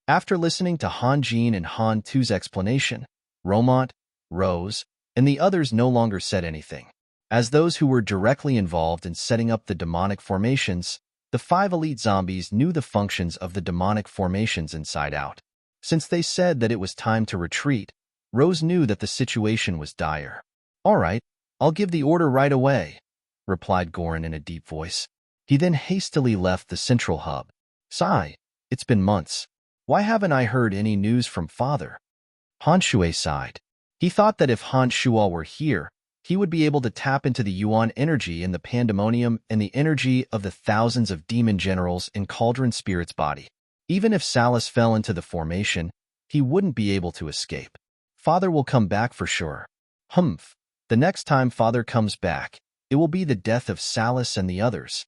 After listening to Han Jin and Han Tu's explanation, Romont, Rose, and the others no longer said anything. As those who were directly involved in setting up the demonic formations, the 5 elite zombies knew the functions of the demonic formations inside out. Since they said that it was time to retreat, Rose knew that the situation was dire. All right, I'll give the order right away, replied Gorin in a deep voice. He then hastily left the central hub. Sigh, it's been months. Why haven't I heard any news from Father? Han Shui sighed. He thought that if Han Shual were here, he would be able to tap into the Yuan energy in the pandemonium and the energy of the thousands of demon generals in Cauldron Spirit's body. Even if Salus fell into the formation, he wouldn't be able to escape. Father will come back for sure. Humph. The next time Father comes back, it will be the death of Salus and the others,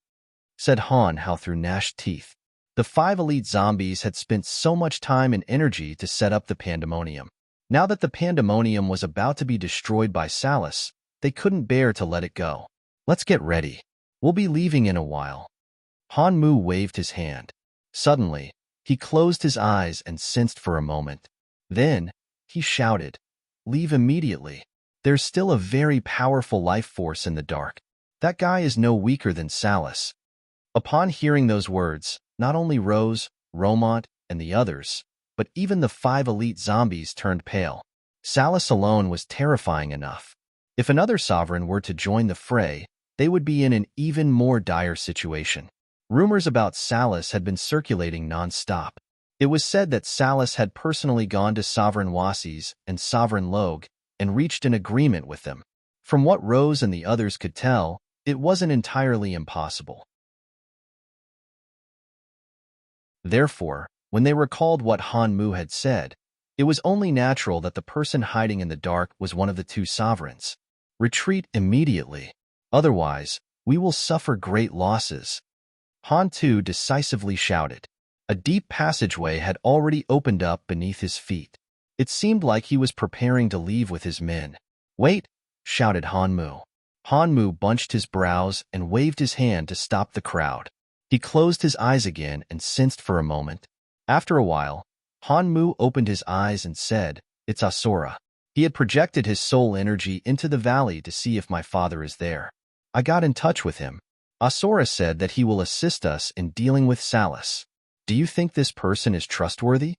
said Han Hao through gnashed teeth. The 5 elite zombies had spent so much time and energy to set up the pandemonium. Now that the pandemonium was about to be destroyed by Salus, they couldn't bear to let it go. Let's get ready. We'll be leaving in a while. Hanmu waved his hand. Suddenly, he closed his eyes and sensed for a moment. Then, he shouted, "Leave immediately. There's still a very powerful life force in the dark. That guy is no weaker than Salus." Upon hearing those words, not only Rose, Romont, and the others, but even the 5 elite zombies turned pale. Salus alone was terrifying enough. If another sovereign were to join the fray, they would be in an even more dire situation. Rumors about Salus had been circulating non-stop. It was said that Salus had personally gone to Sovereign Wasis and Sovereign Logue and reached an agreement with them. From what Rose and the others could tell, it wasn't entirely impossible. Therefore, when they recalled what Hanmu had said, it was only natural that the person hiding in the dark was one of the 2 sovereigns. Retreat immediately. Otherwise, we will suffer great losses. Han-Tu decisively shouted. A deep passageway had already opened up beneath his feet. It seemed like he was preparing to leave with his men. "Wait!" shouted Hanmu. Hanmu bunched his brows and waved his hand to stop the crowd. He closed his eyes again and sensed for a moment. After a while, Hanmu opened his eyes and said, "It's Asura." He had projected his soul energy into the valley to see if my father is there. I got in touch with him. Asura said that he will assist us in dealing with Salus. Do you think this person is trustworthy?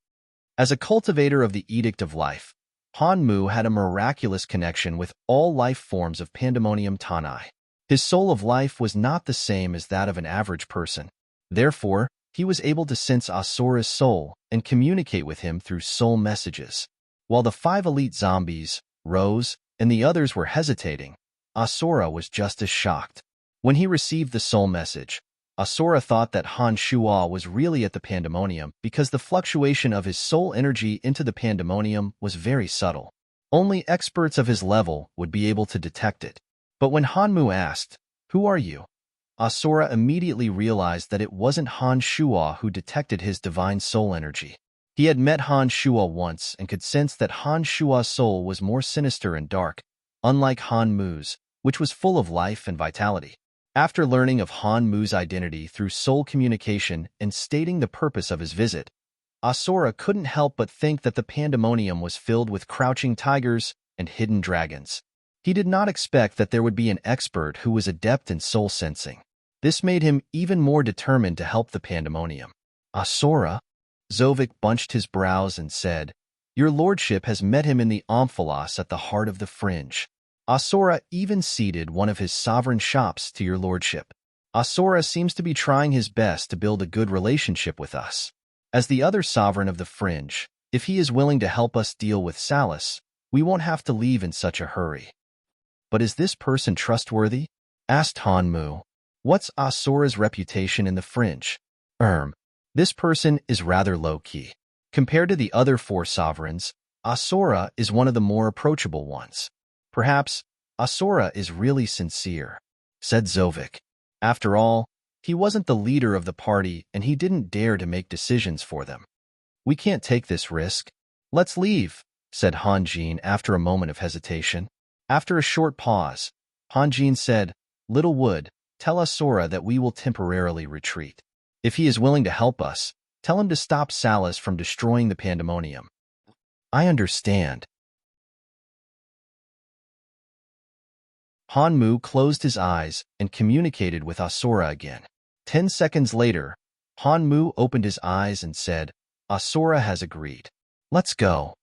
As a cultivator of the Edict of Life, Hanmu had a miraculous connection with all life forms of Pandemonium Tanai. His soul of life was not the same as that of an average person. Therefore, he was able to sense Asura's soul and communicate with him through soul messages. While the 5 elite zombies, Rose, and the others were hesitating, Asura was just as shocked. When he received the soul message, Asura thought that Han Shuo was really at the Pandemonium because the fluctuation of his soul energy into the Pandemonium was very subtle. Only experts of his level would be able to detect it. But when Hanmu asked, "Who are you?" Asura immediately realized that it wasn't Han Shuo who detected his divine soul energy. He had met Han Shuo once and could sense that Han Shuo's soul was more sinister and dark, unlike Hanmu's, which was full of life and vitality. After learning of Hanmu's identity through soul communication and stating the purpose of his visit, Asura couldn't help but think that the Pandemonium was filled with crouching tigers and hidden dragons. He did not expect that there would be an expert who was adept in soul sensing. This made him even more determined to help the Pandemonium. "Asura?" Zovik bunched his brows and said, "Your lordship has met him in the Omphalos at the heart of the fringe. Asura even ceded one of his sovereign shops to your lordship. Asura seems to be trying his best to build a good relationship with us. As the other sovereign of the fringe, if he is willing to help us deal with Salus, we won't have to leave in such a hurry." "But is this person trustworthy?" asked Hanmu. "What's Asura's reputation in the fringe?" This person is rather low-key. Compared to the other 4 sovereigns, Asura is one of the more approachable ones. Perhaps Asura is really sincere," said Zovik. After all, he wasn't the leader of the party and he didn't dare to make decisions for them. "We can't take this risk. Let's leave," said Hanjin after a moment of hesitation. After a short pause, Hanjin said, "Little Wood, tell Asura that we will temporarily retreat. If he is willing to help us, tell him to stop Salus from destroying the Pandemonium." "I understand." Hanmu closed his eyes and communicated with Asura again. 10 seconds later, Hanmu opened his eyes and said, "Asura has agreed. Let's go."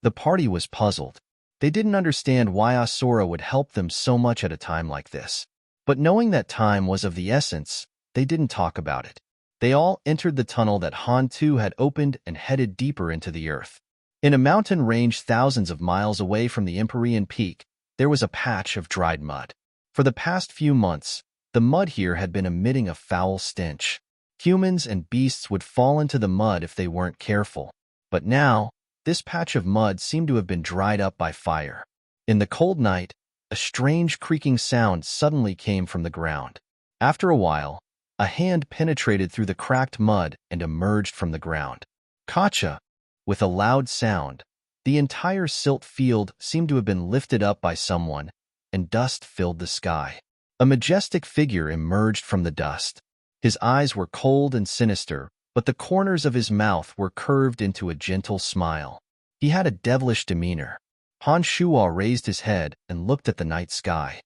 The party was puzzled. They didn't understand why Asura would help them so much at a time like this. But knowing that time was of the essence, they didn't talk about it. They all entered the tunnel that Han-Tu had opened and headed deeper into the earth. In a mountain range thousands of miles away from the Empyrean Peak, there was a patch of dried mud. For the past few months, the mud here had been emitting a foul stench. Humans and beasts would fall into the mud if they weren't careful. But now, this patch of mud seemed to have been dried up by fire. In the cold night, a strange creaking sound suddenly came from the ground. After a while, A hand penetrated through the cracked mud and emerged from the ground. Kacha! With a loud sound, the entire silt field seemed to have been lifted up by someone, and dust filled the sky. A majestic figure emerged from the dust. His eyes were cold and sinister, but the corners of his mouth were curved into a gentle smile. He had a devilish demeanor. Han Shuo raised his head and looked at the night sky.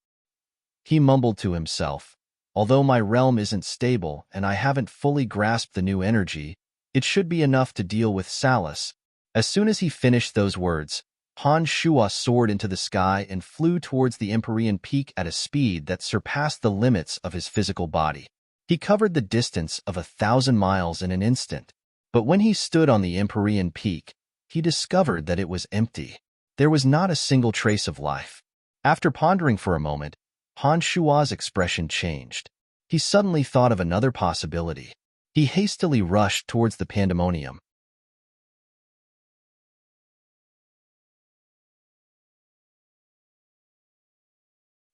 He mumbled to himself, "Although my realm isn't stable and I haven't fully grasped the new energy, it should be enough to deal with Salus." As soon as he finished those words, Han Shuo soared into the sky and flew towards the Empyrean Peak at a speed that surpassed the limits of his physical body. He covered the distance of 1,000 miles in an instant, but when he stood on the Empyrean Peak, he discovered that it was empty. There was not a single trace of life. After pondering for a moment, Han Shuo's expression changed. He suddenly thought of another possibility. He hastily rushed towards the pandemonium.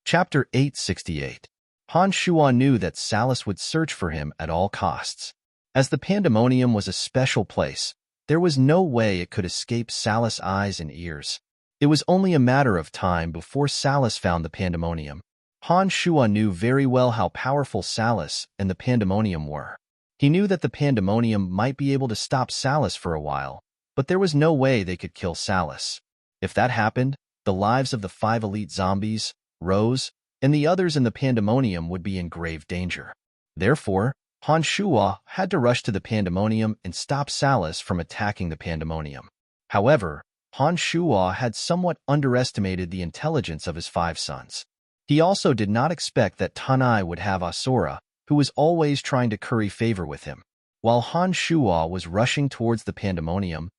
Chapter 868. Han Shuo knew that Salus would search for him at all costs. As the pandemonium was a special place, there was no way it could escape Salus' eyes and ears. It was only a matter of time before Salus found the pandemonium. Han Shuo knew very well how powerful Salus and the pandemonium were. He knew that the pandemonium might be able to stop Salus for a while, but there was no way they could kill Salus. If that happened, the lives of the 5 elite zombies, Rose, and the others in the pandemonium would be in grave danger. Therefore, Han Shuo had to rush to the pandemonium and stop Salus from attacking the pandemonium. However, Han Shuo had somewhat underestimated the intelligence of his 5 sons. He also did not expect that Tanai would have Asura, who was always trying to curry favor with him. While Han Shuo was rushing towards the pandemonium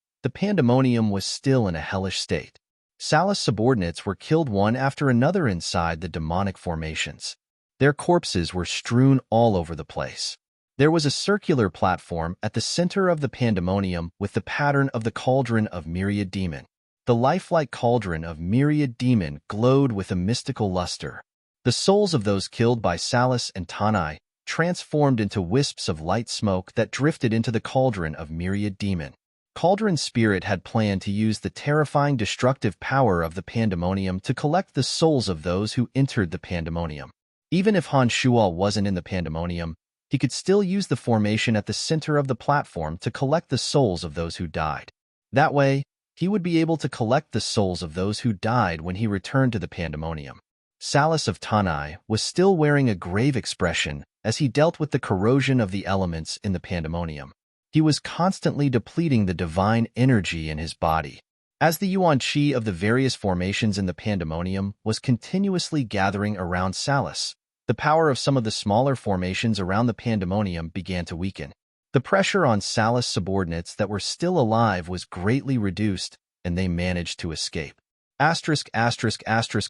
was still in a hellish state. Salus' subordinates were killed one after another inside the demonic formations. Their corpses were strewn all over the place. There was a circular platform at the center of the pandemonium with the pattern of the cauldron of myriad demon. The lifelike cauldron of myriad demon glowed with a mystical luster. The souls of those killed by Salus and Tanai transformed into wisps of light smoke that drifted into the cauldron of myriad demon. Cauldron Spirit had planned to use the terrifying destructive power of the pandemonium to collect the souls of those who entered the pandemonium. Even if Han Shuo wasn't in the pandemonium, he could still use the formation at the center of the platform to collect the souls of those who died. That way, he would be able to collect the souls of those who died when he returned to the pandemonium. Salus of Tanai was still wearing a grave expression as he dealt with the corrosion of the elements in the pandemonium. He was constantly depleting the divine energy in his body. As the yuan qi of the various formations in the pandemonium was continuously gathering around Salus, the power of some of the smaller formations around the pandemonium began to weaken. The pressure on Salus' subordinates that were still alive was greatly reduced, and they managed to escape.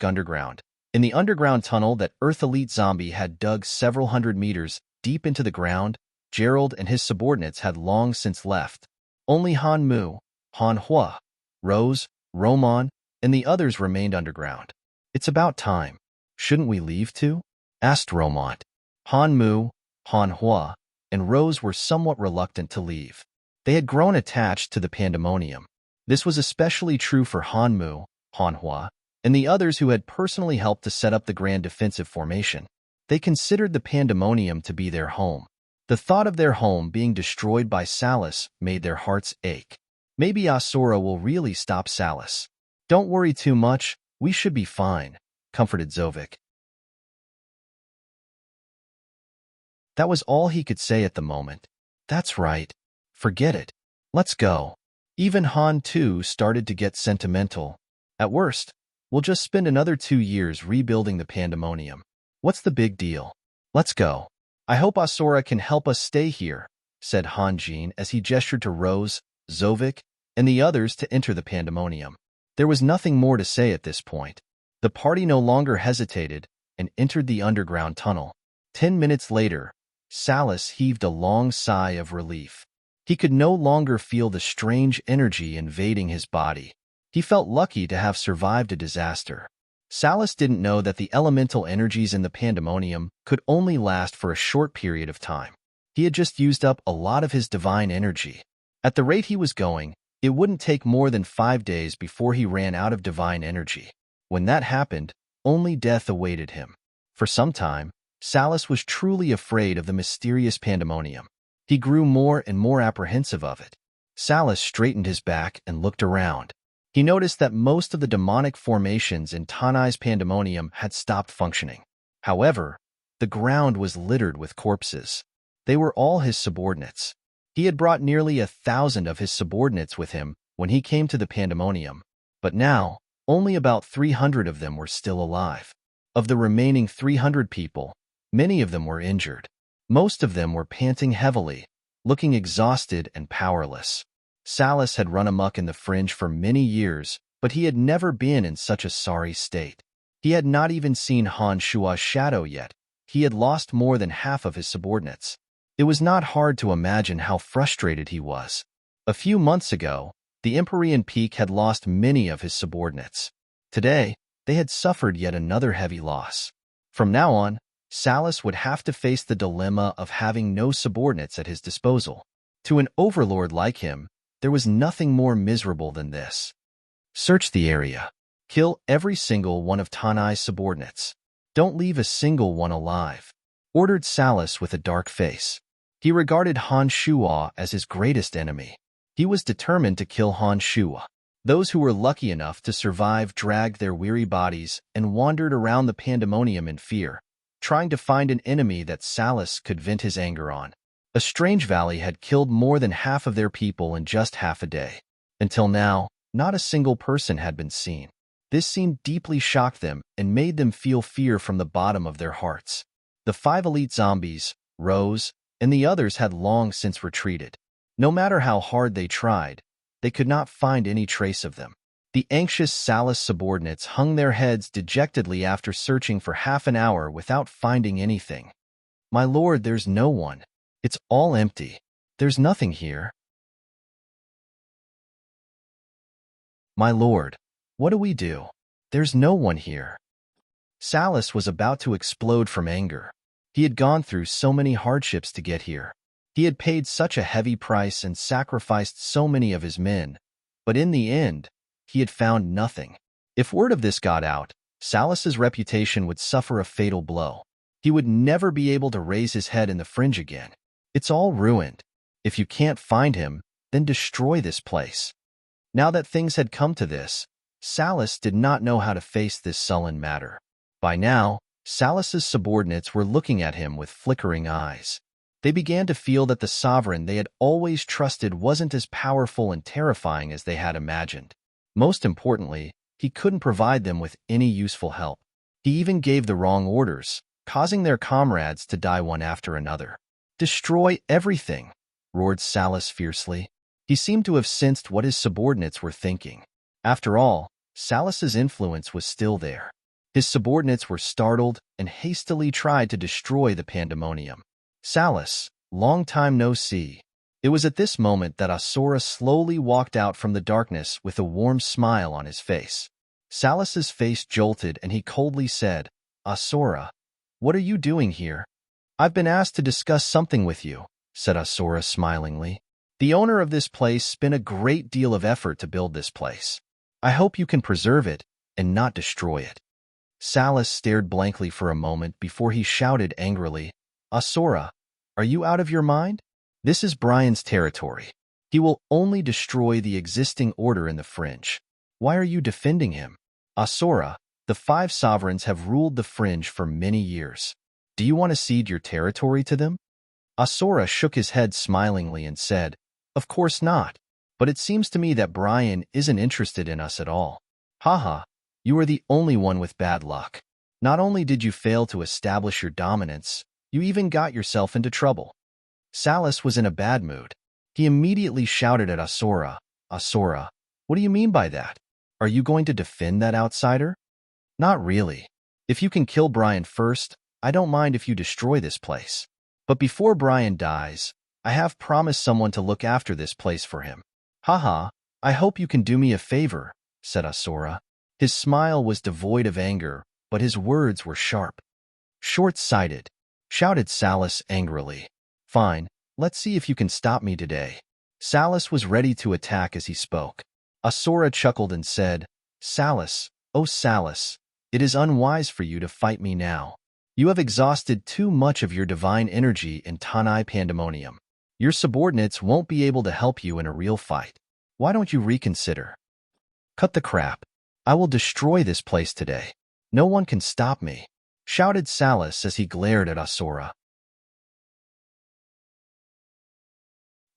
Underground. In the underground tunnel that Earth Elite Zombie had dug several hundred meters deep into the ground, Gerald and his subordinates had long since left. Only Han Mu, Han Hua, Rose, Roman, and the others remained underground. "It's about time. Shouldn't we leave too?" asked Romont. Han Mu, Han Hua, and Rose were somewhat reluctant to leave. They had grown attached to the pandemonium. This was especially true for Han Mu, Han Hua, and the others who had personally helped to set up the Grand Defensive Formation. They considered the pandemonium to be their home. The thought of their home being destroyed by Salus made their hearts ache. Maybe Asura will really stop Salus. "Don't worry too much, we should be fine," comforted Zovik. That was all he could say at the moment. "That's right. Forget it. Let's go." Even Han too started to get sentimental. "At worst, we'll just spend another 2 years rebuilding the pandemonium. What's the big deal? Let's go." "I hope Asura can help us stay here," said Han Jin as he gestured to Rose, Zovik, and the others to enter the pandemonium. There was nothing more to say at this point. The party no longer hesitated and entered the underground tunnel. 10 minutes later, Salus heaved a long sigh of relief. He could no longer feel the strange energy invading his body. He felt lucky to have survived a disaster. Salus didn't know that the elemental energies in the pandemonium could only last for a short period of time. He had just used up a lot of his divine energy. At the rate he was going, it wouldn't take more than 5 days before he ran out of divine energy. When that happened, only death awaited him. For some time, Salus was truly afraid of the mysterious pandemonium. He grew more and more apprehensive of it. Salus straightened his back and looked around. He noticed that most of the demonic formations in Tanai's pandemonium had stopped functioning. However, the ground was littered with corpses. They were all his subordinates. He had brought nearly 1,000 of his subordinates with him when he came to the pandemonium, but now only about 300 of them were still alive. Of the remaining 300 people, many of them were injured. Most of them were panting heavily, looking exhausted and powerless. Salus had run amok in the fringe for many years, but he had never been in such a sorry state. He had not even seen Han Shua's shadow yet. He had lost more than half of his subordinates. It was not hard to imagine how frustrated he was. A few months ago, the Empyrean Peak had lost many of his subordinates. Today, they had suffered yet another heavy loss. From now on, Salus would have to face the dilemma of having no subordinates at his disposal. To an overlord like him, there was nothing more miserable than this. Search the area. Kill every single one of Tanai's subordinates. Don't leave a single one alive, ordered Salus with a dark face. He regarded Han Shua as his greatest enemy. He was determined to kill Han Shua. Those who were lucky enough to survive dragged their weary bodies and wandered around the pandemonium in fear, trying to find an enemy that Salus could vent his anger on. A strange valley had killed more than half of their people in just half a day. Until now, not a single person had been seen. This scene deeply shocked them and made them feel fear from the bottom of their hearts. The 5 elite zombies, Rose, and the others had long since retreated. No matter how hard they tried, they could not find any trace of them. The anxious Salus subordinates hung their heads dejectedly after searching for half an hour without finding anything. "My lord, there's no one. It's all empty. There's nothing here." "My lord, what do we do? There's no one here." Salus was about to explode from anger. He had gone through so many hardships to get here. He had paid such a heavy price and sacrificed so many of his men, but in the end, he had found nothing. If word of this got out, Salus's reputation would suffer a fatal blow. He would never be able to raise his head in the fringe again. It's all ruined. If you can't find him, then destroy this place. Now that things had come to this, Salus did not know how to face this sullen matter. By now, Salus's subordinates were looking at him with flickering eyes. They began to feel that the sovereign they had always trusted wasn't as powerful and terrifying as they had imagined. Most importantly, he couldn't provide them with any useful help. He even gave the wrong orders, causing their comrades to die one after another. "Destroy everything," roared Salus fiercely. He seemed to have sensed what his subordinates were thinking. After all, Salus's influence was still there. His subordinates were startled and hastily tried to destroy the pandemonium. "Salus, long time no see." It was at this moment that Asura slowly walked out from the darkness with a warm smile on his face. Salus's face jolted and he coldly said, "Asura, what are you doing here?" "I've been asked to discuss something with you," said Asura smilingly. "The owner of this place spent a great deal of effort to build this place. I hope you can preserve it and not destroy it." Salus stared blankly for a moment before he shouted angrily, "Asura, are you out of your mind? This is Brian's territory. He will only destroy the existing order in the fringe. Why are you defending him? Asura, the 5 sovereigns have ruled the fringe for many years. Do you want to cede your territory to them?" Asura shook his head smilingly and said, "Of course not, but it seems to me that Brian isn't interested in us at all. Haha, you are the only one with bad luck. Not only did you fail to establish your dominance, you even got yourself into trouble." Salus was in a bad mood. He immediately shouted at Asura, "Asura, what do you mean by that? Are you going to defend that outsider?" "Not really. If you can kill Brian first, I don't mind if you destroy this place. But before Brian dies, I have promised someone to look after this place for him." "Haha, I hope you can do me a favor," said Asura. His smile was devoid of anger, but his words were sharp. "Short-sighted," shouted Salus angrily. "Fine, let's see if you can stop me today." Salus was ready to attack as he spoke. Asura chuckled and said, "Salus, oh Salus, it is unwise for you to fight me now. You have exhausted too much of your divine energy in Tanai Pandemonium. Your subordinates won't be able to help you in a real fight. Why don't you reconsider?" "Cut the crap. I will destroy this place today. No one can stop me," shouted Salus as he glared at Asura.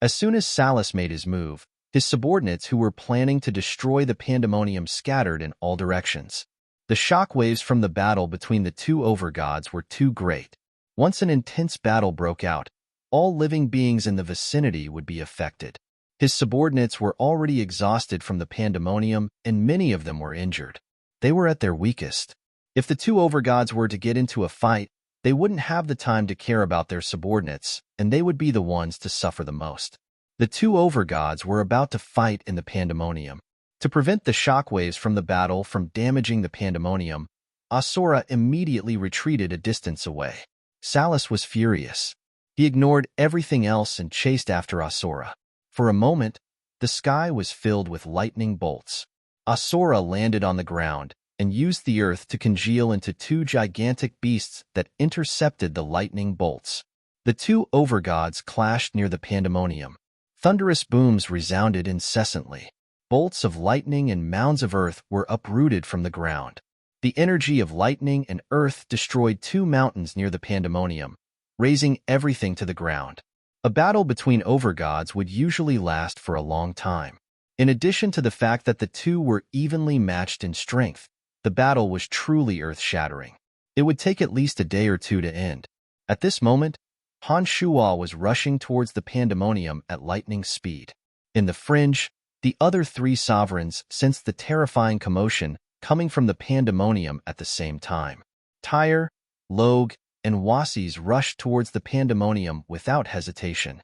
As soon as Salus made his move, his subordinates who were planning to destroy the Pandemonium scattered in all directions. The shockwaves from the battle between the two overgods were too great. Once an intense battle broke out, all living beings in the vicinity would be affected. His subordinates were already exhausted from the Pandemonium, and many of them were injured. They were at their weakest. If the two overgods were to get into a fight, they wouldn't have the time to care about their subordinates, and they would be the ones to suffer the most. The two overgods were about to fight in the Pandemonium. To prevent the shockwaves from the battle from damaging the Pandemonium, Asura immediately retreated a distance away. Salus was furious. He ignored everything else and chased after Asura. For a moment, the sky was filled with lightning bolts. Asura landed on the ground and used the earth to congeal into two gigantic beasts that intercepted the lightning bolts. The two overgods clashed near the Pandemonium. Thunderous booms resounded incessantly. Bolts of lightning and mounds of earth were uprooted from the ground. The energy of lightning and earth destroyed two mountains near the Pandemonium, razing everything to the ground. A battle between overgods would usually last for a long time. In addition to the fact that the two were evenly matched in strength, the battle was truly earth-shattering. It would take at least a day or two to end. At this moment, Han Shuo was rushing towards the Pandemonium at lightning speed. In the fringe, the other three sovereigns sensed the terrifying commotion coming from the Pandemonium at the same time. Tyre, Logue, and Wasis rushed towards the Pandemonium without hesitation.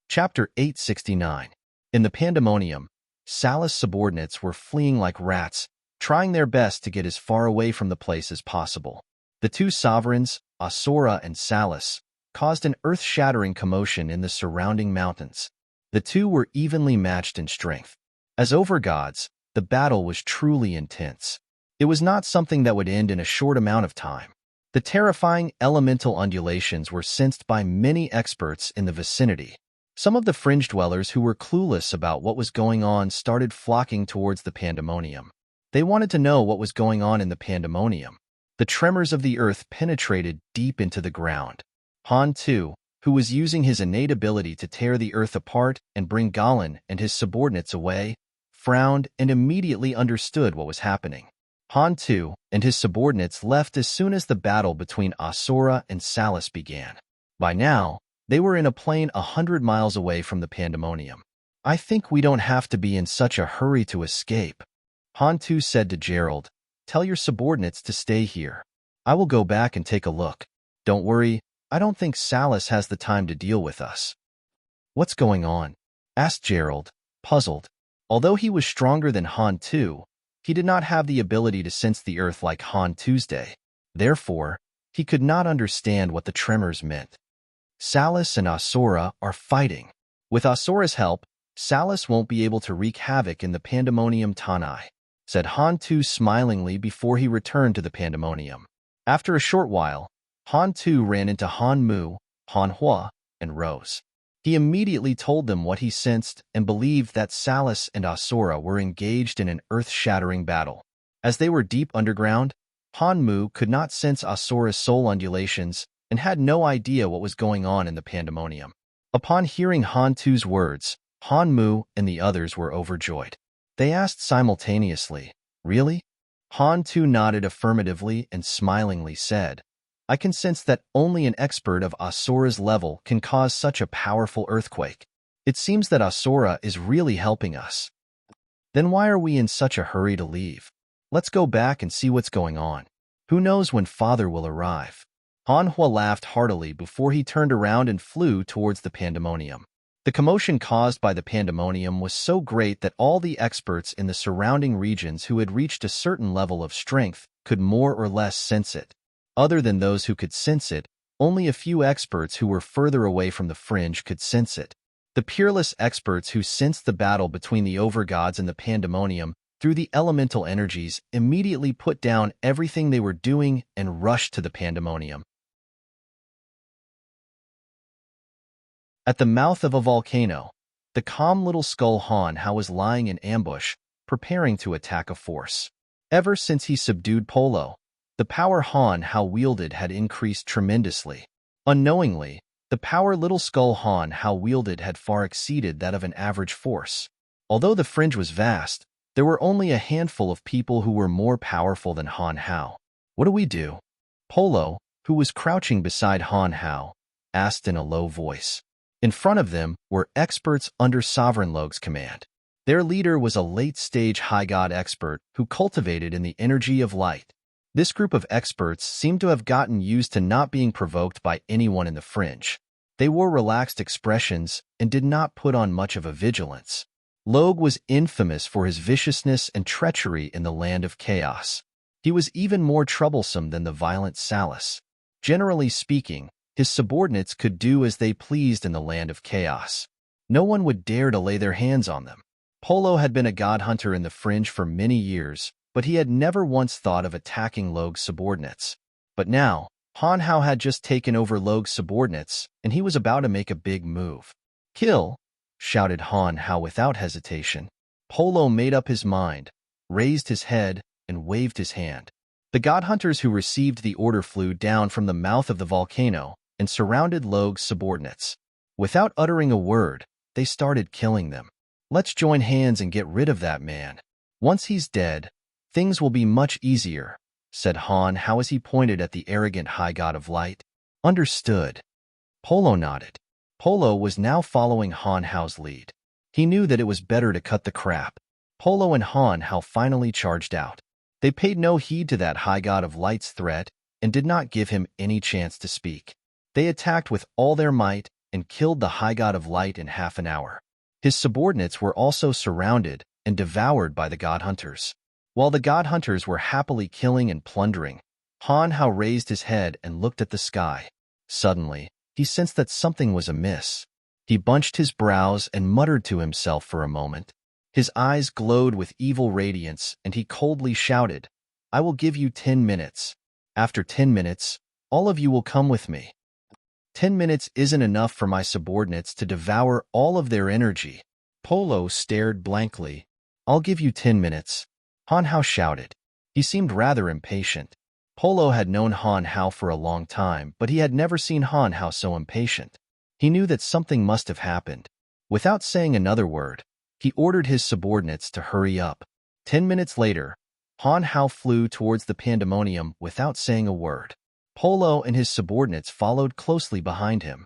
Chapter 869. In the Pandemonium, Salus' subordinates were fleeing like rats, trying their best to get as far away from the place as possible. The two sovereigns, Asura and Salus, caused an earth-shattering commotion in the surrounding mountains. The two were evenly matched in strength. As overgods, the battle was truly intense. It was not something that would end in a short amount of time. The terrifying elemental undulations were sensed by many experts in the vicinity. Some of the fringe dwellers who were clueless about what was going on started flocking towards the Pandemonium. They wanted to know what was going on in the Pandemonium. The tremors of the earth penetrated deep into the ground. Han Tu, who was using his innate ability to tear the earth apart and bring Galan and his subordinates away, frowned and immediately understood what was happening. Han Tu and his subordinates left as soon as the battle between Asura and Salus began. By now, they were in a plain 100 miles away from the Pandemonium. "I think we don't have to be in such a hurry to escape," Han Tu said to Gerald. "Tell your subordinates to stay here. I will go back and take a look. Don't worry, I don't think Salus has the time to deal with us." "What's going on?" asked Gerald, puzzled. Although he was stronger than Han Tu, he did not have the ability to sense the earth like Han Tuesday. Therefore, he could not understand what the tremors meant. "Salus and Asura are fighting. With Asura's help, Salus won't be able to wreak havoc in the Pandemonium Tanai," said Han Tu smilingly before he returned to the Pandemonium. After a short while, Han Tu ran into Han Mu, Han Hua, and Rose. He immediately told them what he sensed and believed that Salus and Asura were engaged in an earth-shattering battle. As they were deep underground, Han Mu could not sense Asura's soul undulations and had no idea what was going on in the Pandemonium. Upon hearing Han Tu's words, Han Mu and the others were overjoyed. They asked simultaneously, "Really?" Han Tu nodded affirmatively and smilingly said, "I can sense that only an expert of Asura's level can cause such a powerful earthquake. It seems that Asura is really helping us. Then why are we in such a hurry to leave? Let's go back and see what's going on. Who knows when Father will arrive?" Han Hua laughed heartily before he turned around and flew towards the pandemonium. The commotion caused by the pandemonium was so great that all the experts in the surrounding regions who had reached a certain level of strength could more or less sense it. Other than those who could sense it, only a few experts who were further away from the fringe could sense it. The peerless experts who sensed the battle between the overgods and the pandemonium through the elemental energies immediately put down everything they were doing and rushed to the pandemonium. At the mouth of a volcano, the calm little skull Han Hao was lying in ambush, preparing to attack a force. Ever since he subdued Polo, the power Han Hao wielded had increased tremendously. Unknowingly, the power little skull Han Hao wielded had far exceeded that of an average force. Although the fringe was vast, there were only a handful of people who were more powerful than Han Hao. What do we do? Polo, who was crouching beside Han Hao, asked in a low voice. In front of them were experts under Sovereign Logue's command. Their leader was a late-stage high god expert who cultivated in the energy of light. This group of experts seemed to have gotten used to not being provoked by anyone in the fringe. They wore relaxed expressions and did not put on much of a vigilance. Logue was infamous for his viciousness and treachery in the land of chaos. He was even more troublesome than the violent Salus. Generally speaking, his subordinates could do as they pleased in the land of chaos. No one would dare to lay their hands on them. Polo had been a god hunter in the fringe for many years, but he had never once thought of attacking Logue's subordinates. But now, Han Hao had just taken over Logue's subordinates, and he was about to make a big move. "Kill!" shouted Han Hao without hesitation. Polo made up his mind, raised his head, and waved his hand. The god hunters who received the order flew down from the mouth of the volcano and surrounded Logue's subordinates. Without uttering a word, they started killing them. "Let's join hands and get rid of that man. Once he's dead, things will be much easier," said Han Hao as he pointed at the arrogant high god of light. "Understood." Polo nodded. Polo was now following Han Hao's lead. He knew that it was better to cut the crap. Polo and Han Hao finally charged out. They paid no heed to that high god of light's threat and did not give him any chance to speak. They attacked with all their might and killed the high god of light in half an hour. His subordinates were also surrounded and devoured by the god hunters. While the god hunters were happily killing and plundering, Han Hao raised his head and looked at the sky. Suddenly, he sensed that something was amiss. He bunched his brows and muttered to himself for a moment. His eyes glowed with evil radiance, and he coldly shouted, "I will give you 10 minutes. After 10 minutes, all of you will come with me." 10 minutes isn't enough for my subordinates to devour all of their energy. Polo stared blankly. "I'll give you 10 minutes. Han Hao shouted. He seemed rather impatient. Polo had known Han Hao for a long time, but he had never seen Han Hao so impatient. He knew that something must have happened. Without saying another word, he ordered his subordinates to hurry up. 10 minutes later, Han Hao flew towards the pandemonium without saying a word. Polo and his subordinates followed closely behind him.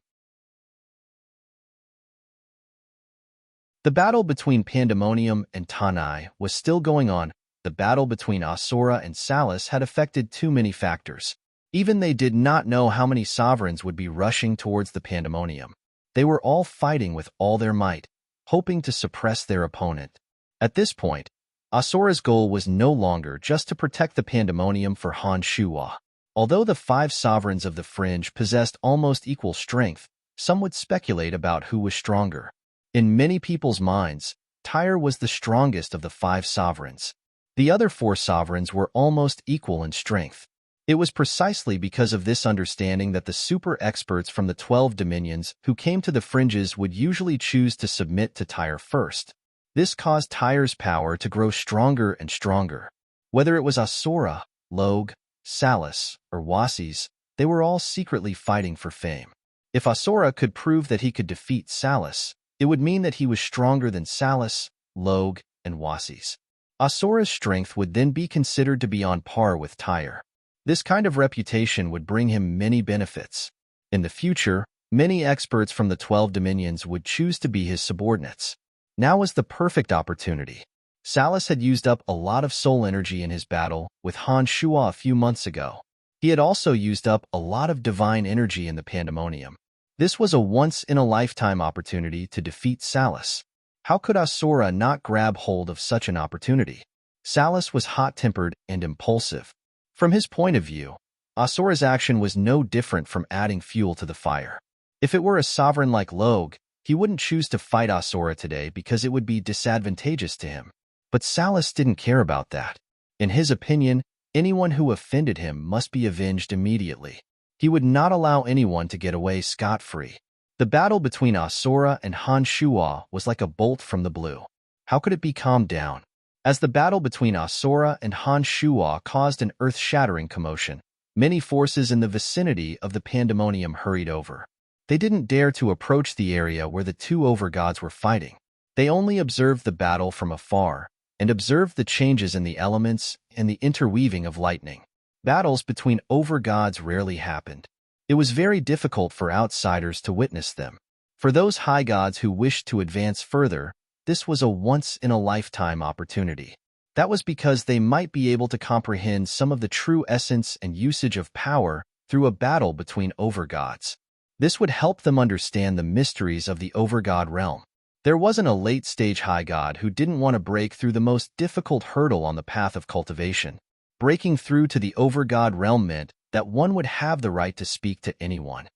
The battle between Pandemonium and Tanai was still going on. The battle between Asura and Salus had affected too many factors. Even they did not know how many sovereigns would be rushing towards the Pandemonium. They were all fighting with all their might, hoping to suppress their opponent. At this point, Asura's goal was no longer just to protect the Pandemonium for Han Shuhua. Although the 5 sovereigns of the Fringe possessed almost equal strength, some would speculate about who was stronger. In many people's minds, Tyre was the strongest of the 5 sovereigns. The other 4 sovereigns were almost equal in strength. It was precisely because of this understanding that the super experts from the 12 dominions who came to the fringes would usually choose to submit to Tyre first. This caused Tyre's power to grow stronger and stronger. Whether it was Asura, Logue, Salus, or Wasis, they were all secretly fighting for fame. If Asura could prove that he could defeat Salus, it would mean that he was stronger than Salus, Logue, and Wasis. Asura's strength would then be considered to be on par with Tyre. This kind of reputation would bring him many benefits. In the future, many experts from the 12 dominions would choose to be his subordinates. Now was the perfect opportunity. Salus had used up a lot of soul energy in his battle with Han Shuhua a few months ago. He had also used up a lot of divine energy in the pandemonium. This was a once-in-a-lifetime opportunity to defeat Salus. How could Asura not grab hold of such an opportunity? Salus was hot-tempered and impulsive. From his point of view, Asura's action was no different from adding fuel to the fire. If it were a sovereign like Log, he wouldn't choose to fight Asura today because it would be disadvantageous to him. But Salus didn't care about that. In his opinion, anyone who offended him must be avenged immediately. He would not allow anyone to get away scot-free. The battle between Asura and Han Shuo was like a bolt from the blue. How could it be calmed down? As the battle between Asura and Han Shuo caused an earth-shattering commotion, many forces in the vicinity of the pandemonium hurried over. They didn't dare to approach the area where the two overgods were fighting. They only observed the battle from afar and observed the changes in the elements and the interweaving of lightning. Battles between overgods rarely happened. It was very difficult for outsiders to witness them. For those high gods who wished to advance further, this was a once-in-a-lifetime opportunity. That was because they might be able to comprehend some of the true essence and usage of power through a battle between overgods. This would help them understand the mysteries of the overgod realm. There wasn't a late-stage high god who didn't want to break through the most difficult hurdle on the path of cultivation. Breaking through to the overgod realm meant that one would have the right to speak to anyone.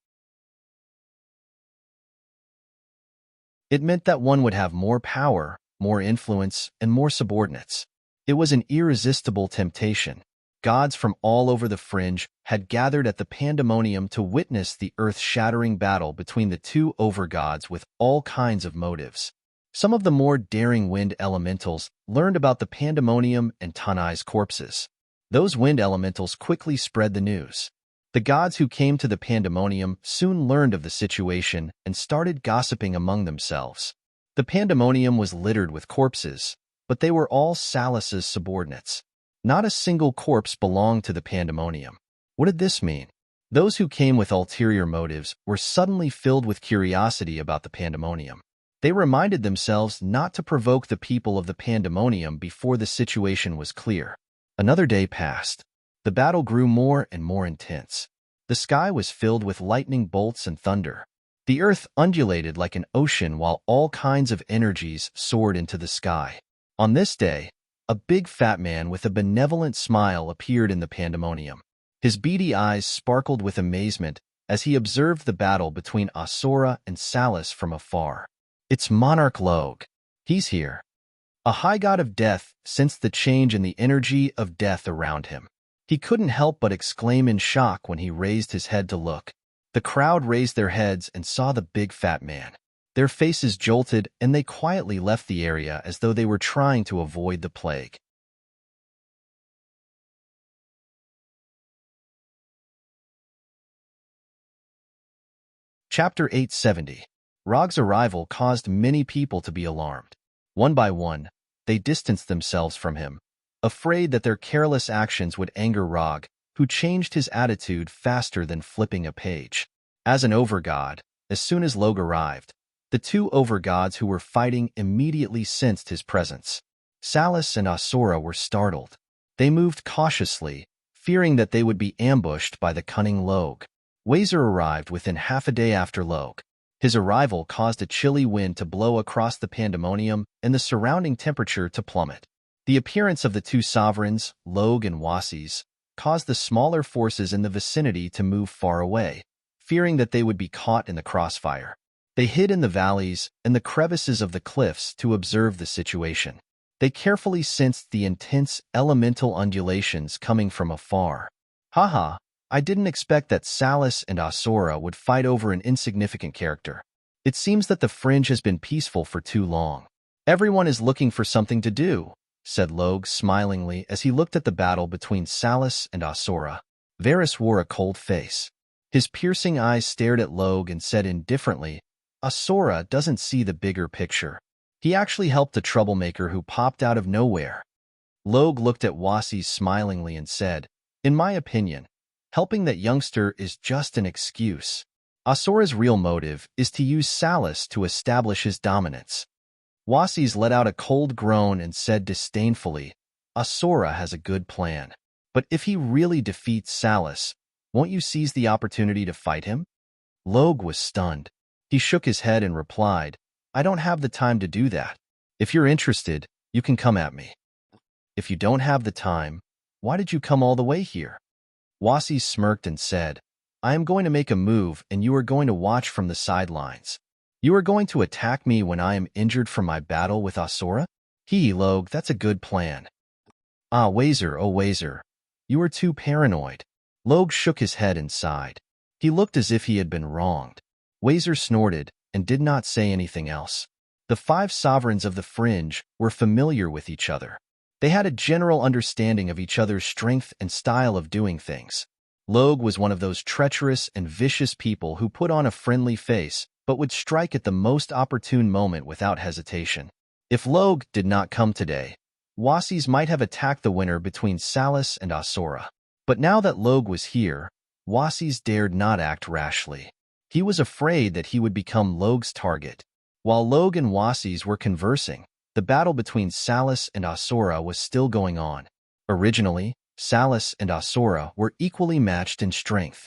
It meant that one would have more power, more influence, and more subordinates. It was an irresistible temptation. Gods from all over the fringe had gathered at the pandemonium to witness the earth-shattering battle between the two overgods with all kinds of motives. Some of the more daring wind elementals learned about the pandemonium and Tanai's corpses. Those wind elementals quickly spread the news. The gods who came to the pandemonium soon learned of the situation and started gossiping among themselves. The pandemonium was littered with corpses, but they were all Salus's subordinates. Not a single corpse belonged to the pandemonium. What did this mean? Those who came with ulterior motives were suddenly filled with curiosity about the pandemonium. They reminded themselves not to provoke the people of the pandemonium before the situation was clear. Another day passed. The battle grew more and more intense. The sky was filled with lightning bolts and thunder. The earth undulated like an ocean while all kinds of energies soared into the sky. On this day, a big fat man with a benevolent smile appeared in the pandemonium. His beady eyes sparkled with amazement as he observed the battle between Asura and Salus from afar. It's Monarch Log. He's here. A high god of death sensed the change in the energy of death around him. He couldn't help but exclaim in shock when he raised his head to look. The crowd raised their heads and saw the big fat man. Their faces jolted, and they quietly left the area as though they were trying to avoid the plague. Chapter 870. Rog's arrival caused many people to be alarmed. One by one, they distanced themselves from him, afraid that their careless actions would anger Rog, who changed his attitude faster than flipping a page. As an overgod, as soon as Log arrived, the two overgods who were fighting immediately sensed his presence. Salus and Asura were startled. They moved cautiously, fearing that they would be ambushed by the cunning Log. Wazer arrived within half a day after Log. His arrival caused a chilly wind to blow across the pandemonium and the surrounding temperature to plummet. The appearance of the two sovereigns, Log and Wasis, caused the smaller forces in the vicinity to move far away, fearing that they would be caught in the crossfire. They hid in the valleys and the crevices of the cliffs to observe the situation. They carefully sensed the intense elemental undulations coming from afar. Haha, I didn't expect that Salus and Asura would fight over an insignificant character. It seems that the fringe has been peaceful for too long. Everyone is looking for something to do, said Log smilingly as he looked at the battle between Salus and Asura. Varus wore a cold face. His piercing eyes stared at Log and said indifferently, Asura doesn't see the bigger picture. He actually helped a troublemaker who popped out of nowhere. Log looked at Wasis smilingly and said, in my opinion, helping that youngster is just an excuse. Asura's real motive is to use Salus to establish his dominance. Wasis let out a cold groan and said disdainfully, Asura has a good plan. But if he really defeats Salus, won't you seize the opportunity to fight him? Logue was stunned. He shook his head and replied, I don't have the time to do that. If you're interested, you can come at me. If you don't have the time, why did you come all the way here? Wasi smirked and said, I am going to make a move and you are going to watch from the sidelines. You are going to attack me when I am injured from my battle with Asura? Logue, that's a good plan. Ah, Wazer, you are too paranoid. Logue shook his head and sighed. He looked as if he had been wronged. Wazer snorted and did not say anything else. The 5 sovereigns of the Fringe were familiar with each other. They had a general understanding of each other's strength and style of doing things. Logue was one of those treacherous and vicious people who put on a friendly face but would strike at the most opportune moment without hesitation. If Logue did not come today, Wasis might have attacked the winner between Salus and Asura. But now that Logue was here, Wasis dared not act rashly. He was afraid that he would become Logue's target. While Logue and Wasis were conversing, the battle between Salus and Asura was still going on. Originally, Salus and Asura were equally matched in strength.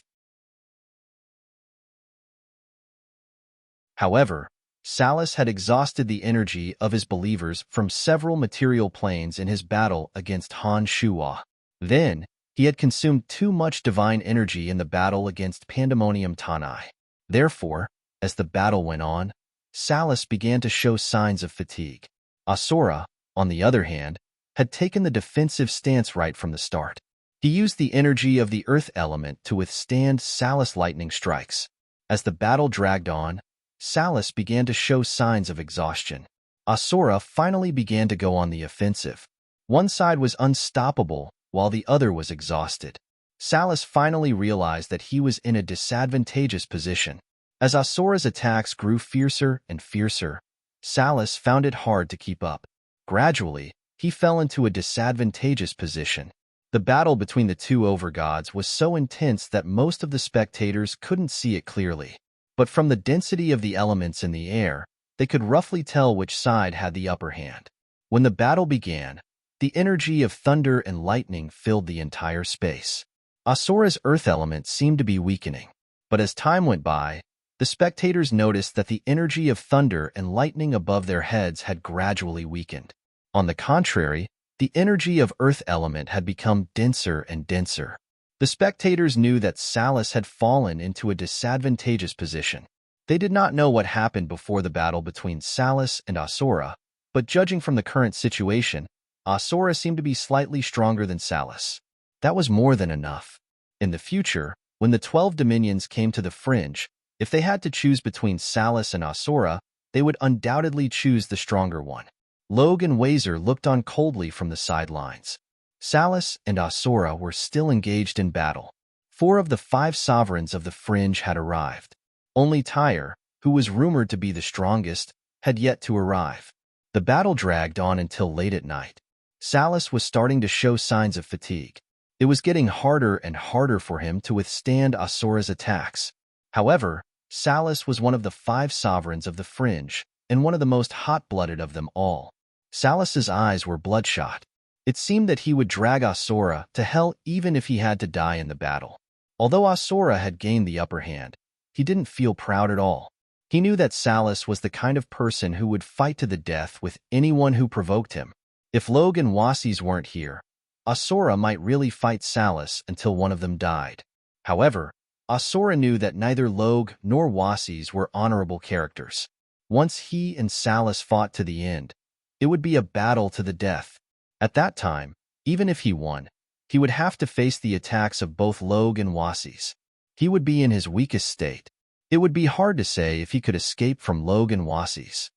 However, Salus had exhausted the energy of his believers from several material planes in his battle against Han Shuwa. Then, he had consumed too much divine energy in the battle against Pandemonium Tanai. Therefore, as the battle went on, Salus began to show signs of fatigue. Asura, on the other hand, had taken the defensive stance right from the start. He used the energy of the earth element to withstand Salus' lightning strikes. As the battle dragged on, Salus began to show signs of exhaustion. Asura finally began to go on the offensive. One side was unstoppable, while the other was exhausted. Salus finally realized that he was in a disadvantageous position. As Asura's attacks grew fiercer and fiercer, Salus found it hard to keep up. Gradually, he fell into a disadvantageous position. The battle between the 2 overgods was so intense that most of the spectators couldn't see it clearly. But from the density of the elements in the air, they could roughly tell which side had the upper hand. When the battle began, the energy of thunder and lightning filled the entire space. Asura's earth element seemed to be weakening. But as time went by, the spectators noticed that the energy of thunder and lightning above their heads had gradually weakened. On the contrary, the energy of earth element had become denser and denser. The spectators knew that Salus had fallen into a disadvantageous position. They did not know what happened before the battle between Salus and Asura, but judging from the current situation, Asura seemed to be slightly stronger than Salus. That was more than enough. In the future, when the 12 dominions came to the Fringe, if they had to choose between Salus and Asura, they would undoubtedly choose the stronger one. Logue and Wazer looked on coldly from the sidelines. Salus and Asura were still engaged in battle. 4 of the 5 sovereigns of the Fringe had arrived. Only Tyre, who was rumored to be the strongest, had yet to arrive. The battle dragged on until late at night. Salus was starting to show signs of fatigue. It was getting harder and harder for him to withstand Asura's attacks. However, Salus was one of the 5 sovereigns of the Fringe, and one of the most hot-blooded of them all. Salus's eyes were bloodshot. It seemed that he would drag Asura to hell even if he had to die in the battle. Although Asura had gained the upper hand, he didn't feel proud at all. He knew that Salus was the kind of person who would fight to the death with anyone who provoked him. If Logue and Wasis weren't here, Asura might really fight Salus until one of them died. However, Asura knew that neither Logue nor Wasis were honorable characters. Once he and Salus fought to the end, it would be a battle to the death. At that time, even if he won, he would have to face the attacks of both Logue and Wasis. He would be in his weakest state. It would be hard to say if he could escape from Logue and Wasis.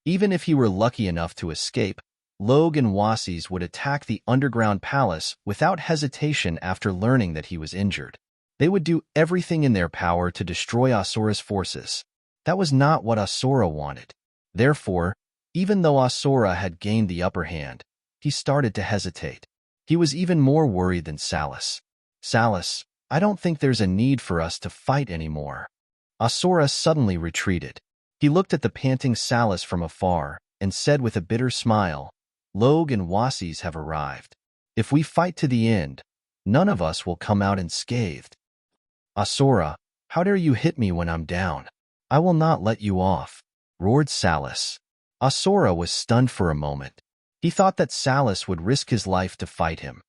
Even if he were lucky enough to escape, Logue and Wasis would attack the underground palace without hesitation after learning that he was injured. They would do everything in their power to destroy Asura's forces. That was not what Asura wanted. Therefore, even though Asura had gained the upper hand, he started to hesitate. He was even more worried than Salus. Salus, I don't think there's a need for us to fight anymore. Asura suddenly retreated. He looked at the panting Salus from afar and said with a bitter smile, Logue and Wasis have arrived. If we fight to the end, none of us will come out unscathed. Asura, how dare you hit me when I'm down? I will not let you off, roared Salus. Asura was stunned for a moment. He thought that Salus would risk his life to fight him.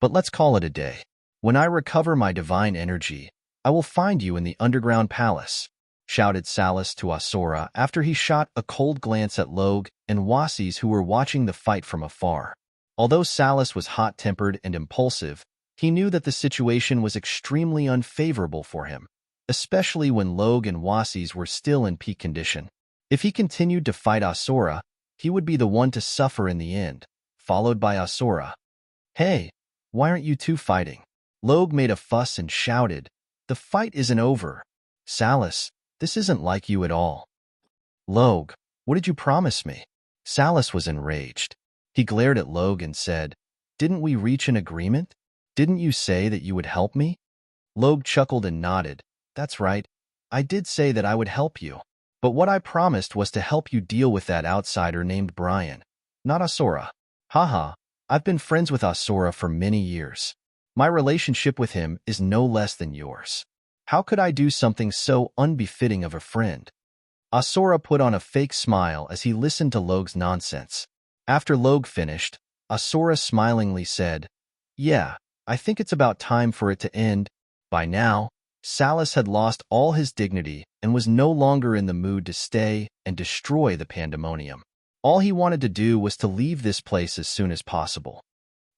But let's call it a day. When I recover my divine energy, I will find you in the underground palace, shouted Salus to Asura after he shot a cold glance at Logue and Wasis who were watching the fight from afar. Although Salus was hot-tempered and impulsive, he knew that the situation was extremely unfavorable for him, especially when Logue and Wasis were still in peak condition. If he continued to fight Asura, he would be the one to suffer in the end, followed by Asura. Hey, why aren't you two fighting? Logue made a fuss and shouted, the fight isn't over. Salus, this isn't like you at all. Logue, what did you promise me? Salus was enraged. He glared at Logue and said, didn't we reach an agreement? Didn't you say that you would help me? Logue chuckled and nodded. That's right. I did say that I would help you. But what I promised was to help you deal with that outsider named Brian, not Asura. Haha, I've been friends with Asura for many years. My relationship with him is no less than yours. How could I do something so unbefitting of a friend? Asura put on a fake smile as he listened to Logue's nonsense. After Logue finished, Asura smilingly said, yeah, I think it's about time for it to end. By now, Salus had lost all his dignity and was no longer in the mood to stay and destroy the pandemonium. All he wanted to do was to leave this place as soon as possible.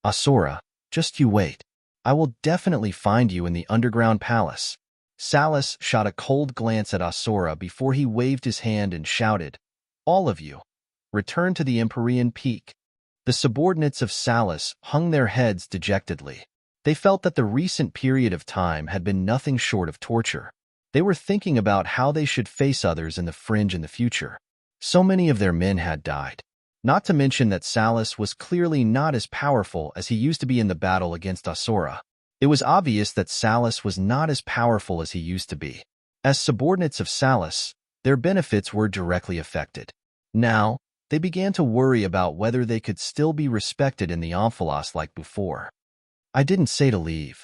Asura, just you wait. I will definitely find you in the underground palace. Salus shot a cold glance at Asura before he waved his hand and shouted, all of you, return to the Empyrean Peak. The subordinates of Salus hung their heads dejectedly. They felt that the recent period of time had been nothing short of torture. They were thinking about how they should face others in the fringe in the future. So many of their men had died. Not to mention that Salus was clearly not as powerful as he used to be in the battle against Asura. It was obvious that Salus was not as powerful as he used to be. As subordinates of Salus, their benefits were directly affected. Now, they began to worry about whether they could still be respected in the Omphalos like before. I didn't say to leave.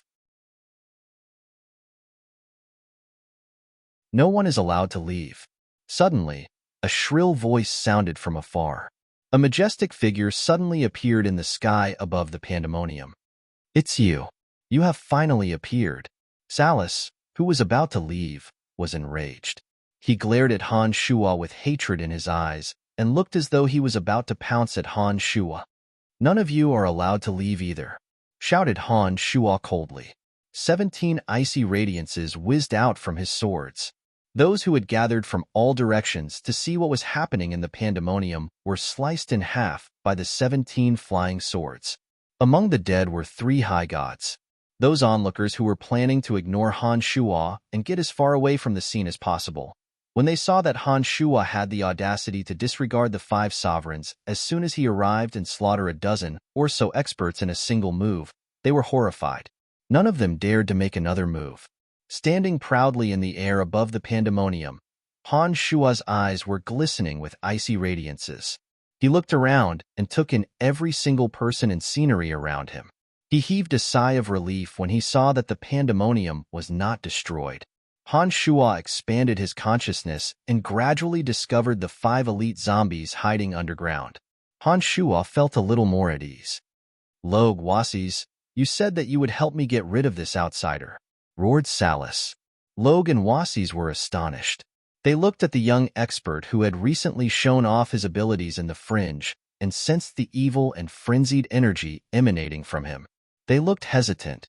No one is allowed to leave. Suddenly, a shrill voice sounded from afar. A majestic figure suddenly appeared in the sky above the pandemonium. It's you. You have finally appeared. Salus, who was about to leave, was enraged. He glared at Han Shua with hatred in his eyes and looked as though he was about to pounce at Han Shua. None of you are allowed to leave either, shouted Han Shua coldly. 17 icy radiances whizzed out from his swords. Those who had gathered from all directions to see what was happening in the pandemonium were sliced in half by the 17 flying swords. Among the dead were 3 high gods. Those onlookers who were planning to ignore Han Shua and get as far away from the scene as possible. When they saw that Han Shua had the audacity to disregard the 5 sovereigns as soon as he arrived and slaughter a dozen or so experts in a single move, they were horrified. None of them dared to make another move. Standing proudly in the air above the pandemonium, Han Shua's eyes were glistening with icy radiances. He looked around and took in every single person and scenery around him. He heaved a sigh of relief when he saw that the pandemonium was not destroyed. Han Shua expanded his consciousness and gradually discovered the 5 elite zombies hiding underground. Han Shua felt a little more at ease. Logue, Wasis, you said that you would help me get rid of this outsider, roared Salus. Logue and Wasis were astonished. They looked at the young expert who had recently shown off his abilities in the fringe and sensed the evil and frenzied energy emanating from him. They looked hesitant.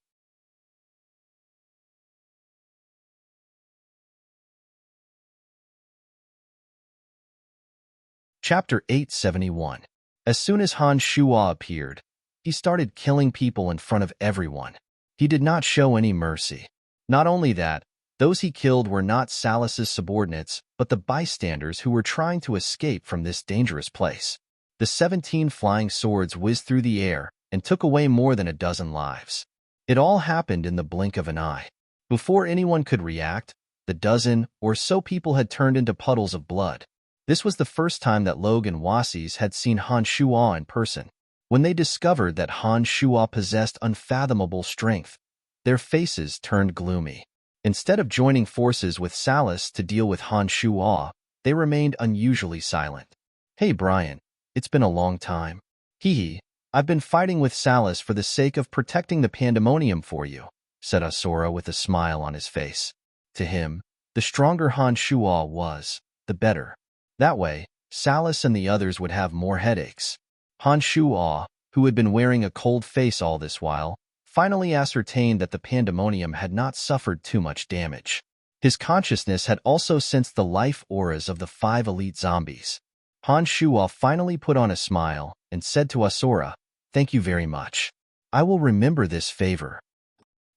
Chapter 871. As soon as Han Shua appeared, he started killing people in front of everyone. He did not show any mercy. Not only that, those he killed were not Salus's subordinates, but the bystanders who were trying to escape from this dangerous place. The 17 flying swords whizzed through the air and took away more than a dozen lives. It all happened in the blink of an eye. Before anyone could react, the dozen or so people had turned into puddles of blood. This was the first time that Logue and Wasis had seen Han Shuo in person. When they discovered that Han Shuo possessed unfathomable strength, their faces turned gloomy. Instead of joining forces with Salas to deal with Han Shuo, they remained unusually silent. "Hey Brian, it's been a long time." "Hee, I've been fighting with Salas for the sake of protecting the pandemonium for you," said Asura with a smile on his face. To him, the stronger Han Shuo was, the better. That way, Salas and the others would have more headaches. Han Shuo, who had been wearing a cold face all this while, finally ascertained that the pandemonium had not suffered too much damage. His consciousness had also sensed the life auras of the 5 elite zombies. Han Shuo finally put on a smile and said to Asura, "Thank you very much. I will remember this favor."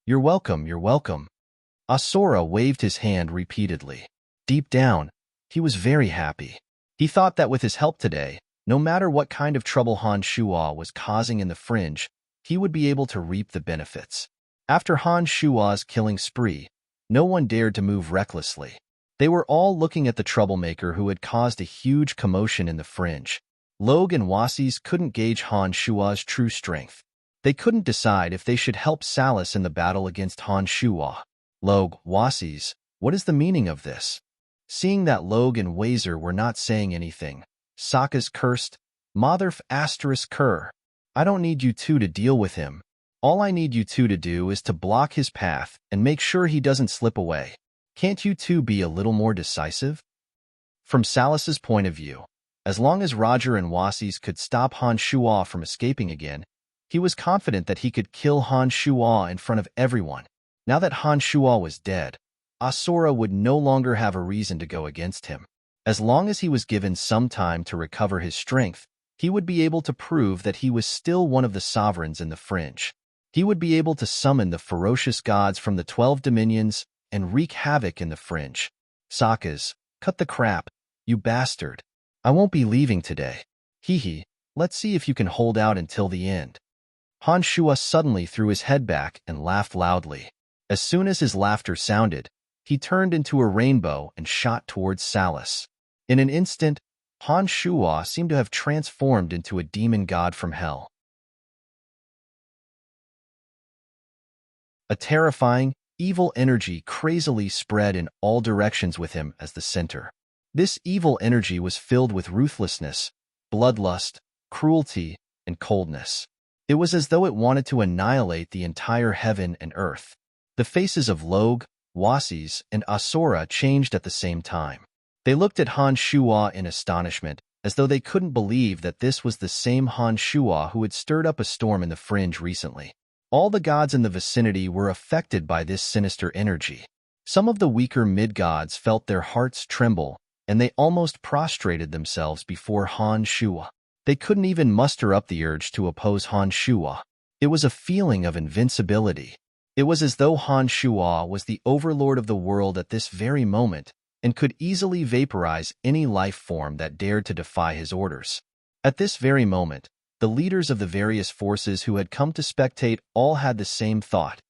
You're welcome, you're welcome." Asura waved his hand repeatedly. Deep down, he was very happy. He thought that with his help today, no matter what kind of trouble Han Shuo was causing in the fringe, he would be able to reap the benefits. After Han Shuo's killing spree, no one dared to move recklessly. They were all looking at the troublemaker who had caused a huge commotion in the fringe. Logue and Wasis couldn't gauge Han Shuo's true strength. They couldn't decide if they should help Salas in the battle against Han Shuo. "Logue, Wasis, what is the meaning of this?" Seeing that Logue and Wazer were not saying anything, Sokka's cursed, "Motherf asterisk cur. I don't need you two to deal with him. All I need you two to do is to block his path and make sure he doesn't slip away. Can't you two be a little more decisive?" From Salas's point of view, as long as Roger and Wasis could stop Han Shuo from escaping again, he was confident that he could kill Han Shuo in front of everyone. Now that Han Shuo was dead, Asura would no longer have a reason to go against him. As long as he was given some time to recover his strength, he would be able to prove that he was still one of the sovereigns in the fringe. He would be able to summon the ferocious gods from the 12 dominions and wreak havoc in the fringe. "Sokkas, cut the crap, you bastard. I won't be leaving today. Hee, let's see if you can hold out until the end." Han Shuo suddenly threw his head back and laughed loudly. As soon as his laughter sounded, he turned into a rainbow and shot towards Salas. In an instant, Han Shuo seemed to have transformed into a demon god from hell. A terrifying, evil energy crazily spread in all directions with him as the center. This evil energy was filled with ruthlessness, bloodlust, cruelty, and coldness. It was as though it wanted to annihilate the entire heaven and earth. The faces of Logue, Wasis, and Asura changed at the same time. They looked at Han Shuo in astonishment, as though they couldn't believe that this was the same Han Shuo who had stirred up a storm in the fringe recently. All the gods in the vicinity were affected by this sinister energy. Some of the weaker mid-gods felt their hearts tremble, and they almost prostrated themselves before Han Shuo. They couldn't even muster up the urge to oppose Han Shuo. It was a feeling of invincibility. It was as though Han Shuo was the overlord of the world at this very moment and could easily vaporize any life form that dared to defy his orders. At this very moment, the leaders of the various forces who had come to spectate all had the same thought.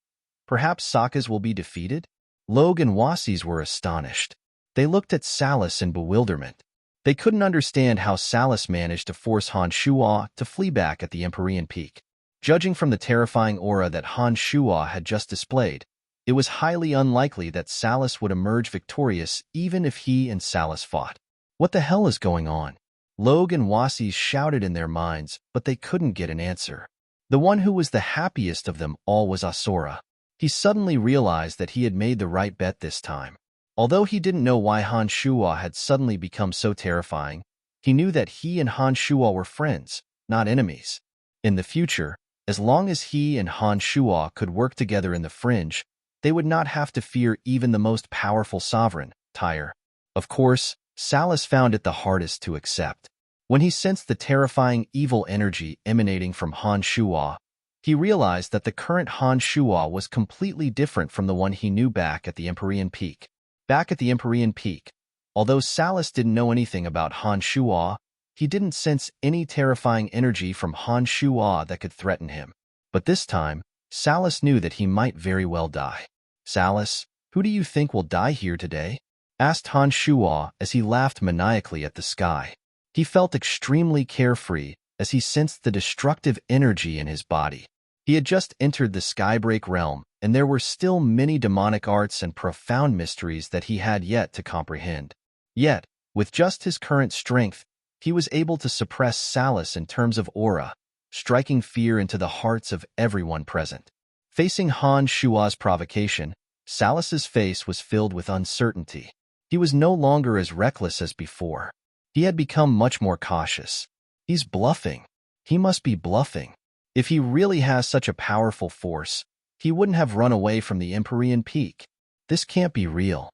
Perhaps Sokkas will be defeated? Logue and Wasis were astonished. They looked at Salas in bewilderment. They couldn't understand how Salas managed to force Han Shuo to flee back at the Empyrean Peak. Judging from the terrifying aura that Han Shuo had just displayed, it was highly unlikely that Salas would emerge victorious even if he and Salas fought. What the hell is going on? Logue and Wasis shouted in their minds, but they couldn't get an answer. The one who was the happiest of them all was Asura. He suddenly realized that he had made the right bet this time. Although he didn't know why Han Shuo had suddenly become so terrifying, he knew that he and Han Shuo were friends, not enemies. In the future, as long as he and Han Shuo could work together in the fringe, they would not have to fear even the most powerful sovereign, Tyre. Of course, Salas found it the hardest to accept. When he sensed the terrifying evil energy emanating from Han Shuo, he realized that the current Han Shuo was completely different from the one he knew back at the Empyrean Peak. Back at the Empyrean Peak, although Salas didn't know anything about Han Shuo, he didn't sense any terrifying energy from Han Shuo that could threaten him. But this time, Salas knew that he might very well die. "Salas, who do you think will die here today?" asked Han Shuo as he laughed maniacally at the sky. He felt extremely carefree as he sensed the destructive energy in his body. He had just entered the Skybreak realm, and there were still many demonic arts and profound mysteries that he had yet to comprehend. Yet, with just his current strength, he was able to suppress Salus in terms of aura, striking fear into the hearts of everyone present. Facing Han Shuo's provocation, Salus's face was filled with uncertainty. He was no longer as reckless as before. He had become much more cautious. He's bluffing. He must be bluffing. If he really has such a powerful force, he wouldn't have run away from the Empyrean Peak. This can't be real,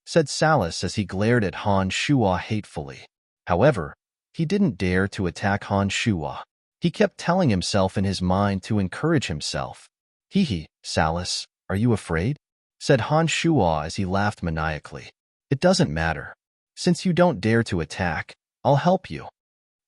said Salus as he glared at Han Shuo hatefully. However, he didn't dare to attack Han Shuo. He kept telling himself in his mind to encourage himself. Hee, Salus, are you afraid? Said Han Shuo as he laughed maniacally. It doesn't matter. Since you don't dare to attack, I'll help you.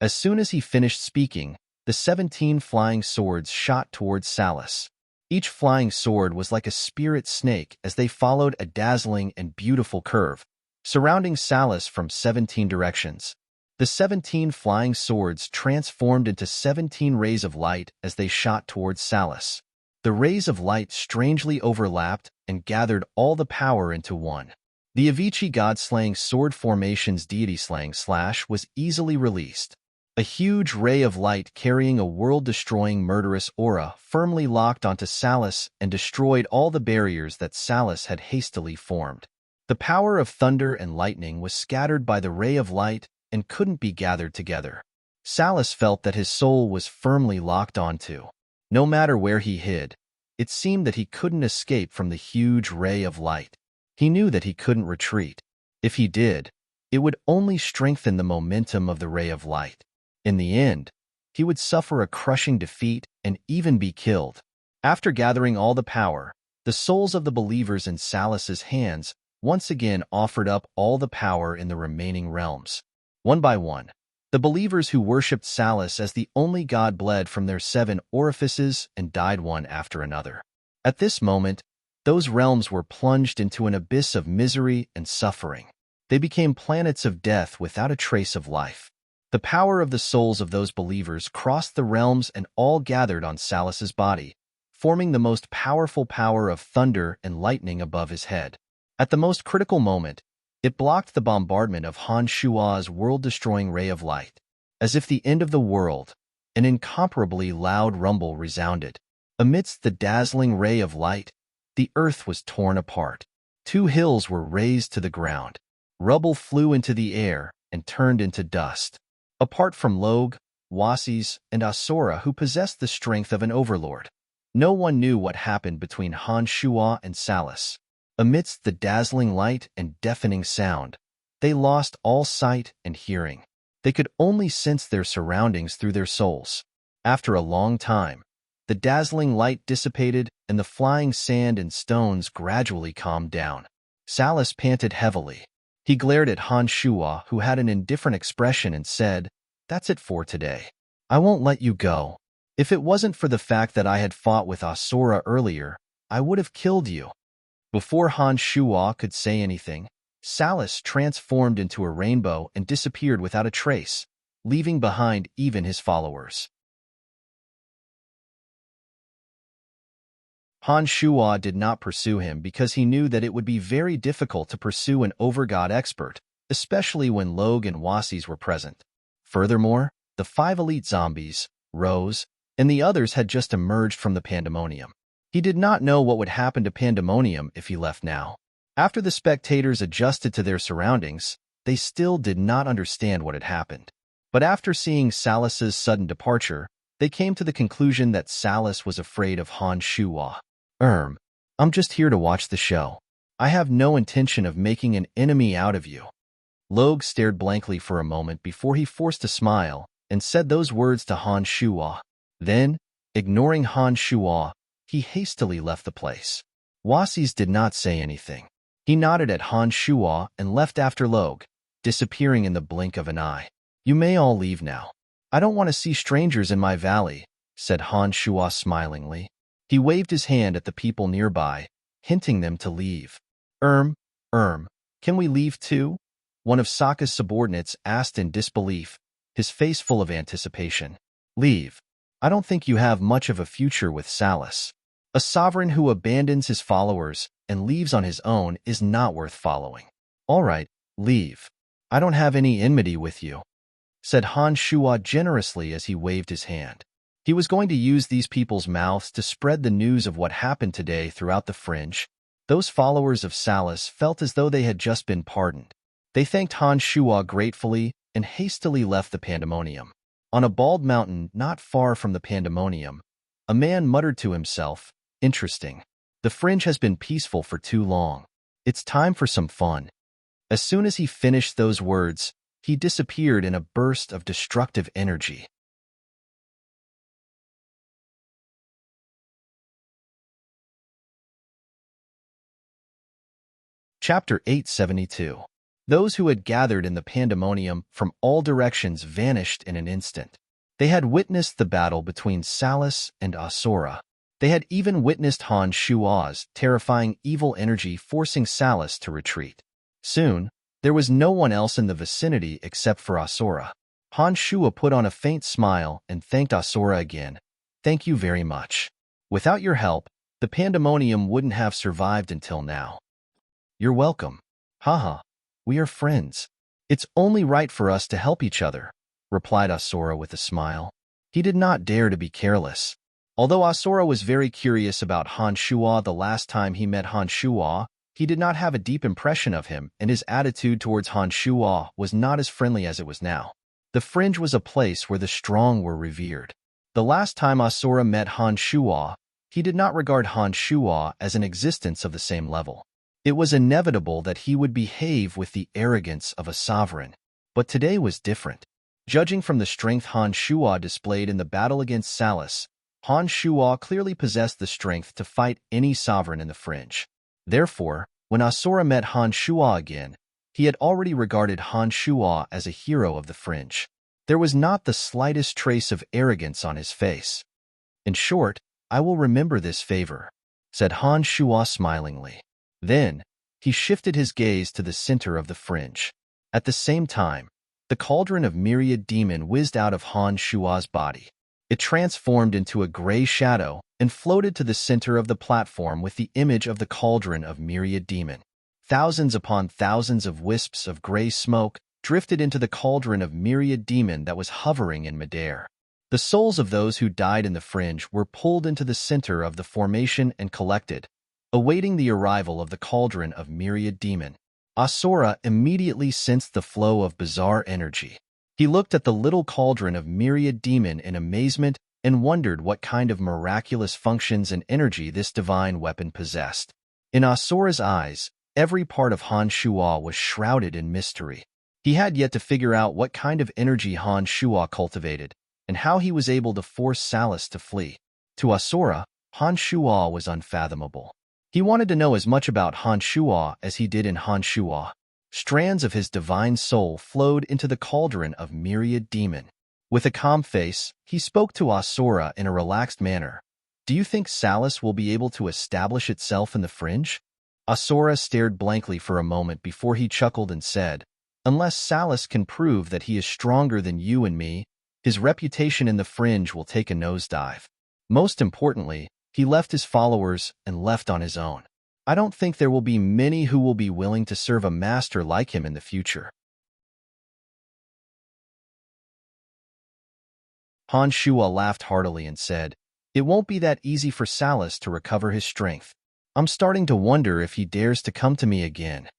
As soon as he finished speaking, the 17 flying swords shot towards Salus. Each flying sword was like a spirit snake as they followed a dazzling and beautiful curve, surrounding Salus from 17 directions. The 17 flying swords transformed into 17 rays of light as they shot towards Salus. The rays of light strangely overlapped and gathered all the power into one. The Avicii God-slaying sword formation's deity-slaying slash was easily released. A huge ray of light carrying a world-destroying murderous aura firmly locked onto Salus and destroyed all the barriers that Salus had hastily formed. The power of thunder and lightning was scattered by the ray of light and couldn't be gathered together. Salus felt that his soul was firmly locked onto. No matter where he hid, it seemed that he couldn't escape from the huge ray of light. He knew that he couldn't retreat. If he did, it would only strengthen the momentum of the ray of light. In the end, he would suffer a crushing defeat and even be killed. After gathering all the power, the souls of the believers in Salus's hands once again offered up all the power in the remaining realms. One by one, the believers who worshipped Salus as the only god bled from their 7 orifices and died one after another. At this moment, those realms were plunged into an abyss of misery and suffering. They became planets of death without a trace of life. The power of the souls of those believers crossed the realms and all gathered on Salus's body, forming the most powerful power of thunder and lightning above his head. At the most critical moment, it blocked the bombardment of Han Shuo's world-destroying ray of light. As if the end of the world, an incomparably loud rumble resounded. Amidst the dazzling ray of light, the earth was torn apart. 2 hills were razed to the ground. Rubble flew into the air and turned into dust. Apart from Log, Wasis, and Asura who possessed the strength of an overlord, no one knew what happened between Han Shuo and Salus. Amidst the dazzling light and deafening sound, they lost all sight and hearing. They could only sense their surroundings through their souls. After a long time, the dazzling light dissipated and the flying sand and stones gradually calmed down. Salus panted heavily. He glared at Han Shuo, who had an indifferent expression, and said, "That's it for today. I won't let you go. If it wasn't for the fact that I had fought with Asura earlier, I would have killed you." Before Han Shuo could say anything, Salus transformed into a rainbow and disappeared without a trace, leaving behind even his followers. Han Shuo did not pursue him because he knew that it would be very difficult to pursue an overgod expert, especially when Log and Wasis were present. Furthermore, the 5 elite zombies, Rose, and the others had just emerged from the Pandemonium. He did not know what would happen to Pandemonium if he left now. After the spectators adjusted to their surroundings, they still did not understand what had happened. But after seeing Salus's sudden departure, they came to the conclusion that Salus was afraid of Han Shuo. I'm just here to watch the show. I have no intention of making an enemy out of you." Log stared blankly for a moment before he forced a smile and said those words to Han Shuo. Then, ignoring Han Shuo, he hastily left the place. Wasis did not say anything. He nodded at Han Shuo and left after Log, disappearing in the blink of an eye. "You may all leave now. I don't want to see strangers in my valley," said Han Shuo smilingly. He waved his hand at the people nearby, hinting them to leave. Erm, can we leave too? One of Sokka's subordinates asked in disbelief, his face full of anticipation. Leave. I don't think you have much of a future with Salus. A sovereign who abandons his followers and leaves on his own is not worth following. All right, leave. I don't have any enmity with you, said Han Shuo generously as he waved his hand. He was going to use these people's mouths to spread the news of what happened today throughout the fringe. Those followers of Salus felt as though they had just been pardoned. They thanked Han Shuo gratefully and hastily left the pandemonium. On a bald mountain not far from the pandemonium, a man muttered to himself, "Interesting. The fringe has been peaceful for too long. It's time for some fun." As soon as he finished those words, he disappeared in a burst of destructive energy. Chapter 872. Those who had gathered in the pandemonium from all directions vanished in an instant. They had witnessed the battle between Salus and Asura. They had even witnessed Han Shuo's terrifying evil energy forcing Salus to retreat. Soon, there was no one else in the vicinity except for Asura. Han Shuo put on a faint smile and thanked Asura again. "Thank you very much. Without your help, the pandemonium wouldn't have survived until now." "You're welcome. Haha, we are friends. It's only right for us to help each other," replied Asura with a smile. He did not dare to be careless. Although Asura was very curious about Han Shuo the last time he met Han Shuo, he did not have a deep impression of him, and his attitude towards Han Shuo was not as friendly as it was now. The fringe was a place where the strong were revered. The last time Asura met Han Shuo, he did not regard Han Shuo as an existence of the same level. It was inevitable that he would behave with the arrogance of a sovereign. But today was different. Judging from the strength Han Shuo displayed in the battle against Salus, Han Shuo clearly possessed the strength to fight any sovereign in the fringe. Therefore, when Asura met Han Shuo again, he had already regarded Han Shuo as a hero of the fringe. There was not the slightest trace of arrogance on his face. "In short, I will remember this favor," said Han Shuo smilingly. Then, he shifted his gaze to the center of the fringe. At the same time, the cauldron of myriad demon whizzed out of Han Shuo's body. It transformed into a gray shadow and floated to the center of the platform with the image of the cauldron of myriad demon. Thousands upon thousands of wisps of gray smoke drifted into the cauldron of myriad demon that was hovering in midair. The souls of those who died in the fringe were pulled into the center of the formation and collected, awaiting the arrival of the cauldron of myriad demon. Asura immediately sensed the flow of bizarre energy. He looked at the little cauldron of myriad demon in amazement and wondered what kind of miraculous functions and energy this divine weapon possessed. In Asura's eyes, every part of Han Shuo was shrouded in mystery. He had yet to figure out what kind of energy Han Shuo cultivated and how he was able to force Salus to flee. To Asura, Han Shuo was unfathomable. He wanted to know as much about Han Shuo as he did in Han Shuo. Strands of his divine soul flowed into the cauldron of myriad demon. With a calm face, he spoke to Asura in a relaxed manner. "Do you think Salus will be able to establish itself in the fringe?" Asura stared blankly for a moment before he chuckled and said, "Unless Salus can prove that he is stronger than you and me, his reputation in the fringe will take a nosedive. Most importantly, he left his followers and left on his own. I don't think there will be many who will be willing to serve a master like him in the future." Han Shuo laughed heartily and said, "It won't be that easy for Salus to recover his strength. I'm starting to wonder if he dares to come to me again."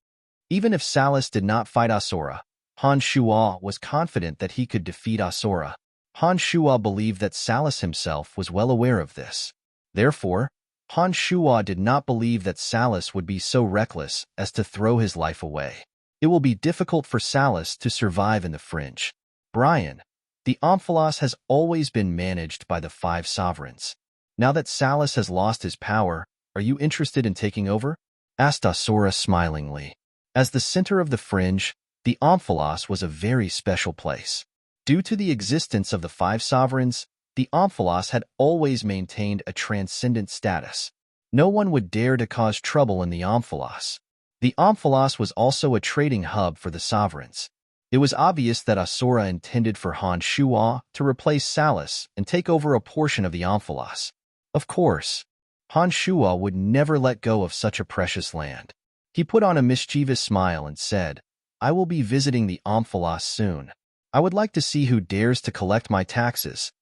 Even if Salus did not fight Asura, Han Shuo was confident that he could defeat Asura. Han Shuo believed that Salus himself was well aware of this. Therefore, Han Shuo did not believe that Salus would be so reckless as to throw his life away. It will be difficult for Salus to survive in the fringe. "Brian, the Omphalos has always been managed by the 5 sovereigns. Now that Salus has lost his power, are you interested in taking over?" asked Asura smilingly. As the center of the fringe, the Omphalos was a very special place. Due to the existence of the 5 sovereigns, The Omphalos had always maintained a transcendent status. No one would dare to cause trouble in the Omphalos. The Omphalos was also a trading hub for the sovereigns. It was obvious that Asura intended for Han Shuo to replace Salus and take over a portion of the Omphalos. Of course, Han Shuo would never let go of such a precious land. He put on a mischievous smile and said, "I will be visiting the Omphalos soon. I would like to see who dares to collect my taxes.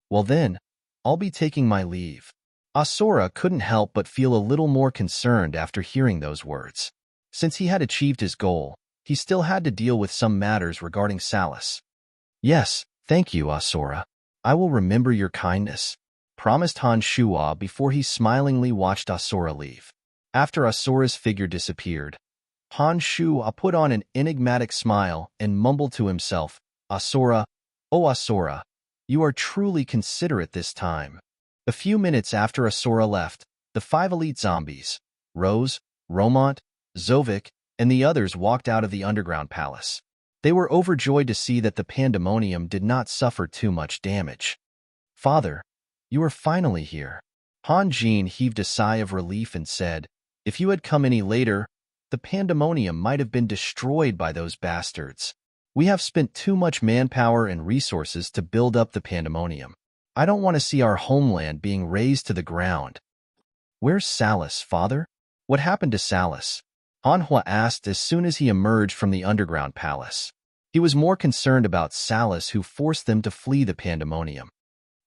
Well then, I'll be taking my leave." Asura couldn't help but feel a little more concerned after hearing those words. Since he had achieved his goal, he still had to deal with some matters regarding Salus. "Yes, thank you, Asura. I will remember your kindness," promised Han Shuo before he smilingly watched Asura leave. After Asura's figure disappeared, Han Shuo put on an enigmatic smile and mumbled to himself, "Asura, oh Asura, you are truly considerate this time." A few minutes after Asura left, the 5 elite zombies, Rose, Romont, Zovik, and the others walked out of the underground palace. They were overjoyed to see that the pandemonium did not suffer too much damage. "Father, you are finally here." Han Jin heaved a sigh of relief and said, "If you had come any later, the pandemonium might have been destroyed by those bastards. We have spent too much manpower and resources to build up the pandemonium. I don't want to see our homeland being razed to the ground." "Where's Salus, father? What happened to Salus?" Han Hua asked as soon as he emerged from the underground palace. He was more concerned about Salus, who forced them to flee the pandemonium.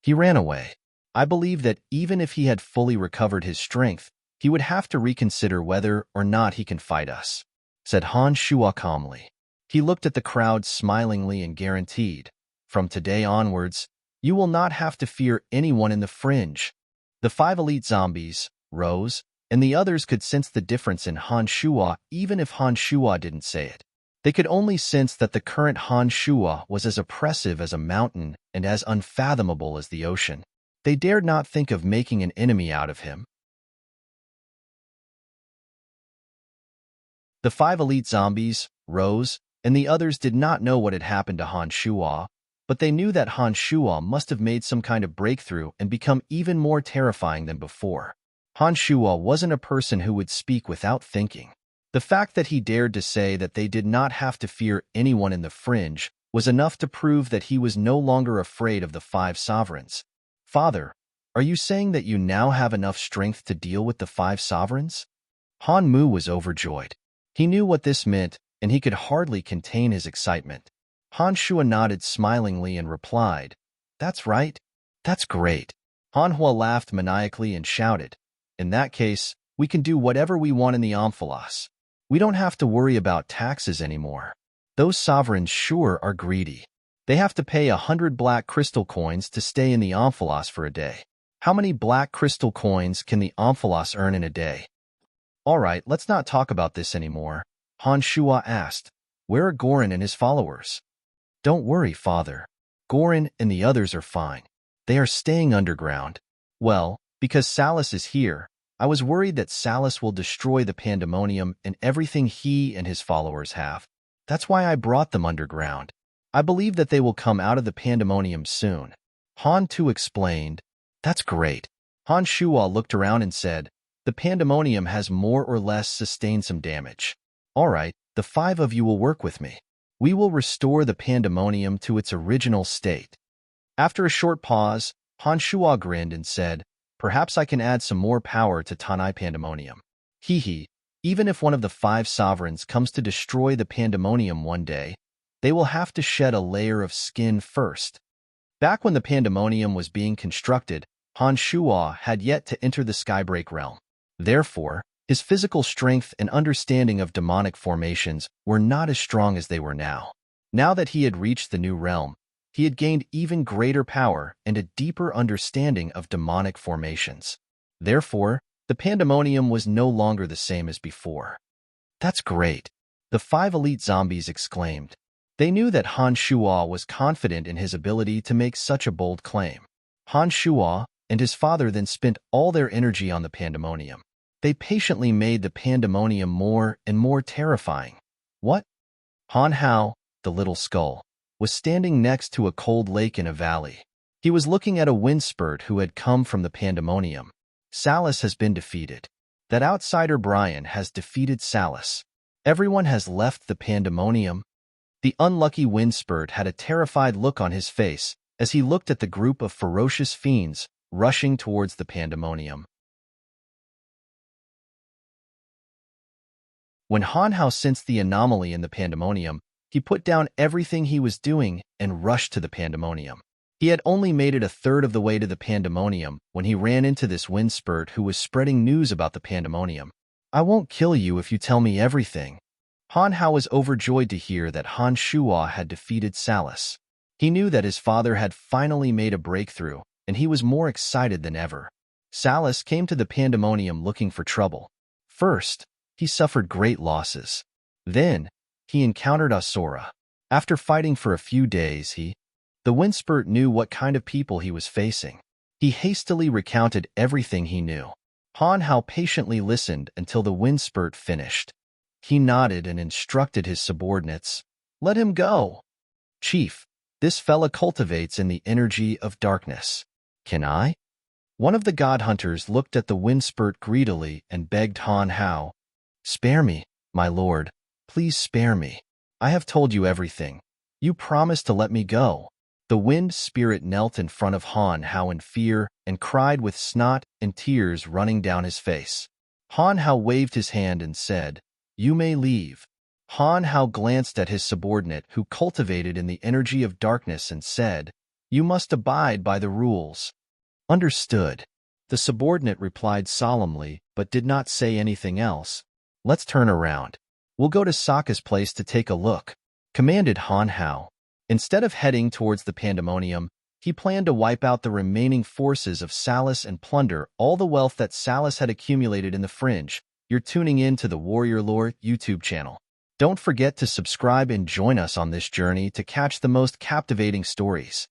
"He ran away. I believe that even if he had fully recovered his strength, he would have to reconsider whether or not he can fight us," said Han Shuo calmly. He looked at the crowd smilingly and guaranteed, "From today onwards, you will not have to fear anyone in the fringe." The 5 elite zombies, Rose, and the others could sense the difference in Han Shuo even if Han Shuo didn't say it. They could only sense that the current Han Shuo was as oppressive as a mountain and as unfathomable as the ocean. They dared not think of making an enemy out of him. The 5 elite zombies, Rose, and the others did not know what had happened to Han Shuo, but they knew that Han Shuo must have made some kind of breakthrough and become even more terrifying than before. Han Shuo wasn't a person who would speak without thinking. The fact that he dared to say that they did not have to fear anyone in the fringe was enough to prove that he was no longer afraid of the 5 sovereigns. "Father, are you saying that you now have enough strength to deal with the 5 sovereigns?" Han Mu was overjoyed. He knew what this meant, and he could hardly contain his excitement. Han Shuo nodded smilingly and replied, "That's right. That's great." Han Hua laughed maniacally and shouted, "In that case, we can do whatever we want in the Omphalos. We don't have to worry about taxes anymore. Those sovereigns sure are greedy. They have to pay 100 black crystal coins to stay in the Omphalos for a day. How many black crystal coins can the Omphalos earn in a day?" "All right, let's not talk about this anymore," Han Shuo asked. "Where are Gorin and his followers?" "Don't worry, father. Gorin and the others are fine. They are staying underground." "Well, because Salus is here, I was worried that Salus will destroy the pandemonium and everything he and his followers have. That's why I brought them underground. I believe that they will come out of the pandemonium soon." Han Tu explained, "That's great." Han Shuo looked around and said, "The pandemonium has more or less sustained some damage. All right, the 5 of you will work with me. We will restore the pandemonium to its original state." After a short pause, Han Shuo grinned and said, "Perhaps I can add some more power to Tanai Pandemonium. Hee, even if one of the 5 sovereigns comes to destroy the pandemonium one day, they will have to shed a layer of skin first." Back when the pandemonium was being constructed, Han Shuo had yet to enter the Skybreak realm. Therefore, his physical strength and understanding of demonic formations were not as strong as they were now. Now that he had reached the new realm, he had gained even greater power and a deeper understanding of demonic formations. Therefore, the pandemonium was no longer the same as before. "That's great," the 5 elite zombies exclaimed. They knew that Han Shuo was confident in his ability to make such a bold claim. Han Shuo and his father then spent all their energy on the pandemonium. They patiently made the pandemonium more and more terrifying. What? Han Hao, the little skull, was standing next to a cold lake in a valley. He was looking at a wind spurt who had come from the pandemonium. Salus has been defeated. That outsider Brian has defeated Salus. Everyone has left the pandemonium. The unlucky wind spurt had a terrified look on his face as he looked at the group of ferocious fiends rushing towards the pandemonium. When Han Hao sensed the anomaly in the pandemonium, he put down everything he was doing and rushed to the pandemonium. He had only made it a third of the way to the pandemonium when he ran into this wind spurt who was spreading news about the pandemonium. "I won't kill you if you tell me everything." Han Hao was overjoyed to hear that Han Shuo had defeated Salus. He knew that his father had finally made a breakthrough, and he was more excited than ever. Salus came to the pandemonium looking for trouble. First, he suffered great losses. Then, he encountered Asura. After fighting for a few days, the Windspurt knew what kind of people he was facing. He hastily recounted everything he knew. Han Hao patiently listened until the Windspurt finished. He nodded and instructed his subordinates, "Let him go. Chief, this fella cultivates in the energy of darkness. Can I?" One of the god hunters looked at the Windspurt greedily and begged Han Hao, "Spare me, my lord. Please spare me. I have told you everything. You promised to let me go." The wind spirit knelt in front of Han Hao in fear and cried with snot and tears running down his face. Han Hao waved his hand and said, "You may leave." Han Hao glanced at his subordinate who cultivated in the energy of darkness and said, "You must abide by the rules." "Understood." The subordinate replied solemnly but did not say anything else. "Let's turn around. We'll go to Sokka's place to take a look," commanded Han Hao. Instead of heading towards the pandemonium, he planned to wipe out the remaining forces of Salus and plunder all the wealth that Salus had accumulated in the fringe. You're tuning in to the Warrior Lore YouTube channel. Don't forget to subscribe and join us on this journey to catch the most captivating stories.